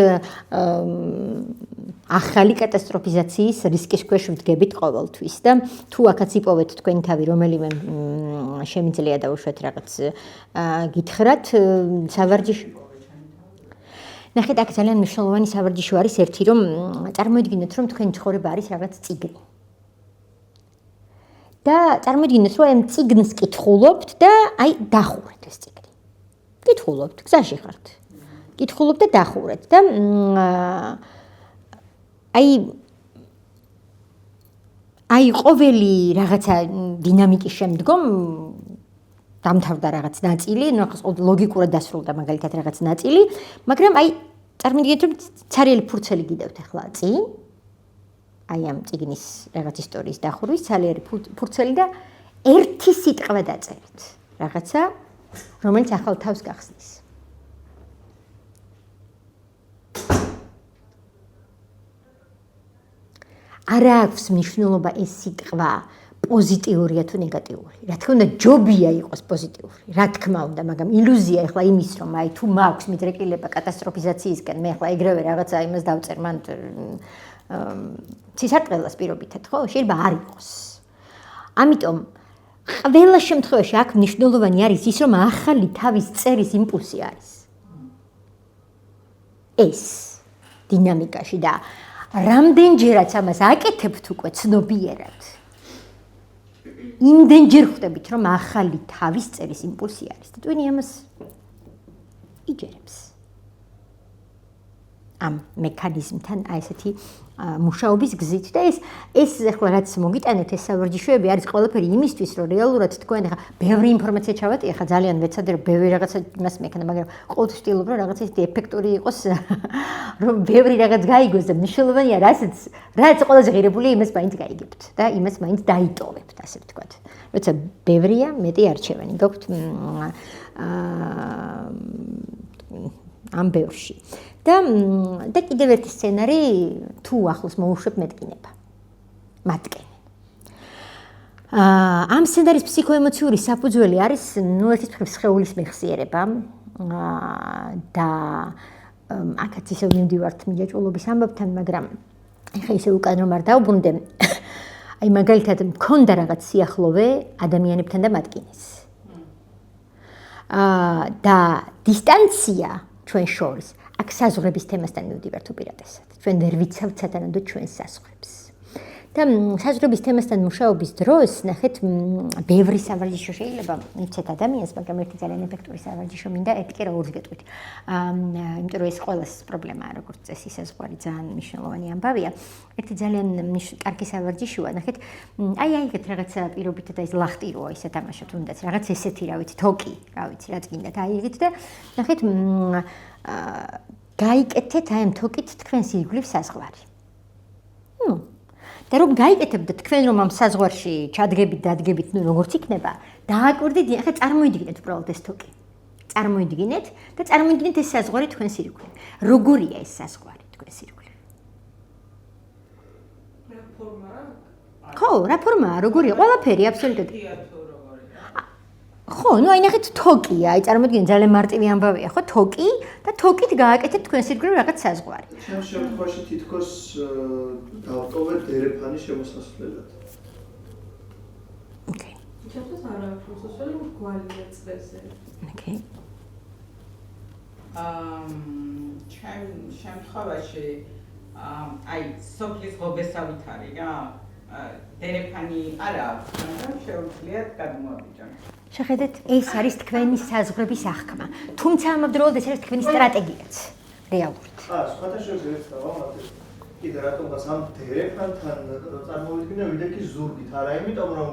ახალი კატასტროფიზაციის რისკის ქვეშ ვდგებით ყოველთვის და თუ აქაც იპოვეთ თქვენი თავი რომელიმე შემიძლია დაუშვათ რაღაც გითხრათ სავარჯიშო. ნახეთ აქ ძალიან მნიშვნელოვანი სავარჯიშო არის ერთი რომ წარმოიდგინეთ რომ თქვენი ცხოვრება არის რაღაც წიგნი. და წარმოიდგინეთ რომ ამ წიგნს კითხულობთ და აი დახურეთ ეს წიგნი. კითხულობთ, გზაში ხართ. კითხულობთ და დახურეთ და აი ყოველი რაღაცა დინამიკის შემდგომ დამთავრდა რაღაც ნაწილი, ნუ ლოგიკურად დასრულდა მაგალითად რაღაც ნაწილი, მაგრამ აი წარმოიდგინეთ რომ ცარიელი ფურცელი გიდევთ ახლა წინ, აი ამ წიგნის რაღაც ისტორიის დახურვის ცარიელი ფურცელი და ერთი სიტყვა დაწერეთ. რაღაცა, რომელიც ახალ თავს გახსნის. არ აქვს მნიშვნელობა ეს სიტყვა პოზიტიურია თუ ნეგატიური. რა თქმა უნდა, ჯობია იყოს პოზიტიური. რა თქმა უნდა, მაგრამ ილუზია ახლა იმის რომ აი თუ მაქვს მიდრეკილება კატასტროფიზაციისკენ, მე ახლა ეგრევე რაღაცა იმას დავწერ მან ცისარტყელას პირობითად, ხო? შეიძლება არ იყოს. ამიტომ ყველა შემთხვევაში აქ მნიშვნელოვანი არის ის რომ ახალი თავის წერის იმპულსი არის. ეს დინამიკაში და რამდენჯერაც ამას აკეთებთ უკვე ცნობიერად. იმდენჯერ ხვდებით რომ ახალი თავის წერის იმპულსი არის და ტვინი ამას იჯერებს. ამ მექანიზმთან აი ესეთი მუშაობის გზით და ეს ახლა რაც მოგიტანეთ ეს სავარჯიშოები არის ყველაფერი იმისთვის რომ რეალურად თქვენ ახლა ბევრი ინფორმაცია ჩავატი ახლა ძალიან ვეცადე რომ ბევრი რაღაცა იმას მექნა მაგრამ ყოველთვის ვტილობ რომ რაღაცა ისეთი ეფექტური იყოს რომ ბევრი რაღაც გაიგოს და მნიშვნელოვანია რაც ყველაზე ღირებული იმას მაინც გაიგებთ და იმას მაინც დაიტოვებთ ასე ვთქვათ როცა ბევრია მეტი არჩევანი გაქვთ ამ ბევრში და კიდევ ერთი სცენარი თუ ახლოს მოუშვებ მეტკინება მათკენ ამ სცენარის ფსიქოემოციური საფუძველი არის ნუ ერთის მხრივ სხეულის მეხსიერება და აქაც ისევ მივდივართ მიჯაჭვულობის ამბებთან მაგრამ ეხა ისე უკან რომ არ დავბრუნდე აი მაგალითად მქონდა რაღაც სიახლოვე ადამიანებთან და მათკინეს და დისტანცია ჩვენ შორის აქ საზღვრების თემასთან მივდივართ უპირატესად. ჩვენ ვერ ვიცავთ სათანადო ჩვენს საზღვრებს. და საზღვრების თემასთან მუშაობის დროს ნახეთ ბევრი სავარჯიშო შეიძლება მიცეთ ადამიანს, მაგრამ ერთი ძალიან ეფექტური სავარჯიშო მინდა ერთი კი რა ორს გეტყვით. იმიტომ რომ ეს ყოველას პრობლემაა, როგორც წესი საზღვარი ძალიან მნიშვნელოვანი ამბავია. ერთი ძალიან კარგი სავარჯიშოა, ნახეთ, აი ეგეთ რაღაცა პირობით და ის ლახტიროა ისე თამაშობ თუნდაც რაღაც ესეთი რა ვიცი, თოკი, რა ვიცი, რაც გინდათ, აი ეგეთ და ნახეთ გაიკეთეთ აი ამ თოკით თქვენს ირგვლივ საზღვარი. და რომ გაიკეთებდეთ თქვენ რომ ამ საზღვარში ჩადგებით, დადგებით, ნუ როგორც იქნება, დააკვირდით, ახლა წარმოიდგინეთ უბრალოდ ეს თოკი. წარმოიდგინეთ და წარმოიდგინეთ ეს საზღვარი თქვენს ირგვლივ. როგორია ეს საზღვარი თქვენს ირგვლივ? რა ფორმაა? ხო, რა ფორმაა, როგორია? ყველაფერი აბსოლუტურად. ხო, ნუ აი ნახეთ თოკია, აი წარმოიდგინეთ ძალიან მარტივი ამბავია, ხო, თოკი და თოკით გააკეთეთ თქვენს ირგვლივ რაღაც საზღვარი. ჩემ შემთხვევაში თითქოს დავტოვეთ დერეფანი შემოსასვლელად. ოკეი. ჩემთვის არ აქვს მოსასვლელი გვალია წრეზე. ოკეი. ჩემ შემთხვევაში აი სოფლის ღობესავით არის რა. დერეფანი არ აქვს, მაგრამ შეუძლიათ გადმოაბიჯონ. შეხედეთ, ეს არის თქვენი საზღვრების აღქმა. თუმცა ამავდროულად ეს არის თქვენი სტრატეგიაც. რეალურად. სხვათა შორის ერთ დავამატებ. კიდე რატომღაც ამ დერეფანთან წარმოვიდგინე ვიდექი ზურგით, არა იმიტომ რომ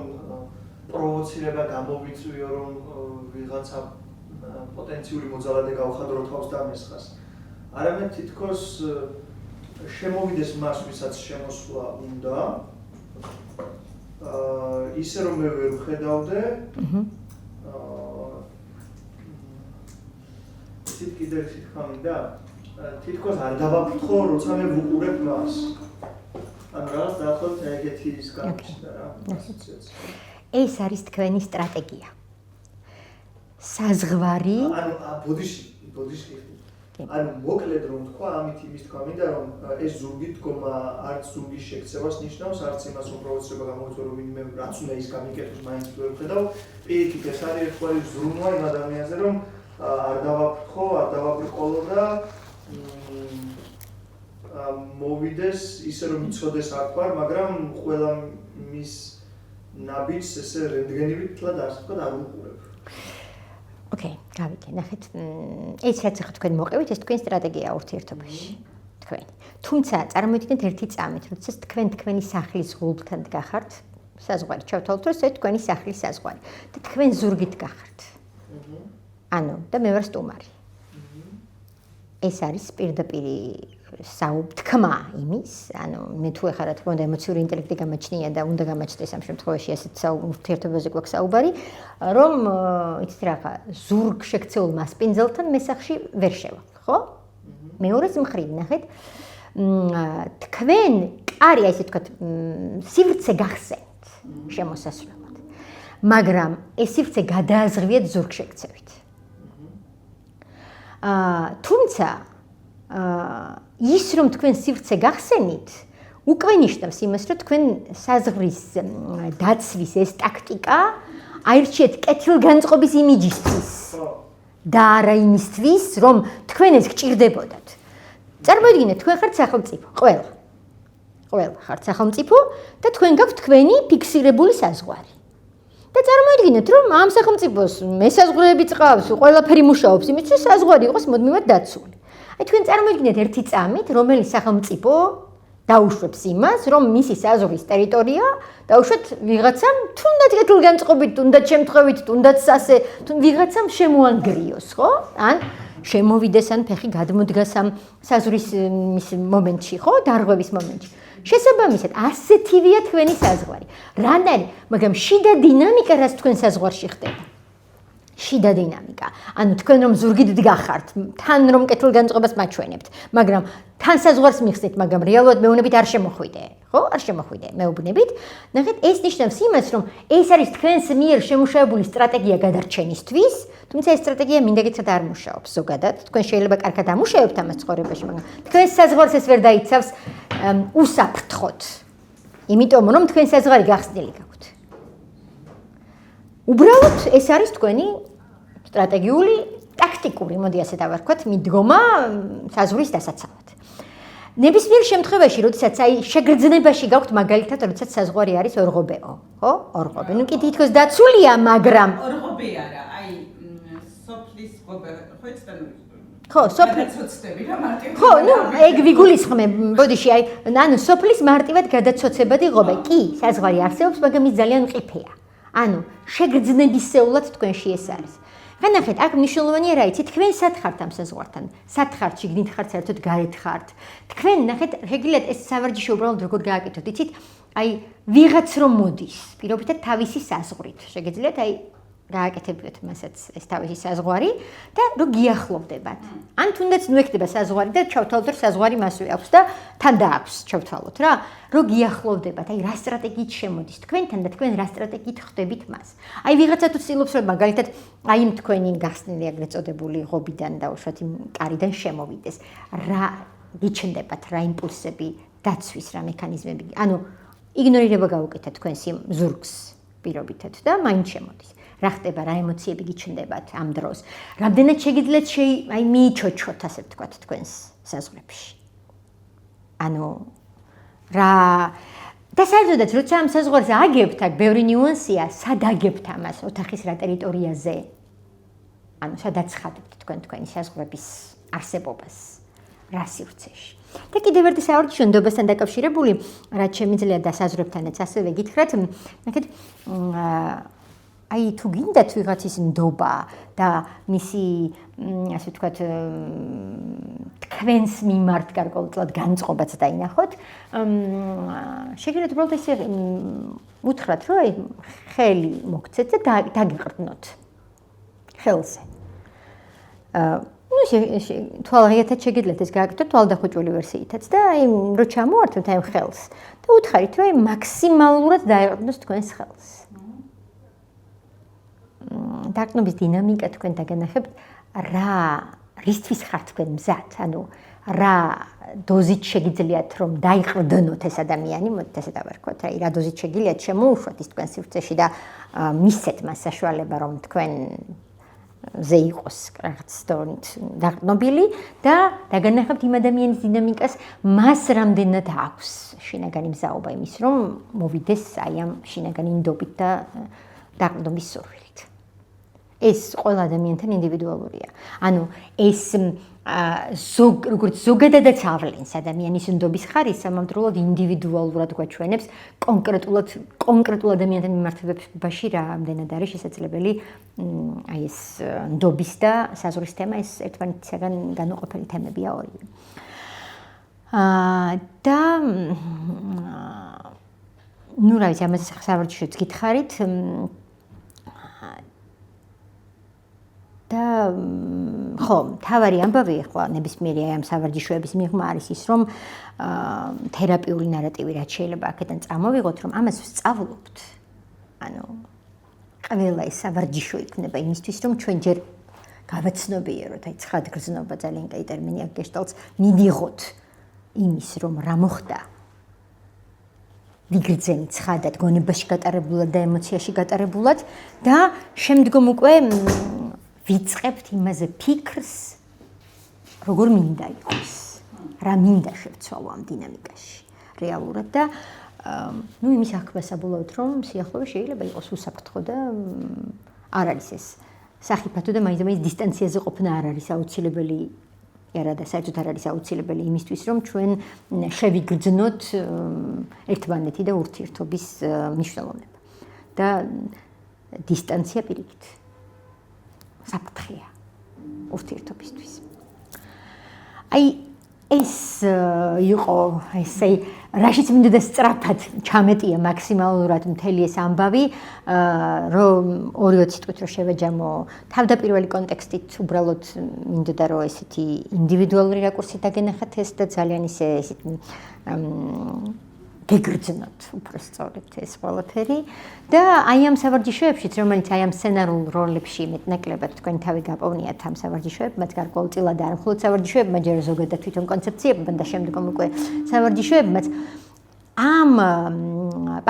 პროვოცირება გამოვიწვიო რომ ვიღაცა პოტენციური მოძალადე გავხადრო თავს დამესხას. არამედ თითქოს შემოვიდეს მას, ვისაც შემოსვლა უნდა. ისე რომ მე ვერ ვხედავდე. კიდე ერთი თქმა მინდა, თითქოს არ დავაფრთხო, როცა მე ვუყურებ მას. ანუ რაღაც დაახლოებით ეგეთი ის გამოსდა რა, ასოციაცია. ეს არის თქვენი სტრატეგია. საზღვარი. ანუ ბოდიში. ანუ მოკლედ რომ თქვა, ამით იმის თქვა მინდა, რომ ეს ზურგი დგომა არც ზურგის შექცევას ნიშნავს, არც იმას რომ პროვოცირება გამოვიწვიო, რომ ვინმე რაც უნდა ის გამიკეთოს, მაინც ვერ ვხედავ. პირიქით ეს არის ერთგვარი ზრუნვა იმ ადამიანზე, რომ არ დავაფრთხო, არ დავაბრკოლო და მოვიდეს ისე რომ იცოდეს აქ ვარ, მაგრამ ყველა მის ნაბიჯს ესე რენტგენივით თლად არ ვთქვა და არ ვუყურებ. ოკეი, გავიგე, ნახეთ, ეს რაც ახლა თქვენ მოყევით, ეს თქვენი სტრატეგიაა ურთიერთობაში. თქვენი. თუმცა წარმოიდგინეთ ერთი წამით, როდესაც თქვენ თქვენი სახლის ღულბთან გახართ, საზღვარი ჩავთვალოთ, რომ ეს თქვენი სახლის საზღვარი და თქვენ ზურგით გახართ. ანუ და მე ვარ სტუმარი. ეს არის პირდაპირ თქმა იმის, ანუ მე თუ ეხლა რა თქმა უნდა ემოციური ინტელექტი გამაჩნია და უნდა გამაჩნდეს ამ შემთხვევაში ასეთ ურთიერთობაზე გვაქვს საუბარი, რომ იცით რა ხა, ზურგ შექცეულ მასპინძელთან მესახში ვერ შევალ, ხო? მეორეს მხრივ, ნახეთ, თქვენ კარი აი ესე თქვა სივრცე გახსენთ შემოსასვლელად. მაგრამ ეს სივრცე გადააზღვიეთ ზურგ შექცევით. თუმცა ის რომ თქვენ სივრცე გახსენით, უკვე ნიშნავს იმას, რომ თქვენ საზღვრის დაცვის ეს ტაქტიკა აირჩიეთ კეთილგანწყობის იმიჯისთვის და არა იმისთვის, რომ თქვენ ეს გჭირდებოდათ. წარმოიდგინეთ, თქვენ ხართ სახელმწიფო, ყველა ხართ სახელმწიფო და თქვენ გაქვთ თქვენი ფიქსირებული საზღვარი. და წარმოიდგინეთ, რომ ამ სახელმწიფოს მესაზღვრეები წყავს, ყველაფერი მუშაობს, იმით რომ საზღვარი იყოს მუდმივად დაცული. აი თქვენ წარმოიდგინეთ ერთი წამით, რომელიც სახელმწიფო დაუშვებს იმას, რომ მისი საზღვრის ტერიტორია დაუშვათ ვიღაცამ, თუნდაც კეთილგანწყობით, თუნდაც შემთხვევით, თუნდაც ასე, ვიღაცამ შემოანგრიოს, ხო? ან შემოვიდეს, ან ფეხი გადმოდგას ამ საზღვრის მომენტში, ხო? დარღვევის მომენტში. შესაბამისად, ასეთივეა თქვენი საზღვარი. რანაირი, მაგრამ შიდა დინამიკა რაც თქვენ საზღვარში ხდება. შიდა დინამიკა. ანუ თქვენ რომ ზურგით დგახართ, თან რომ კეთილგანწყობას მაჩვენებთ, მაგრამ თან საზღვარს მიხსნით, მაგრამ რეალურად მეუბნებით არ შემოხვიდე, ხო? არ შემოხვიდე მეუბნებით. ნახეთ, ეს ნიშნავს იმას, რომ ეს არის თქვენს მიერ შემუშავებული სტრატეგია გადარჩენისთვის, თუმცა ეს სტრატეგია მინდა გითხრათ არ მუშაობს ზოგადად. თქვენ შეიძლება კარგად ამუშავებთ ამას ცხოვრებაში, მაგრამ თქვენ საზღვარს ეს ვერ დაიცავს უსაფრთხოდ. იმიტომ რომ თქვენ საზღვარი გახსნილი გაქვთ. უბრალოდ ეს არის თქვენი სტრატეგიული ტაქტიკური, მოდი ასე დავარქვათ, მიდგომა საზღვრის დასაცავად. ნებისმიერ შემთხვევაში, როდესაც აი შეგრძნებაში გაქვთ მაგალითად, როდესაც საზღვარი არის ორღობეო, ხო? ორღობე. ნუ კი თითქოს დაცულია, მაგრამ ორღობე არა, აი სოფლის ღობე, ხო იცით? ხო, გადაცოცდები რა მარტივად. ხო, ნუ ეგ ვიგულისხმებ, ბოდიში, აი, ანუ სოფლის მარტივად გადაცოცებადი ღობე. კი, საზღვარი არსებობს, მაგრამ ის ძალიან მყიფეა. ანუ შეგრძნებისეულად თქვენში ეს არის. განახეთ, აქ მნიშვნელოვანია რა იცით, თქვენ სად ხართ ამ საზღვართან? სად ხართ, შიგნით ხართ, საერთოდ გარეთ ხართ? თქვენ ნახეთ, შეგიძლიათ ეს სავარჯიშო უბრალოდ როგორ გააკეთოთ, იცით? აი, ვიღაც რომ მოდის, პირობითად თავისი საზღვრით. შეგიძლიათ აი გააკეთებიოთ მასაც ეს თავისი საზღვარი და რო გიახლოვდებათ. ან თუნდაც ნუ ეხდება საზღვარი და ჩავთვალოთ, რომ საზღვარი მასვე აქვს და თან დააქვს, ჩავთვალოთ რა. რო გიახლოვდებათ, აი რა სტრატეგიით შემოდის თქვენთან და თქვენ რა სტრატეგიით ხდებით მას. აი ვიღაცა თუ ცდილობს რომ მაგალითად აი იმ თქვენი გახსნილი ეგრეთ წოდებული ღობიდან და უშუალოდ იმ კარიდან შემოვიდეს. რა გიჩნდებათ, რა იმპულსები დაცვის, რა მექანიზმები. ანუ იგნორირება გაუკეთეთ თქვენს იმ ზურგს პირობითად და მაინც შემოდის. რა ხდება, რა ემოციები გიჩნდებათ ამ დროს. რამდენად შეგიძლიათ აი მიიჩოჩოთ, ასე ვთქვათ, თქვენს საზღვრებში. ანუ რა და საერთოდაც როცა ამ საზღვარს აგებთ, აქ ბევრი ნიუანსია, სად აგებთ ამას, ოთახის რა ტერიტორიაზე. ანუ სადაც ხართ თქვენ თქვენი საზღვრების არსებობას, რა სივრცეში. და კიდევ ერთი სავარჯიშო ნდობასთან დაკავშირებული, რაც შემიძლია და საზღვრებთანაც ასევე გითხრათ, ნახეთ, აი თუ გინდათ ვიღაცის ნდობა და მისი ასე ვთქვათ თქვენს მიმართ გარკვეულწილად განწყობაც დაინახოთ, შეგიძლიათ უბრალოდ ესე უთხრათ, რომ აი ხელი მოგცეთ და დაგიყრდნოთ ხელზე. ნუ თვალღიათად შეგიძლიათ ეს გააკეთოთ თვალდახუჭული ვერსიითაც და აი რო ჩამოართვით აი ხელს და უთხარით, რომ აი მაქსიმალურად დაეყრდნოს თქვენს ხელს. დაკნობის დინამიკა თქვენ დაგანახებთ რა რისთვის ხართ თქვენ მზად, ანუ რა დოზით შეგიძლიათ რომ დაიყრდნოთ ეს ადამიანი, მოდით ასე დავარქვათ, აი რა დოზით შეგიძლიათ შემოუშვათ ის თქვენ სივრცეში და მისცეთ მას საშუალება რომ თქვენ ზე იყოს რაღაც დონით დაყნობილი და დაგანახებთ იმ ადამიანის დინამიკას, მას რამდენად აქვს შინაგანი მზაობა იმის რომ მოვიდეს აი ამ შინაგანი ნდობით და დაყნობის სურვილით. ეს ყველა ადამიანთან ინდივიდუალურია. ანუ ეს როგორც ზოგადადაც ავლენს ადამიანის ნდობის ხარისს, ამავდროულად ინდივიდუალურად გვაჩვენებს კონკრეტულ ადამიანთან მიმართებაში რამდენად არის შესაძლებელი აი ეს ნდობის და საზღვრის თემა, ეს ერთმანეთისაგან განუყოფელი თემებია ორივე. და ნუ რა ვიცი, ამას სავარჯიშოც გითხარით, და ხო, თავარი ამბავი ახლა ნებისმიერი აი ამ სავარჯიშოების მიღმა არის ის, რომ თერაპიული ნარატივი რაც შეიძლება აქედან წამოვიღოთ, რომ ამას ვსწავლობთ. ანუ ყველა ეს სავარჯიშო იქნება იმისთვის, რომ ჩვენ ჯერ გავაცნობიეროთ, აი ცხადგრძნობა ძალიან კაი ტერმინია გეშტალტს, მივიღოთ იმის, რომ რა მოხდა. ვიგრძენით ცხადად გონებაში გატარებულად და ემოციაში გატარებულად და შემდგომ უკვე ვიწყებთ იმაზე ფიქრს, როგორ მინდა იყოს, რა მინდა შევცვალო ამ დინამიკაში რეალურად და ნუ იმის აღქმა საბოლოოდ, რომ სიახლოვე შეიძლება იყოს უსაფრთხო და არ არის ეს სახიფათო და მაინც დისტანციაზე ყოფნა არ არის აუცილებელი, არა და საერთოდ არ არის აუცილებელი იმისთვის, რომ ჩვენ შევიგრძნოთ ერთმანეთი და ურთიერთობის მნიშვნელოვნება და დისტანცია პირიქით საფრთხეა ურთიერთობისთვის. აი ეს იყო ესე რაშიც მინდოდა სწრაფად ჩამეტია მაქსიმალურად მთელი ეს ამბავი, რომ 2 სიტყვით რო შევეჯამო, თავდაპირველი კონტექსტით უბრალოდ მინდოდა რომ ესეთი ინდივიდუალური რაკურსით დაგენახათ ეს და ძალიან ისე გეგრძნოთ უფრო სწორედ ეს ყველაფერი და აი ამ სავარჯიშოებშიც, რომელიც აი ამ სცენარულ როლებში მეტნაკლებად თქვენ თავი გაპოვნიათ ამ სავარჯიშოებმაც გარკვეულწილად არ მხოლოდ სავარჯიშოებმა, ჯერ ზოგადად თვითონ კონცეფციებმა და შემდგომ უკვე სავარჯიშოებმაც ამ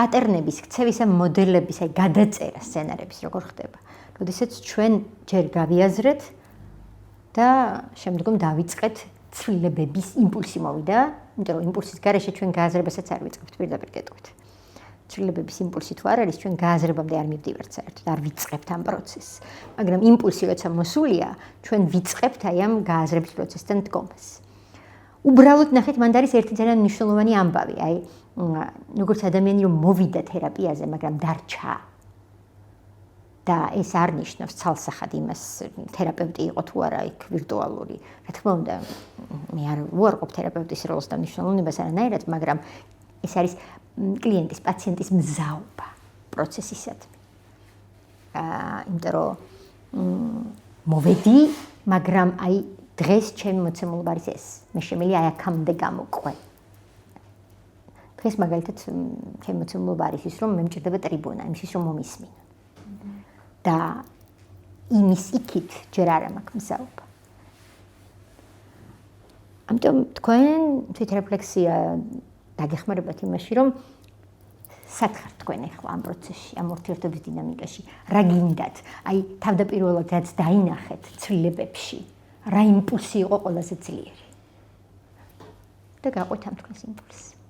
პატერნების, ქცევის ამ მოდელების აი გადაწერა სცენარების როგორ ხდება. როდესაც ჩვენ ჯერ გავიაზრეთ და შემდგომ დავიწყეთ ცვლილებების იმპულსი მოვიდა, იმიტომ რომ იმპულსის გარეშე ჩვენ გააზრებასაც არ ვიწყებთ პირდაპირ კეთვით. ცვლილებების იმპულსი თუ არ არის, ჩვენ გააზრებამდე არ მივდივართ საერთოდ, არ ვიწყებთ ამ პროცესს. მაგრამ იმპულსი როცა მოსულია, ჩვენ ვიწყებთ აი ამ გააზრების პროცესთან დგომას. უბრალოდ ნახეთ, მანდ არის ერთი ძალიან მნიშვნელოვანი ამბავი, აი როგორც ადამიანი რომ მოვიდა თერაპიაზე, მაგრამ დარჩა. და ეს არ ნიშნავს ცალსახად იმას თერაპევტი იყო თუ არა იქ ვირტუალური. რა თქმა უნდა, მე არ უარყოფ თერაპევტის როლს და მნიშვნელოვნებას არანაირად, მაგრამ ეს არის კლიენტის, პაციენტის მზაობა პროცესისადმი. იმიტომ რომ მოვედი, მაგრამ აი დღეს ჩემი მოცემულობა არის ეს. მე შემიძლია აი აქამდე გამოყვე. დღეს მაგალითად ჩემი მოცემულობა არის ის, რომ მე მჭირდება ტრიბუნა, იმისთვის რომ მომისმინო. და იმის იქით ჯერ არ მაქვს მზაობა. ამიტომ თქვენ თვითრეფლექსია დაგეხმარებათ იმაში, რომ სათხართ თქვენ ახლა ამ პროცესში, ამ ურთიერთობის დინამიკაში, რა გინდათ? აი თავდაპირველად რაც დაინახეთ ცვლილებებში, რა იმპულსი იყო ყველაზე ძლიერი? და გაყვეთ ამ თქვენს იმპულსს.